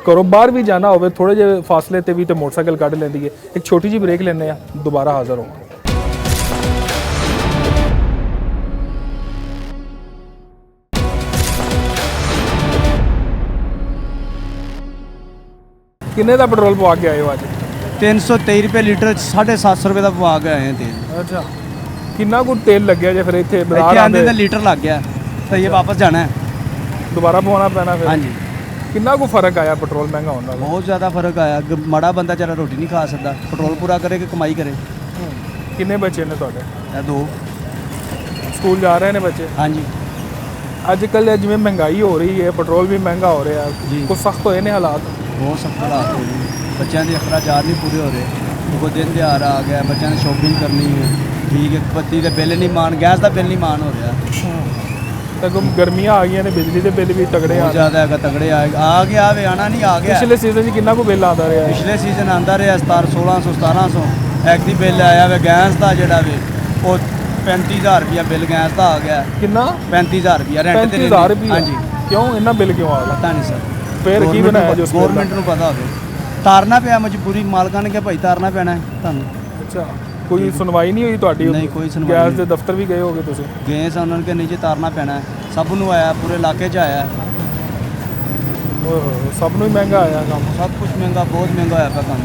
ਘਰੋਂ ਬਾਹਰ ਵੀ ਜਾਣਾ ਹੋਵੇ, ਥੋੜੇ ਜਿਹੇ ਫਾਸਲੇ ਤੇ ਵੀ ਤੇ ਮੋਟਰਸਾਈਕਲ ਕੱਢ ਲੈਂਦੀ ਹੈ। ਇੱਕ ਛੋਟੀ ਜਿਹੀ ਬ੍ਰੇਕ ਲੈਂਦੇ ਆ, ਦੁਬਾਰਾ ਹਾਜ਼ਰ ਹੋਵਾਂਗੇ। ਕਿੰਨੇ ਦਾ ਪੈਟਰੋਲ ਪਵਾ ਕੇ ਆਏ ਹੋ ਅੱਜ? 323 ਰੁਪਏ ਲੀਟਰ, 750 ਰੁਪਏ ਦਾ ਪਵਾ ਕੇ ਆਏ ਹਾਂ ਤੇਲ। ਅੱਛਾ, ਕਿੰਨਾ ਕੁ ਤੇਲ ਲੱਗਿਆ ਜੇ ਫਿਰ ਇੱਥੇ ਇੱਥੇ ਆਂਦੇ ਤਾਂ ਲੀਟਰ ਲੱਗ ਗਿਆ, ਤਾਂ ਇਹ ਵਾਪਸ ਜਾਣਾ ਹੈ, ਦੁਬਾਰਾ ਪਵਾਉਣਾ ਪੈਣਾ ਫਿਰ? ਹਾਂਜੀ। ਕਿੰਨਾ ਕੁ ਫਰਕ ਆਇਆ ਪੈਟਰੋਲ ਮਹਿੰਗਾ ਹੋਣ ਨਾਲ? ਬਹੁਤ ਜ਼ਿਆਦਾ ਫਰਕ ਆਇਆ। ਮਾੜਾ ਬੰਦਾ ਚਲਾ ਰੋਟੀ ਨਹੀਂ ਖਾ ਸਕਦਾ, ਪੈਟਰੋਲ ਪੂਰਾ ਕਰੇ ਕਿ ਕਮਾਈ ਕਰੇ। ਕਿੰਨੇ ਬੱਚੇ ਨੇ ਤੁਹਾਡੇ? ਇਹ 2 ਸਕੂਲ ਜਾ ਰਹੇ ਨੇ ਬੱਚੇ? ਹਾਂਜੀ। ਅੱਜ ਕੱਲ੍ਹ ਜਿਵੇਂ ਮਹਿੰਗਾਈ ਹੋ ਰਹੀ ਹੈ, ਪੈਟਰੋਲ ਵੀ ਮਹਿੰਗਾ ਹੋ ਰਿਹਾ, ਕੁਛ ਸਖਤ ਹੋਏ ਨੇ ਹਾਲਾਤ? ਬਹੁਤ ਸਖਤ ਹਾਲਾਤ ਹੋ ਗਏ, ਬੱਚਿਆਂ ਦੇ ਅਖਰਾਜਾਤ ਨਹੀਂ ਪੂਰੇ ਹੋ ਰਹੇ। ਕੋਈ ਦਿਨ ਤਿਉਹਾਰ ਆ ਗਿਆ, ਬੱਚਿਆਂ ਨੇ ਸ਼ੋਪਿੰਗ ਕਰਨੀ ਹੈ, ਠੀਕ ਹੈ, ਬੱਤੀ ਦੇ ਬਿੱਲ ਨਹੀਂ ਮਾਨ, ਗੈਸ ਦਾ ਬਿੱਲ ਨਹੀਂ ਮਾਨ ਹੋ ਰਿਹਾ। ਤਾਂ ਗਰਮੀਆਂ ਆ ਗਈਆਂ ਨੇ, ਬਿਜਲੀ ਦੇ ਬਿੱਲ ਵੀ ਤਗੜੇ ਆ ਜ਼ਿਆਦਾ ਹੈਗਾ, ਤਗੜੇ ਆ ਗਿਆ ਵੇ, ਆਣਾ ਨਹੀਂ ਆ ਗਿਆ। ਪਿਛਲੇ ਸੀਜ਼ਨ 'ਚ ਕਿੰਨਾ ਕੁ ਬਿੱਲ ਆਉਂਦਾ ਰਿਹਾ? ਪਿਛਲੇ ਸੀਜ਼ਨ ਆਉਂਦਾ ਰਿਹਾ 1600 1700 ਐਕਟਿਵ ਬਿੱਲ ਆਇਆ ਵੇ। ਗੈਸ ਦਾ ਜਿਹੜਾ ਵੇ ਉਹ 35000 ਰੁਪਇਆ ਬਿੱਲ ਗੈਸ ਦਾ ਆ ਗਿਆ। ਕਿੰਨਾ? 35000 ਰੁਪਇਆ ਰੈਂਟ ਤੇ। 35000 ਰੁਪਇਆ? ਹਾਂਜੀ। ਕਿਉਂ ਇੰਨਾ ਬਿੱਲ ਕਿਉਂ ਆ ਗਿਆ? ਪਤਾ ਨਹੀਂ ਸਰ, ਫਿਰ ਕੀ ਬਣਾਇਆ ਜੋ ਗਵਰਨਮੈਂਟ ਨੂੰ ਪਤਾ ਹੋਵੇ। ਤਾਰਨਾ ਪਿਆ ਮਜਬੂਰੀ, ਮਾਲਕਾਂ ਨੇ ਕਿਹਾ ਭਾਈ ਤਾਰਨਾ ਪੈਣਾ ਤੁਹਾਨੂੰ। ਅੱਛਾ, ਕੋਈ ਸੁਣਵਾਈ ਨਹੀਂ ਹੋਈ ਤੁਹਾਡੀ? ਨਹੀਂ, ਕੋਈ ਸੁਣਵਾਈ ਗੈਸ ਦੇ ਦਫ਼ਤਰ ਵੀ ਗਏ ਹੋਗੇ ਤੁਸੀਂ? ਗਏ ਸਾਂ, ਉਹਨਾਂ ਨੇ ਕਿਹਾ ਨੀਚੇ ਤਾਰਨਾ ਪੈਣਾ, ਸਭ ਨੂੰ ਆਇਆ, ਪੂਰੇ ਇਲਾਕੇ 'ਚ ਆਇਆ। ਸਭ ਨੂੰ ਹੀ ਮਹਿੰਗਾ ਆਇਆ ਕੰਮ? ਸਭ ਕੁਝ ਮਹਿੰਗਾ, ਬਹੁਤ ਮਹਿੰਗਾ ਹੋਇਆ ਪਿਆ ਕੰਮ।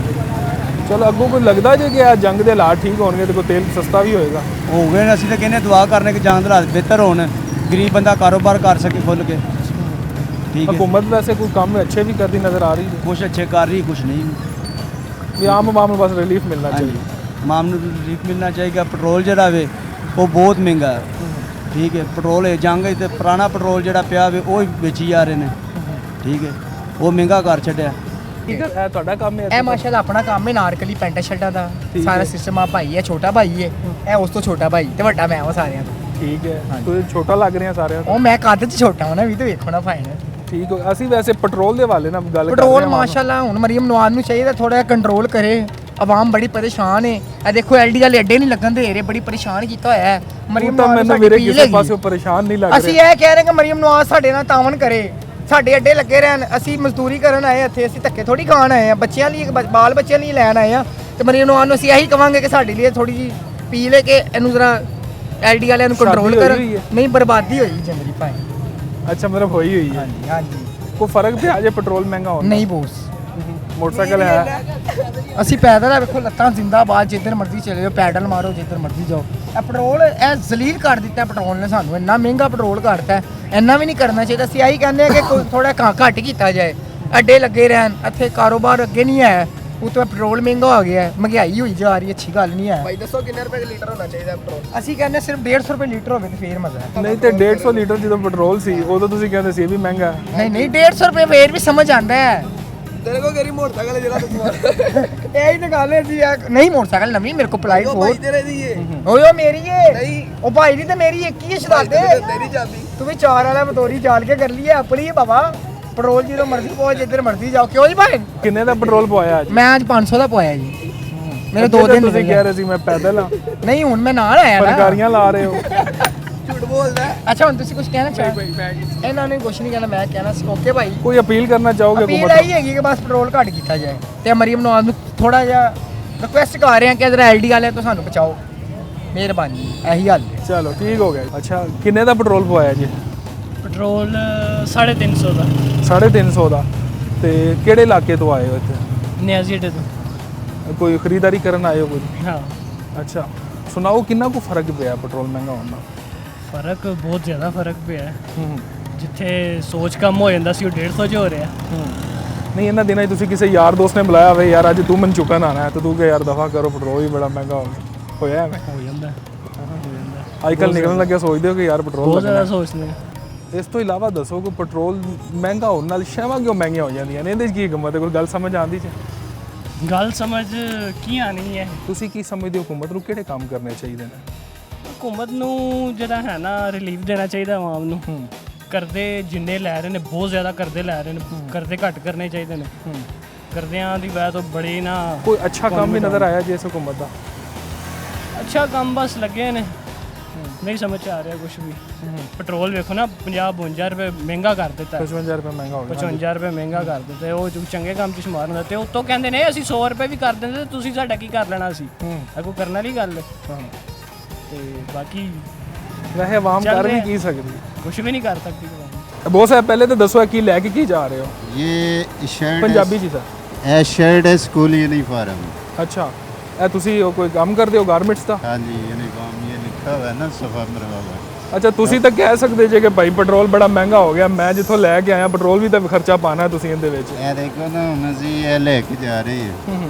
ਚਲੋ ਅੱਗੋਂ ਕੋਈ ਲੱਗਦਾ ਜੇ ਕਿ ਆ ਜੰਗ ਦੇ ਹਾਲਾਤ ਠੀਕ ਹੋਣਗੇ ਤੇ ਕੋਈ ਤੇਲ ਸਸਤਾ ਵੀ ਹੋਏਗਾ? ਹੋ ਗਏ ਨੇ, ਅਸੀਂ ਤਾਂ ਕਹਿੰਦੇ ਦੁਆ ਕਰਨੇ ਕਿ ਜੰਗ ਦੇ ਹਾਲਾਤ ਬਿਹਤਰ ਹੋਣ, ਗਰੀਬ ਬੰਦਾ ਕਾਰੋਬਾਰ ਕਰ ਸਕੇ ਖੁੱਲ੍ਹ ਕੇ। ਠੀਕ ਹੈ। ਹਕੂਮਤ ਵੈਸੇ ਕੋਈ ਕੰਮ ਅੱਛੇ ਵੀ ਕਰਦੀ ਨਜ਼ਰ ਆ ਰਹੀ ਹੈ? ਕੁਛ ਅੱਛੇ ਕਰ ਰਹੀ, ਕੁਛ ਨਹੀਂ। ਵੀ ਆਮ ਆਵਾਮ ਨੂੰ ਬਸ ਰਿਲੀਫ ਮਿਲਣਾ ਚਾਹੀਦਾ। ਆਵਾਮ ਨੂੰ ਰਿਲੀਫ ਮਿਲਣਾ ਚਾਹੀਦਾ। ਪੈਟਰੋਲ ਜਿਹੜਾ ਵੇ ਉਹ ਬਹੁਤ ਮਹਿੰਗਾ ਹੈ, ਠੀਕ ਹੈ। ਪੈਟਰੋਲ ਹੈ ਜੰਗ ਤੇ ਪੁਰਾਣਾ ਪੈਟਰੋਲ ਜਿਹੜਾ ਪਿਆ ਵੇ ਉਹ ਹੀ ਵੇਚੀ ਜਾ ਰਹੇ ਨੇ, ਠੀਕ ਹੈ, ਉਹ ਮਹਿੰਗਾ ਕਰ ਛੱਡਿਆ। ਇਹ ਤੁਹਾਡਾ ਕੰਮ ਹੈ? ਇਹ ਮਾਸ਼ਾਅੱਲਾ ਆਪਣਾ ਕੰਮ ਹੈ, ਨਾਰਕਲੀ ਪੈਂਟਾ ਸ਼ਰਟਾਂ ਦਾ ਸਾਰਾ ਸਿਸਟਮ। ਆ ਭਾਈ ਹੈ, ਛੋਟਾ ਭਾਈ ਹੈ, ਇਹ ਉਸ ਤੋਂ ਛੋਟਾ ਭਾਈ ਤੇ ਵੱਡਾ ਮੈਂ ਹਾਂ ਸਾਰਿਆਂ ਤੋਂ। ਠੀਕ ਹੈ, ਤੁਸੀਂ ਛੋਟਾ ਲੱਗ ਰਿਹਾ ਸਾਰਿਆਂ ਤੋਂ। ਉਹ ਮੈਂ ਕੱਦ 'ਚ ਛੋਟਾ ਹਾਂ ਨਾ, ਵੀ ਤੇ ਵੇਖੋ ਨਾ ਭਾਈ ਨੇ। ਠੀਕ ਹੋ। ਅਸੀਂ ਵੈਸੇ ਪੈਟਰੋਲ ਦੇ ਹਵਾਲੇ ਨਾਲ ਗੱਲ ਕਰਦੇ ਹਾਂ। ਪੈਟਰੋਲ ਮਾਸ਼ਾਅੱਲਾ ਹੁਣ ਮਰੀਮ ਨਵਾਜ਼ ਨੂੰ ਚਾਹੀਦਾ ਥੋੜਾ ਜਿਹਾ ਕੰਟਰੋਲ ਕਰੇ। ਆਵਾਮ ਬੜੀ ਪਰੇਸ਼ਾਨ ਹੈ। ਇਹ ਦੇਖੋ ਐਲਡੀ ਵਾਲੇ ਅੱਡੇ ਨਹੀਂ ਲੱਗਣ ਦੇ ਰਹੇ, ਬੜੀ ਪਰੇਸ਼ਾਨ ਕੀਤਾ ਹੋਇਆ ਹੈ ਮਰੀਮ ਨਵਾਜ਼। ਮੈਨੂੰ ਵੀਰੇ ਕਿਸੇ ਪਾਸੇ ਪਰੇਸ਼ਾਨ ਨਹੀਂ ਲੱਗ ਰਿਹਾ। ਅਸੀਂ ਇਹ ਕਹਿ ਰਹੇ ਕਿ ਮਰੀਮ ਨਵਾਜ਼ ਸਾਡੇ ਨਾਲ ਤਾਵਨ ਕਰੇ, ਸਾਡੇ ਅੱਡੇ ਲੱਗੇ ਰਹਿਣ। ਅਸੀਂ ਮਜ਼ਦੂਰੀ ਕਰਨ ਆਏ ਇੱਥੇ, ਅਸੀਂ ਧੱਕੇ ਥੋੜੀ ਖਾਣ ਆਏ ਆ, ਬੱਚਿਆਂ ਲਈ, ਬਾਲ ਬੱਚਿਆਂ ਲਈ ਲੈਣ ਆਏ ਆ। ਤੇ ਮਰੀਮ ਨਵਾਜ਼ ਨੂੰ ਅਸੀਂ ਇਹੀ ਕਵਾਂਗੇ ਕਿ ਸਾਡੇ ਲਈ ਥੋੜੀ ਜੀ ਪੀ ਲੈ ਕੇ ਇਹਨੂੰ ਜ਼ਰਾ ਐਲਡੀ ਵਾਲਿਆਂ ਨੂੰ ਕੰਟਰੋਲ ਕਰਨ। ਨਹੀਂ, ਬਰਬਾਦੀ ਹੋਈ ਜੰਗਲੀ ਭਾਈ। ਅੱਛਾ, ਮਤਲਬ ਹੋਈ ਹੋਈ ਹੈ। ਹਾਂਜੀ ਹਾਂਜੀ। ਕੋਈ ਫਰਕ ਪਿਆ ਜੇ ਪੈਟਰੋਲ ਮਹਿੰਗਾ ਹੋਣਾ? ਨਹੀਂ ਬੋਸ, ਮੋਟਰਸਾਈਕਲ ਹੈ, ਅਸੀਂ ਪੈਦਲ ਆ, ਵੇਖੋ ਲੱਤਾਂ ਜ਼ਿੰਦਾਬਾਦ, ਜਿੱਧਰ ਮਰਜ਼ੀ ਚਲੇ ਜਾਓ, ਪੈਡਲ ਮਾਰੋ ਜਿੱਧਰ ਮਰਜ਼ੀ ਜਾਓ। ਇਹ ਪੈਟਰੋਲ ਇਹ ਜ਼ਲੀਲ ਕਰ ਦਿੱਤਾ ਪੈਟਰੋਲ ਨੇ ਸਾਨੂੰ, ਇੰਨਾ ਮਹਿੰਗਾ ਪੈਟਰੋਲ ਕਰਤਾ। ਇੰਨਾ ਵੀ ਨਹੀਂ ਕਰਨਾ ਚਾਹੀਦਾ। ਅਸੀਂ ਆਹੀ ਕਹਿੰਦੇ ਆ ਕਿ ਥੋੜਾ ਘੱਟ ਕੀਤਾ ਜਾਏ, ਅੱਡੇ ਲੱਗੇ ਰਹਿਣ, ਇੱਥੇ ਕਾਰੋਬਾਰ ਅੱਗੇ ਨਹੀਂ ਹੈ। ਉਤੋਂ ਪੈਟਰੋਲ ਮਹਿੰਗਾ ਹੋ ਗਿਆ, ਮਹਿੰਗਾਈ ਹੋਈ ਜਾ ਰਹੀ, ਅੱਛੀ ਗੱਲ ਨਹੀਂ ਹੈ। ਭਾਈ ਦੱਸੋ ਕਿੰਨੇ ਰੁਪਏ ਲੀਟਰ ਹੋਣਾ ਚਾਹੀਦਾ ਪੈਟਰੋਲ? ਅਸੀਂ ਕਹਿੰਦੇ ਸਿਰਫ 150 ਰੁਪਏ ਲੀਟਰ ਹੋਵੇ ਤੇ ਫੇਰ ਮਜ਼ਾ ਹੈ। ਨਹੀਂ ਤੇ 150 ਲੀਟਰ ਜਦੋਂ ਪੈਟਰੋਲ ਸੀ ਉਦੋਂ ਤੁਸੀਂ ਕਹਿੰਦੇ ਸੀ ਇਹ ਵੀ ਮਹਿੰਗਾ ਹੈ। ਨਹੀਂ ਨਹੀਂ, 150 ਰੁਪਏ ਫੇਰ ਵੀ ਸਮਝ ਆਉਂਦਾ ਹੈ। ਤੇਰੇ ਕੋਲ ਕਿਹੜੀ ਮੋਟਰਸਾਈਕਲ ਹੈ ਜਿਹੜਾ ਤੂੰ? ਇਹੀ ਤਾਂ ਗੱਲ ਹੈ ਜੀ। ਨਹੀਂ ਮੋਟਰਸਾਈਕਲ ਨਵੀਂ ਮੇਰੇ ਕੋਲ ਪਲਾਈ ਭਾਈ ਤੇਰੇ ਦੀ ਏ? ਓਏ ਮੇਰੀ ਏ। ਨਹੀਂ, ਉਹ ਭਾਈ ਦੀ ਤੇ ਮੇਰੀ ਇੱਕ ਹੀ ਹੈ ਸ਼ਦਾਦੇ। ਤੇਰੀ ਚੱਲਦੀ। ਤੂੰ ਵੀ ਚਾਰ ਵਾਲਾ ਮਤੋਰੀ ਚਾਲ ਕੇ ਕਰ ਲਈਏ ਆਪਣੀ ਹੈ ਬਾਬਾ। ਪੈਟਰੋਲ ਜਦੋਂ ਮਰਜ਼ੀ ਪਵਾਓ, ਜਿੱਧਰ ਮਰਜ਼ੀ ਜਾਓ। ਕਿਉਂ ਜੀ ਭਾਈ? ਕਿੰਨੇ ਦਾ ਪੈਟਰੋਲ ਪਵਾਇਆ ਅੱਜ? ਮੈਂ ਅੱਜ 500 ਦਾ ਪਵਾਇਆ ਜੀ। ਮੇਰੇ 2 ਦਿਨ ਤੁਸੀਂ ਕਹਿ ਰਹੇ ਸੀ ਮੈਂ ਪੈਦਲ ਆ। ਨਹੀਂ, ਹੁਣ ਮੈਂ ਨਾਲ ਆਇਆ ਨਾ। ਸਰਕਾਰੀਆਂ ਲਾ ਰਹੇ ਹੋ। ਝੂਠ ਬੋਲਦਾ। ਅੱਛਾ, ਹੁਣ ਤੁਸੀਂ ਕੁਝ ਕਹਿਣਾ ਚਾਹੋ? ਇਹਨਾਂ ਨੇ ਕੁਝ ਨਹੀਂ ਕਹਿਣਾ, ਮੈਂ ਕਹਿਣਾ ਸੀ। ਓਕੇ ਭਾਈ, ਕੋਈ ਅਪੀਲ ਕਰਨਾ ਚਾਹੋਗੇ ਅਪੀਲ ਹੁਕੂਮਤ ਇਹੀ ਹੈਗੀ ਕਿ ਬਸ ਪੈਟਰੋਲ ਘੱਟ ਕੀਤਾ ਜਾਏ। ਤੇ ਮਰੀਮ ਨਵਾਜ਼ ਨੂੰ ਥੋੜਾ ਜਿਹਾ ਰਿਕੁਐਸਟ ਕਰ ਰਹੇ ਹਾਂ ਕਿ ਜਰਾ ਐਲਡੀ ਵਾਲਿਆਂ ਤੋਂ ਸਾਨੂੰ ਬਚਾਓ, ਮਿਹਰਬਾਨੀ। ਇਹੀ ਹੱਲ ਹੈ। ਚਲੋ ਠੀਕ ਹੋ ਗਿਆ। ਅੱਛਾ, ਕਿੰਨੇ ਦਾ ਪੈਟਰੋਲ ਪਵਾਇਆ ਜੀ? ਪੈਟਰੋਲ 350 ਦਾ। 350 ਦਾ। ਤੇ ਕਿਹੜੇ ਇਲਾਕੇ ਤੋਂ ਆਏ ਹੋ ਇੱਥੇ? ਨਿਆਜ਼ੀ ਅੱਡੇ ਤੋਂ। ਕੋਈ ਖਰੀਦਦਾਰੀ ਕਰਨ ਆਏ ਹੋ ਕੋਈ? ਹਾਂ। ਅੱਛਾ, ਸੁਣਾਓ ਕਿੰਨਾ ਕੁ ਫਰਕ ਪਿਆ ਪੈਟਰੋਲ ਮਹਿੰਗਾ ਹੋਣ ਨਾਲ? ਫਰਕ ਬਹੁਤ ਜ਼ਿਆਦਾ ਫਰਕ ਪਿਆ ਹੈ। ਜਿੱਥੇ ਸੋਚ ਕੰਮ ਹੋ ਜਾਂਦਾ ਸੀ ਉਹ 150 'ਚ ਹੋ ਰਿਹਾ। ਨਹੀਂ, ਇਹਨਾਂ ਦਿਨਾਂ 'ਚ ਤੁਸੀਂ ਕਿਸੇ ਯਾਰ ਦੋਸਤ ਨੇ ਬੁਲਾਇਆ ਹੋਵੇ, ਯਾਰ ਅੱਜ ਤੂੰ ਮੈਨੂੰ ਚੁੱਕਣ ਆਣਾ ਹੈ, ਤੇ ਤੂੰ ਕਿ ਯਾਰ ਦਫਾ ਕਰੋ, ਪੈਟਰੋਲ ਵੀ ਬੜਾ ਮਹਿੰਗਾ ਹੋਇਆ ਐਵੇਂ? ਹੋ ਜਾਂਦਾ। ਅੱਜ ਕੱਲ੍ਹ ਨਿਕਲਣ ਲੱਗਿਆ ਸੋਚਦੇ ਹੋ ਕਿ ਯਾਰ ਪੈਟਰੋਲ ਬਹੁਤ ਜ਼ਿਆਦਾ ਸੋਚਦੇ। ਇਸ ਤੋਂ ਇਲਾਵਾ ਦੱਸੋ ਕਿ ਪੈਟਰੋਲ ਮਹਿੰਗਾ ਹੋਣ ਨਾਲ ਸ਼ੈਵਾਂ ਕਿਉਂ ਮਹਿੰਗੀਆਂ ਹੋ ਜਾਂਦੀਆਂ ਨੇ? ਇਹਦੇ 'ਚ ਕੀ ਹਕੂਮਤ ਹੈ? ਕੋਈ ਗੱਲ ਸਮਝ ਆਉਂਦੀ ਚ? ਗੱਲ ਸਮਝ ਕੀ ਆਣੀ ਹੈ? ਤੁਸੀਂ ਕੀ ਸਮਝਦੇ ਹੋ ਹੁਕੂਮਤ ਨੂੰ ਕਿਹੜੇ ਕੰਮ ਕਰਨੇ ਚਾਹੀਦੇ ਨੇ? ਹੁਕੂਮਤ ਨੂੰ ਜਿਹੜਾ ਹੈ ਨਾ ਰਿਲੀਫ ਦੇਣਾ ਚਾਹੀਦਾ ਆਵਾਮ ਨੂੰ। ਕਰਦੇ ਜਿੰਨੇ ਲੈ ਰਹੇ ਨੇ ਬਹੁਤ ਜ਼ਿਆਦਾ ਕਰਦੇ ਲੈ ਰਹੇ ਨੇ, ਕਰਦੇ ਘੱਟ ਕਰਨੇ ਚਾਹੀਦੇ ਨੇ। ਕਰਦਿਆਂ ਦੀ ਵਜ੍ਹਾ ਤੋਂ ਬੜੀ ਨਾ ਕੋਈ ਅੱਛਾ ਕੰਮ ਵੀ ਨਜ਼ਰ ਆਇਆ ਜੀ ਇਸ ਹੁਕੂਮਤ ਦਾ? ਅੱਛਾ ਕੰਮ ਬਸ ਲੱਗੇ ਨੇ, ਨਹੀਂ ਸਮਝ ਆ ਰਿਹਾ ਕੁਝ ਵੀ। ਪੈਟਰੋਲ ਵੇਖੋ ਨਾ 50-52 ਰੁਪਏ ਮਹਿੰਗਾ ਕਰ ਦਿੱਤਾ। 55 ਰੁਪਏ ਮਹਿੰਗਾ ਹੋ ਗਿਆ। 55 ਰੁਪਏ ਮਹਿੰਗਾ ਕਰ ਦਿੱਤਾ। ਉਹ ਚੰਗੇ ਕੰਮ 'ਚ ਸ਼ੁਮਾਰ ਹੁੰਦਾ। ਤੇ ਉੱਤੋਂ ਕਹਿੰਦੇ ਨੇ ਅਸੀਂ 100 ਰੁਪਏ ਵੀ ਕਰ ਦਿੰਦੇ, ਤੁਸੀਂ ਸਾਡਾ ਕੀ ਕਰ ਲੈਣਾ ਸੀ? ਅੱਗੋਂ ਕਰਨ ਵਾਲੀ ਗੱਲ। ਤੇ ਬਾਕੀ ਵੈਸੇ ਆਵਾਮ ਕਰ ਵੀ ਕੀ ਸਕਦੀ? ਕੁਝ ਵੀ ਨਹੀਂ ਕਰ ਸਕਦੀ। ਬਹੁਤ ਸਾਹਿਬ ਪਹਿਲੇ ਤਾਂ ਦੱਸੋ ਕੀ ਲੈ ਕੇ ਕੀ ਜਾ ਰਹੇ ਹੋ? ਇਹ ਸ਼ਰਟ ਪੰਜਾਬੀ ਜੀ ਸਰ। ਇਹ ਸ਼ਰਟ ਹੈ ਸਕੂਲ ਯੂਨੀਫਾਰਮ। ਅੱਛਾ, ਇਹ ਤੁਸੀਂ ਕੋਈ ਕੰਮ ਕਰਦੇ ਹੋ ਗਾਰਮੈਂਟਸ ਦਾ? ਹਾਂਜੀ, ਯੂਨੀਫਾਰਮ ਇਹ ਲਿਖਾ ਹੋਇਆ ਨਾ ਸਫਾ ਮਰਵਾਵਾ। ਅੱਛਾ, ਤੁਸੀਂ ਤਾਂ ਕਹਿ ਸਕਦੇ ਜੇ ਕਿ ਭਾਈ ਪੈਟਰੋਲ ਬੜਾ ਮਹਿੰਗਾ ਹੋ ਗਿਆ, ਮੈਂ ਜਿੱਥੋਂ ਲੈ ਕੇ ਆਇਆ ਪੈਟਰੋਲ ਵੀ ਤਾਂ ਖਰਚਾ ਪਾਣਾ ਤੁਸੀਂ ਇਹਦੇ ਵਿੱਚ। ਇਹ ਦੇਖੋ ਨਾ, ਹੁਣ ਅਸੀਂ ਇਹ ਲੈ ਕੇ ਜਾ ਰਹੇ ਹਾਂ।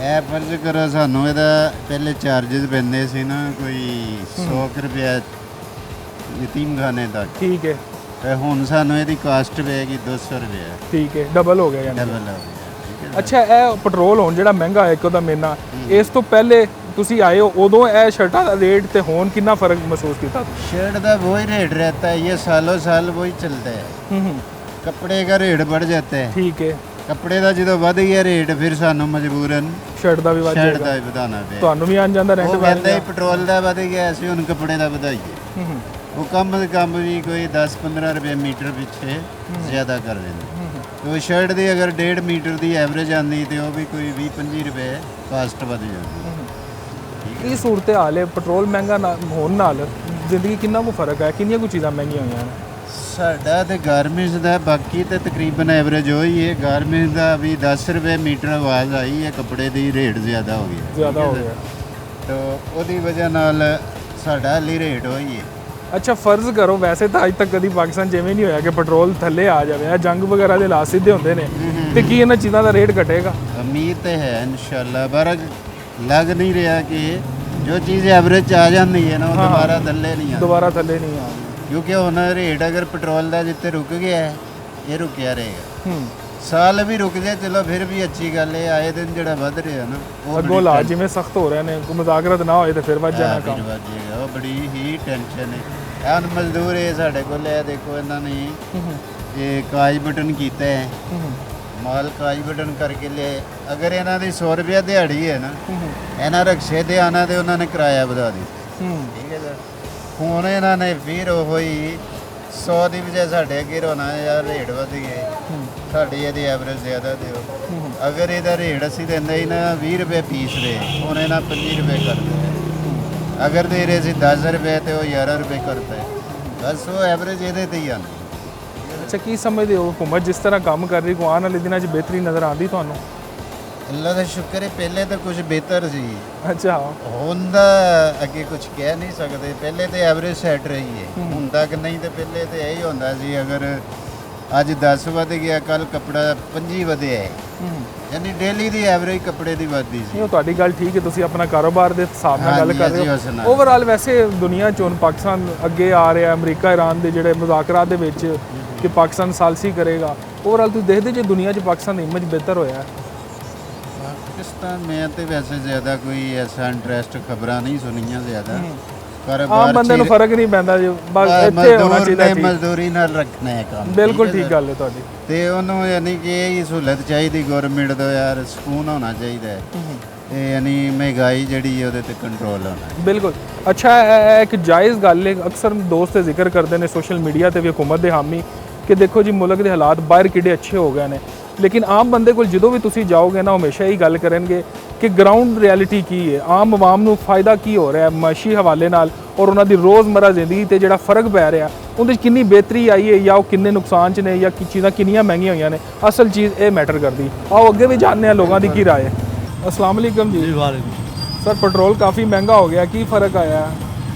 ਇਹ ਫਰਜ਼ ਕਰੋ ਸਾਨੂੰ ਇਹਦਾ ਪਹਿਲੇ ਚਾਰजेस ਪੈਂਦੇ ਸੀ ਨਾ ਕੋਈ 100 ਰੁਪਇਆ ਯਤੀਮ ਖਾਨੇ ਤੱਕ। ਠੀਕ ਹੈ। ਤੇ ਹੁਣ ਸਾਨੂੰ ਇਹਦੀ ਕਾਸਟ ਪਏਗੀ 200 ਰੁਪਏ। ਠੀਕ ਹੈ, ਡਬਲ ਹੋ ਗਿਆ ਯਾਨੀ। ਡਬਲ ਹੋ ਗਿਆ। ਅੱਛਾ, ਇਹ ਪੈਟਰੋਲ ਹੁਣ ਜਿਹੜਾ ਮਹਿੰਗਾ ਹੈ ਇੱਕੋ ਦਾ ਮਹੀਨਾ, ਇਸ ਤੋਂ ਪਹਿਲੇ ਤੁਸੀਂ ਆਏ ਹੋ ਉਦੋਂ ਇਹ ਸ਼ਰਟਾਂ ਦਾ ਰੇਟ ਤੇ ਹੁਣ ਕਿੰਨਾ ਫਰਕ ਮਹਿਸੂਸ ਕੀਤਾ? शर्ट का वही रेट रहता है, ये सालों साल वही चलता है। कपड़े का रेट बढ़ जाता है। ठीक है। कपड़े का जो वध गया रेट फिर सानू मजबूरन शर्ट का भी वध शर्ट जाएगा। का भी ਵਧਾਉਣਾ ਪਿਆ। ਤੁਹਾਨੂੰ ਵੀ ਆਂ ਜਾਂਦਾ ਰੈਂਟ ਕਹਿੰਦੇ ਪੈਟਰੋਲ ਦਾ ਵਧ ਗਿਆ, ਅਸੀਂ ਹੁਣ ਕੱਪੜੇ ਦਾ ਵਧਾਈਏ। ਉਹ ਕੰਮ ਵੀ ਕੋਈ 10-15 ਰੁਪਏ ਮੀਟਰ ਪਿੱਛੇ ਜ਼ਿਆਦਾ ਕਰ ਦਿੰਦੇ। तो शर्ट ਦੀ ਅਗਰ 1.5 ਮੀਟਰ ਦੀ ਐਵਰੇਜ ਆਂਦੀ ਤੇ ਉਹ ਵੀ ਕੋਈ 20-25 ਰੁਪਏ ਕਾਸਟ ਵਧ ਜਾਂਦੀ। ਇਹ ਸੂਰਤ ਹਾਲ ਹੈ, ਪੈਟਰੋਲ ਮਹਿੰਗਾ ਹੋਣ ਨਾਲ ਜ਼ਿੰਦਗੀ ਕਿੰਨਾ ਕੁ ਫਰਕ ਹੈ, ਕਿੰਨੀਆਂ ਕੁ ਚੀਜ਼ਾਂ ਮਹਿੰਗੀਆਂ ਹੋਈਆਂ ਨੇ? ਸਾਡਾ ਤੇ ਗਾਰਮੈਂਟਸ ਦਾ ਬਾਕੀ ਤੇ ਤਕਰੀਬਨ ਐਵਰੇਜ ਹੋਈ ਹੈ। ਗਾਰਮੈਂਟਸ ਦਾ ਵੀ 10 ਰੁਪਏ ਮੀਟਰ ਆਵਾਜ਼ ਆਈ ਹੈ, ਕੱਪੜੇ ਦੀ ਰੇਟ ਜ਼ਿਆਦਾ ਹੋ ਗਿਆ। ਜ਼ਿਆਦਾ ਹੋ ਗਿਆ ਤਾਂ ਉਹਦੀ ਵਜ੍ਹਾ ਨਾਲ ਸਾਡਾ ਹਾਲੀ ਰੇਟ ਹੋਈ ਹੈ। ਅੱਛਾ, ਫਰਜ਼ ਕਰੋ ਵੈਸੇ ਤਾਂ ਅੱਜ ਤੱਕ ਕਦੀ ਪਾਕਿਸਤਾਨ ਜਿਵੇਂ ਨਹੀਂ ਹੋਇਆ ਕਿ ਪੈਟਰੋਲ ਥੱਲੇ ਆ ਜਾਵੇ, ਇਹ ਜੰਗ ਵਗੈਰਾ ਦੇ ਹਾਲਾਤ ਸਿੱਧੇ ਹੁੰਦੇ ਨੇ, ਤੇ ਕੀ ਇਹਨਾਂ ਚੀਜ਼ਾਂ ਦਾ ਰੇਟ ਘਟੇਗਾ? ਉਮੀਦ ਤੇ ਹੈ ਇਨਸ਼ਾਅੱਲਾ, ਪਰ ਲੱਗ ਨਹੀਂ ਰਿਹਾ ਕਿ ਜੋ ਚੀਜ਼ ਐਵਰੇਜ 'ਚ ਆ ਜਾਂਦੀ ਹੈ ਨਾ ਉਹ ਦੁਬਾਰਾ ਥੱਲੇ ਨਹੀਂ ਆਉਂਦੀ। ਦੁਬਾਰਾ ਥੱਲੇ ਨਹੀਂ ਆਉਂਦੀ ਕਿਉਂਕਿ ਹੁਣ ਰੇਟ ਅਗਰ ਪੈਟਰੋਲ ਦਾ ਜਿੱਥੇ ਰੁਕ ਗਿਆ ਹੈ ਇਹ ਰੁਕਿਆ ਰਹੇਗਾ। ਸਾਲ ਵੀ ਰੁਕ ਜਾਏ ਚਲੋ ਫਿਰ ਵੀ ਅੱਛੀ ਗੱਲ ਹੈ। ਆਏ ਦਿਨ ਜਿਹੜਾ ਵੱਧ ਰਿਹਾ ਨਾ ਉਹ ਅੱਗੋਂ ਹਾਲਾਤ ਜਿਵੇਂ ਸਖਤ ਹੋ ਰਹੇ ਨੇ, ਕੋਈ ਮੁਜ਼ਾਕਰਤ ਨਾ ਹੋਏ ਤੇ ਫਿਰ ਵੱਧ ਜਾਣਾ ਕੰਮ। ਵੱਧ ਜਾਏਗਾ, ਉਹ ਬੜੀ ਹੀ ਟੈਨਸ਼ਨ ਹੈ। ਇਹ ਮਜ਼ਦੂਰ ਹੈ ਸਾਡੇ ਕੋਲ, ਇਹ ਦੇਖੋ ਇਹਨਾਂ ਨੇ ਇਹ ਕਾਜ ਬਟਨ ਕੀਤਾ ਹੈ, ਮਾਲ ਕਾਜ ਬਟਨ ਕਰਕੇ ਲਿਆ। ਅਗਰ ਇਹਨਾਂ ਦੀ 100 ਰੁਪਏ ਦਿਹਾੜੀ ਹੈ ਨਾ, ਇਹਨਾਂ ਰਕਸ਼ੇ ਤੇ ਆਣਾ ਤੇ ਉਹਨਾਂ ਨੇ ਕਿਰਾਇਆ ਵਧਾ ਦਿੱਤਾ। ਠੀਕ ਹੈ ਸਰ। ਹੁਣ ਇਹਨਾਂ ਨੇ ਫਿਰ ਉਹ ਹੀ 100 ਦੀ ਵਜ੍ਹਾ ਸਾਡੇ ਅੱਗੇ ਰੋਣਾ ਯਾਰ ਰੇਟ ਵਧ ਗਏ, ਸਾਡੀ ਇਹਦੀ ਐਵਰੇਜ ਜ਼ਿਆਦਾ ਦਿਓ। ਅਗਰ ਇਹਦਾ ਰੇਟ ਅਸੀਂ ਦਿੰਦੇ ਹੀ ਨਾ 20 ਰੁਪਏ ਪੀਸ ਦੇ, ਹੁਣ ਇਹਨਾਂ 25 ਰੁਪਏ ਕਰਦੇ। ਅਗਰ ਦੇ ਰਹੇ ਸੀ 10 ਰੁਪਏ ਤੇ ਉਹ 11 ਰੁਪਏ ਕਰਦਾ। ਬਸ ਉਹ ਐਵਰੇਜ ਇਹਦੇ ਤੇ ਹੀ ਆਉਂਦੀ। ਅੱਛਾ, ਕੀ ਸਮਝਦੇ ਹੋ ਹੁਕੂਮਤ ਜਿਸ ਤਰ੍ਹਾਂ ਕੰਮ ਕਰ ਰਹੀ, ਆਉਣ ਵਾਲੇ ਦਿਨਾਂ 'ਚ ਬਿਹਤਰੀ ਨਜ਼ਰ ਆਉਂਦੀ ਤੁਹਾਨੂੰ? ਅੱਲਾ ਦਾ ਸ਼ੁਕਰ ਹੈ, ਪਹਿਲੇ ਤਾਂ ਕੁਝ ਬਿਹਤਰ ਸੀ। ਅੱਛਾ, ਹੁਣ ਦਾ ਅੱਗੇ ਕੁਝ ਕਹਿ ਨਹੀਂ ਸਕਦੇ। ਪਹਿਲੇ ਤੇ ਐਵਰੇਜ ਸੈਟ ਰਹੀ ਹੈ, ਹੁਣ ਤੱਕ ਨਹੀਂ ਤੇ ਪਹਿਲੇ ਤੇ ਇਹੀ ਹੁੰਦਾ ਸੀ ਅਗਰ ਅੱਜ 10 ਵਧ ਗਿਆ ਕੱਲ ਕੱਪੜਾ 25 ਵਧਿਆ ਹੈ, ਯਾਨੀ ਡੇਲੀ ਦੀ ਐਵਰੇਜ ਕੱਪੜੇ ਦੀ ਵੱਧਦੀ ਸੀ। ਉਹ ਤੁਹਾਡੀ ਗੱਲ ਠੀਕ ਹੈ, ਤੁਸੀਂ ਆਪਣਾ ਕਾਰੋਬਾਰ ਦੇ ਹਿਸਾਬ ਨਾਲ ਗੱਲ ਕਰ ਰਹੇ ਹੋ। ਓਵਰਆਲ ਵੈਸੇ ਦੁਨੀਆ 'ਚ ਹੁਣ ਪਾਕਿਸਤਾਨ ਅੱਗੇ ਆ ਰਿਹਾ, ਅਮਰੀਕਾ ਇਰਾਨ ਦੇ ਜਿਹੜੇ ਮੁਜ਼ਾਕਰਾਤ ਦੇ ਵਿੱਚ ਕਿ ਪਾਕਿਸਤਾਨ ਸਾਲਸੀ ਕਰੇਗਾ, ਓਵਰਆਲ ਤੁਸੀਂ ਦੇਖਦੇ ਜੇ ਦੁਨੀਆ 'ਚ ਪਾਕਿਸਤਾਨ ਦਾ ਇਮੇਜ ਬਿਹਤਰ ਹੋਇਆ? ਪਾਕਿਸਤਾਨ ਮੈਂ ਤੇ ਵੈਸੇ ਜ਼ਿਆਦਾ ਕੋਈ ਐਸਾ ਇੰਟਰਸਟ ਖਬਰਾਂ ਨਹੀਂ ਸੁਣੀਆਂ ਜ਼ਿਆਦਾ। ਆਮ ਬੰਦੇ ਨੂੰ ਫਰਕ ਨਹੀਂ ਪੈਂਦਾ ਜੀ, ਬਸ ਇੱਥੇ ਹੋਣਾ ਚਾਹੀਦਾ। ਮਜ਼ਦੂਰੀ ਨਾਲ ਰੱਖਣਾ ਹੈ ਕੰਮ। ਬਿਲਕੁਲ ਠੀਕ ਗੱਲ ਹੈ ਤੁਹਾਡੀ। ਤੇ ਉਹਨੂੰ ਯਾਨੀ ਕਿ ਇਹ ਸਹੂਲਤ ਚਾਹੀਦੀ ਗਵਰਨਮੈਂਟ ਤੋਂ, ਯਾਰ ਸਕੂਨ ਹੋਣਾ ਚਾਹੀਦਾ ਹੈ। ਤੇ ਯਾਨੀ ਮਹਿੰਗਾਈ ਜਿਹੜੀ ਉਹਦੇ ਤੇ ਕੰਟਰੋਲ ਹੋਣਾ। ਬਿਲਕੁਲ। ਅੱਛਾ, ਇਹ ਇੱਕ ਜਾਇਜ਼ ਗੱਲ ਹੈ, ਅਕਸਰ ਦੋਸਤ ਜ਼ਿਕਰ ਕਰਦੇ ਨੇ ਸੋਸ਼ਲ ਮੀਡੀਆ ਤੇ ਵੀ ਹੁਕੂਮਤ ਦੇ ਹਾਮੀ ਕਿ ਦੇਖੋ ਜੀ ਮੁਲਕ ਦੇ ਹਾਲਾਤ ਬਾਹਰ ਕਿੱਡੇ ਅੱਛੇ ਹੋ ਗਏ ਨੇ, ਲੇਕਿਨ ਆਮ ਬੰਦੇ ਕੋਲ ਜਦੋਂ ਵੀ ਤੁਸੀਂ ਜਾਓਗੇ ਨਾ ਹਮੇਸ਼ਾ ਹੀ ਗੱਲ ਕਰਨਗੇ ਕਿ ਗਰਾਊਂਡ ਰਿਐਲਿਟੀ ਕੀ ਹੈ, ਆਮ ਆਵਾਮ ਨੂੰ ਫਾਇਦਾ ਕੀ ਹੋ ਰਿਹਾ ਮਾਸ਼ੀ ਹਵਾਲੇ ਨਾਲ, ਔਰ ਉਹਨਾਂ ਦੀ ਰੋਜ਼ਮਰਾ ਜ਼ਿੰਦਗੀ ਤੇ ਜਿਹੜਾ ਫਰਕ ਪੈ ਰਿਹਾ ਉਹਦੇ 'ਚ ਕਿੰਨੀ ਬਿਹਤਰੀ ਆਈ ਹੈ ਜਾਂ ਉਹ ਕਿੰਨੇ ਨੁਕਸਾਨ 'ਚ ਨੇ ਜਾਂ ਕੀ ਚੀਜ਼ਾਂ ਕਿੰਨੀਆਂ ਮਹਿੰਗੀਆਂ ਹੋਈਆਂ ਨੇ। ਅਸਲ ਚੀਜ਼ ਇਹ ਮੈਟਰ ਕਰਦੀ। ਆਓ ਅੱਗੇ ਵੀ ਜਾਣਦੇ ਹਾਂ ਲੋਕਾਂ ਦੀ ਕੀ ਰਾਏ ਹੈ। अस्सलाम वालेकुम जी। वालेकुम सर, पेट्रोल काफ़ी महंगा हो गया, की फ़र्क आया?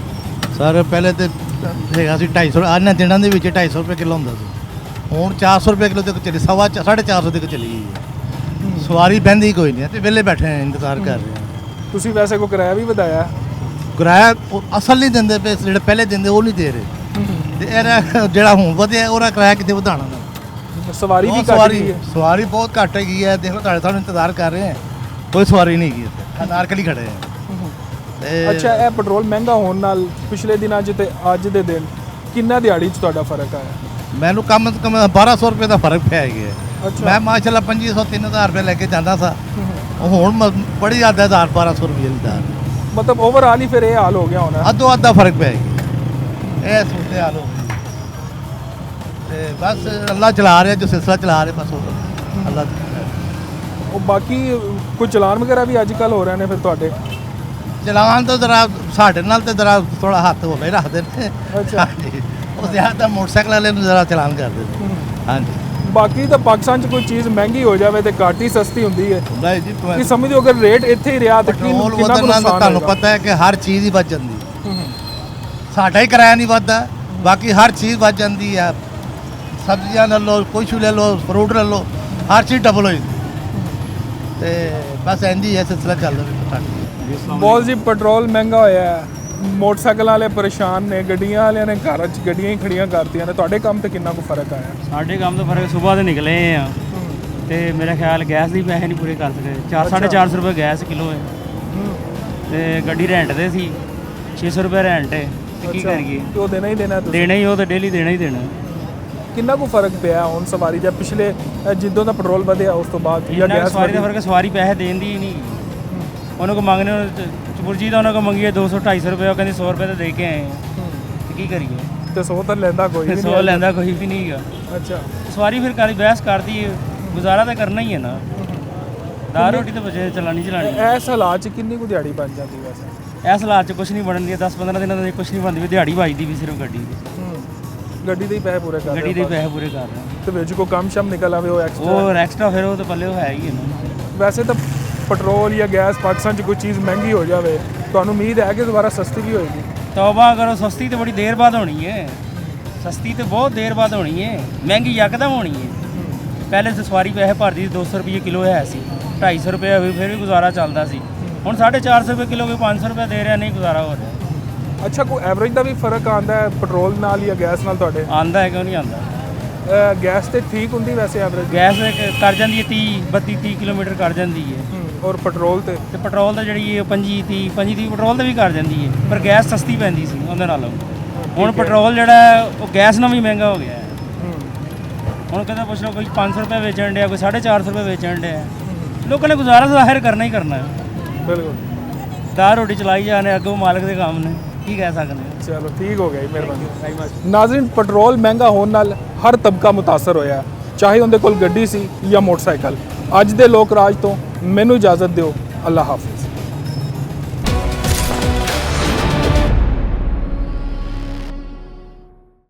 सर पहले तो ਹੈਗਾ ਸੀ 250 ਅੱਜ ਦਿਨਾਂ ਦੇ ਵਿੱਚ 250 ਰੁਪਏ ਕਿਲੋ ਹੁੰਦਾ ਸੀ, ਹੁਣ 400 ਰੁਪਏ ਕਿਲੋ ਤੱਕ ਚੱਲੀ, 450 ਤੱਕ ਚਲੀ ਗਈ ਹੈ। ਸਵਾਰੀ ਬਹਿੰਦੀ ਕੋਈ ਨਹੀਂ ਤੇ ਵਿਹਲੇ ਬੈਠੇ ਹਾਂ ਇੰਤਜ਼ਾਰ ਕਰ ਰਹੇ ਹਾਂ। ਤੁਸੀਂ ਵੈਸੇ ਕੋਈ ਕਿਰਾਇਆ ਵੀ ਵਧਾਇਆ? ਕਿਰਾਇਆ ਅਸਲ ਨਹੀਂ ਦਿੰਦੇ ਪਏ, ਜਿਹੜੇ ਪਹਿਲੇ ਦਿੰਦੇ ਉਹ ਨਹੀਂ ਦੇ ਰਹੇ, ਤੇ ਇਹਦਾ ਜਿਹੜਾ ਹੁਣ ਵਧਿਆ ਉਹਦਾ ਕਿਰਾਇਆ ਕਿਤੇ ਵਧਾਉਣਾ। ਸਵਾਰੀ ਵੀ ਘੱਟ ਗਈ ਹੈ। ਸਵਾਰੀ ਬਹੁਤ ਘੱਟ ਗਈ ਹੈ। ਦੇਖੋ ਤੁਹਾਡੇ ਸਾਨੂੰ ਇੰਤਜ਼ਾਰ ਕਰ ਰਹੇ ਹਾਂ, ਕੋਈ ਸਵਾਰੀ ਨਹੀਂ ਗਈ ਇੱਥੇ, ਨਾਰਕਲੀ ਖੜੇ ਹੈ। ਅੱਛਾ, ਇਹ ਪੈਟਰੋਲ ਮਹਿੰਗਾ ਹੋਣ ਨਾਲ ਪਿਛਲੇ ਦਿਨਾਂ 'ਚ ਤੇ ਅੱਜ ਦੇ ਦਿਨ ਕਿੰਨਾ ਦਿਹਾੜੀ 'ਚ ਤੁਹਾਡਾ ਫਰਕ ਆਇਆ? ਮੈਨੂੰ ਕਮ ਤੋਂ ਕਮ 1200 ਰੁਪਏ ਦਾ ਫਰਕ ਪਿਆ ਗਿਆ। ਮੈਂ ਮਾਸ਼ਾਅੱਲਾ 2500 3000 ਰੁਪਏ ਲੈ ਕੇ ਜਾਂਦਾ ਸਾਂ, ਹੁਣ ਬੜੀ ਜ਼ਿਆਦਾ 1200 ਰੁਪਏ ਦੀ ਮਤਲਬ ਓਵਰਆਲ ਹੀ ਫਿਰ ਇਹ ਹਾਲ ਹੋ ਗਿਆ ਹੋਣਾ। ਅੱਧੋ ਅੱਧਾ ਫਰਕ ਪੈ ਗਿਆ, ਇਹ ਸੂਰਤ ਹਾਲ ਹੋ ਗਈ। ਤੇ ਬਸ ਅੱਲਾ ਚਲਾ ਰਿਹਾ, ਜੋ ਸਿਲਸਿਲਾ ਚਲਾ ਰਿਹਾ, ਬਸ ਅੱਲਾ। ਉਹ ਬਾਕੀ ਕੋਈ ਚਲਾਨ ਵਗੈਰਾ ਵੀ ਅੱਜ ਕੱਲ੍ਹ ਹੋ ਰਹੇ ਨੇ ਫਿਰ ਤੁਹਾਡੇ? ਚਲਾਨ ਤਾਂ ਜ਼ਰਾ ਸਾਡੇ ਨਾਲ ਤੇ ਜ਼ਰਾ ਥੋੜਾ ਹੱਥ ਹੋਵੇ ਰੱਖਦੇ ਨੇ। ਅੱਛਾ, ਉਹ ਜ਼ਿਆਦਾ ਮੋਟਰਸਾਈਕਲ ਵਾਲੇ ਨੂੰ ਜ਼ਰਾ ਚਲਾਨ ਕਰਦੇ ਨੇ। ਹਾਂਜੀ, ਬਾਕੀ ਤਾਂ ਪਾਕਿਸਤਾਨ 'ਚ ਕੋਈ ਚੀਜ਼ ਮਹਿੰਗੀ ਹੋ ਜਾਵੇ ਤੇ ਘੱਟ ਹੀ ਸਸਤੀ ਹੁੰਦੀ ਹੈ। ਨਹੀਂ ਜੀ, ਕੀ ਸਮਝੋ ਅਗਰ ਰੇਟ ਇੱਥੇ ਹੀ ਰਿਹਾ ਤਾਂ ਕਿੰਨਾ ਨੁਕਸਾਨ ਤੁਹਾਨੂੰ ਪਤਾ ਹੈ ਕਿ ਹਰ ਚੀਜ਼ ਹੀ ਵੱਧ ਜਾਂਦੀ। ਸਾਡਾ ਹੀ ਕਿਰਾਇਆ ਨਹੀਂ ਵੱਧਦਾ, ਬਾਕੀ ਹਰ ਚੀਜ਼ ਵੱਧ ਜਾਂਦੀ ਹੈ। ਸਬਜ਼ੀਆਂ ਲੈ ਲਓ, ਕੁਛ ਲੈ ਲਓ, ਫਰੂਟ ਲੈ ਲਓ, ਹਰ ਚੀਜ਼ ਡਬਲ ਹੋ ਜਾਂਦੀ। ਤੇ ਬਸ ਇੰਝ ਹੀ ਹੈ ਸਿਲਸਿਲਾ ਚੱਲਦਾ। ਬਹੁਤ ਜੀ ਪੈਟਰੋਲ ਮਹਿੰਗਾ ਹੋਇਆ ਹੈ, ਮੋਟਰਸਾਈਕਲ ਵਾਲੇ ਪਰੇਸ਼ਾਨ ਨੇ, ਗੱਡੀਆਂ ਵਾਲਿਆਂ ਨੇ ਘਰਾਂ 'ਚ ਗੱਡੀਆਂ ਹੀ ਖੜੀਆਂ ਕਰਤੀਆਂ ਨੇ। ਤੁਹਾਡੇ ਕੰਮ ਤੇ ਕਿੰਨਾ ਕੁ ਫਰਕ ਆਇਆ? ਸਾਡੇ ਕੰਮ ਤੋਂ ਫਰਕ ਸਵੇਰ ਦੇ ਨਿਕਲੇ ਆ ਤੇ ਮੇਰਾ ਖਿਆਲ ਗੈਸ ਦੀ ਪੈਸੇ ਨਹੀਂ ਪੂਰੇ ਕਰ ਸਕੇ। 450 ਰੁਪਏ ਗੈਸ ਕਿਲੋ ਹੈ ਤੇ ਗੱਡੀ ਰੈਂਟ ਤੇ ਸੀ 600 ਰੁਪਏ ਰੈਂਟ ਹੈ ਤੇ ਕੀ ਕਰੀਏ? ਤੇ ਉਹ ਦੇਣਾ ਹੀ ਦੇਣਾ ਤੁਸੀਂ? ਦੇਣਾ ਹੀ, ਉਹ ਤਾਂ ਡੇਲੀ ਦੇਣਾ ਹੀ ਦੇਣਾ। ਕਿੰਨਾ ਕੁ ਫਰਕ ਪਿਆ ਹੁਣ ਸਵਾਰੀ ਜਾਂ ਪਿਛਲੇ ਜਿੱਦੋਂ ਦਾ ਪੈਟਰੋਲ ਵਧਿਆ ਉਸ ਤੋਂ ਬਾਅਦ ਜਾਂ ਇੰਨਾ ਗੈਸ ਸਵਾਰੀ ਦਾ ਫਰਕ, ਸਵਾਰੀ ਪੈਸੇ ਦੇਣ ਦੀ ਹੀ ਨਹੀਂ। ਉਹਨਾਂ ਕੋ ਮੰਗਨੇ ਚਪੁਰਜੀ ਦਾ ਉਹਨਾਂ ਕੋ ਮੰਗੀਏ 200 250 ਰੁਪਏ, ਉਹ ਕਹਿੰਦੇ 100 ਰੁਪਏ ਤਾਂ ਦੇ ਕੇ ਆਏ ਆ ਤੇ ਕੀ ਕਰੀਏ? ਤੇ 100 ਤਾਂ ਲੈਂਦਾ ਕੋਈ ਵੀ 100 ਲੈਂਦਾ ਕੋਈ ਵੀ ਨਹੀਂ ਹੈਗਾ। ਅੱਛਾ, ਸਵਾਰੀ ਫਿਰ ਕਾਲੀ ਬਹਿਸ ਕਰਦੀ ਹੈ, ਗੁਜ਼ਾਰਾ ਤਾਂ ਕਰਨਾ ਹੀ ਹੈ ਨਾ। ਦਾਲ ਰੋਟੀ ਤਾਂ ਬਚੇ ਚਲਾਣੀ। ਇਸ ਹਾਲਾਤ 'ਚ ਕਿੰਨੀ ਕੁ ਦਿਹਾੜੀ ਬਣ ਜਾਂਦੀ ਵੈਸੇ? ਇਸ ਹਾਲਾਤ 'ਚ ਕੁਝ ਨਹੀਂ ਬਣਨ ਦੀ, 10-15 ਦਿਨਾਂ ਦਾ ਕੁਝ ਨਹੀਂ ਬਣਦੀ ਵੀ ਦਿਹਾੜੀ ਵੱਜਦੀ ਵੀ ਸਿਰਫ ਗੱਡੀ ਦੀ। ਗੱਡੀ ਦੇ ਹੀ ਪੈਸੇ ਪੂਰੇ ਕਰ ਰਹੇ? ਗੱਡੀ ਦੇ ਪੈਸੇ ਪੂਰੇ ਕਰ ਰਹੇ। ਤੇ ਵਿੱਚ ਕੋਈ ਕੰਮ ਸ਼ਮ ਨਿਕਲ ਆਵੇ ਉਹ ਐਕਸਟਰਾ ਫਿਰ ਉਹ ਤਾਂ ਪੱਲੇ ਉਹ ਹੈ ਹੀ ਹੈ ਨਾ। ਵੈਸੇ ਤਾਂ ਪੈਟਰੋਲ ਜਾਂ ਗੈਸ ਪਾਕਿਸਤਾਨ 'ਚ ਕੋਈ ਚੀਜ਼ ਮਹਿੰਗੀ ਹੋ ਜਾਵੇ, ਤੁਹਾਨੂੰ ਉਮੀਦ ਹੈ ਕਿ ਦੁਬਾਰਾ ਸਸਤੀ ਵੀ ਹੋਏਗੀ? ਤੌਬਾ ਕਰੋ, ਸਸਤੀ ਤੇ ਬੜੀ ਦੇਰ ਬਾਅਦ ਹੋਣੀ ਹੈ। ਸਸਤੀ ਤੇ ਬਹੁਤ ਦੇਰ ਬਾਅਦ ਹੋਣੀ ਹੈ, ਮਹਿੰਗੀ ਯਕਦਮ ਹੋਣੀ ਹੈ। ਪਹਿਲੇ ਤਾਂ ਸਵਾਰੀ ਪੈਸੇ ਭਰਦੀ 200 ਰੁਪਏ ਕਿਲੋ ਹੈ ਸੀ, 250 ਰੁਪਏ ਹੋਵੇ ਫਿਰ ਵੀ ਗੁਜ਼ਾਰਾ ਚੱਲਦਾ ਸੀ। ਹੁਣ 450 ਰੁਪਏ ਕਿਲੋ ਕੋਈ 500 ਰੁਪਏ ਦੇ ਰਿਹਾ, ਨਹੀਂ ਗੁਜ਼ਾਰਾ ਹੋ ਰਿਹਾ। ਅੱਛਾ, ਕੋਈ ਐਵਰੇਜ ਦਾ ਵੀ ਫਰਕ ਆਉਂਦਾ ਹੈ ਪੈਟਰੋਲ ਨਾਲ ਜਾਂ ਗੈਸ ਨਾਲ ਤੁਹਾਡੇ? ਆਉਂਦਾ ਹੈ, ਕਿਉਂ ਨਹੀਂ ਆਉਂਦਾ? ਗੈਸ ਤੇ ਠੀਕ ਹੁੰਦੀ ਵੈਸੇ ਐਵਰੇਜ? ਗੈਸ ਕਰ ਜਾਂਦੀ ਹੈ 30-32 ਕਿਲੋਮੀਟਰ ਕਰ ਜਾਂਦੀ ਹੈ। ਔਰ ਪੈਟਰੋਲ ਤੇ ਪੈਟਰੋਲ ਤਾਂ ਜਿਹੜੀ ਹੈ 25-30 ਪੈਟਰੋਲ ਤੇ ਵੀ ਕਰ ਜਾਂਦੀ ਹੈ, ਪਰ ਗੈਸ ਸਸਤੀ ਪੈਂਦੀ ਸੀ ਉਹਦੇ ਨਾਲੋਂ। ਹੁਣ ਪੈਟਰੋਲ ਜਿਹੜਾ ਹੈ ਉਹ ਗੈਸ ਨਾਲ ਵੀ ਮਹਿੰਗਾ ਹੋ ਗਿਆ ਹੈ। ਹੁਣ ਕਹਿੰਦਾ ਪੁੱਛ ਲਓ, ਕੋਈ 500 ਰੁਪਏ ਵੇਚਣ ਡਿਆ, ਕੋਈ 450 ਰੁਪਏ ਵੇਚਣ ਡਿਆ। ਲੋਕਾਂ ਨੇ ਗੁਜ਼ਾਰਾ ਜ਼ਾਹਿਰ ਕਰਨਾ ਹੀ ਕਰਨਾ ਹੈ। ਬਿਲਕੁਲ, ਦਾਲ ਰੋਟੀ ਚਲਾਈ ਜਾਣੇ, ਅੱਗੋਂ ਮਾਲਕ ਦੇ ਕੰਮ ਨੇ, ਕੀ ਕਹਿ ਸਕਦੇ ਹਾਂ। ਚਲੋ ਠੀਕ ਹੋ ਗਿਆ ਜੀ, ਮਿਹਰਬਾਨੀ। ਨਾਜ਼ਰੀਨ, ਪੈਟਰੋਲ ਮਹਿੰਗਾ ਹੋਣ ਨਾਲ ਹਰ ਤਬਕਾ ਮੁਤਾਸਰ ਹੋਇਆ, ਚਾਹੇ ਉਹਦੇ ਕੋਲ ਗੱਡੀ ਸੀ ਜਾਂ ਮੋਟਰਸਾਈਕਲ। ਅੱਜ ਦੇ ਲੋਕ ਰਾਜ ਤੋਂ ਮੈਨੂੰ ਇਜਾਜ਼ਤ ਦਿਓ। ਅੱਲਾ ਹਾਫਿਜ਼।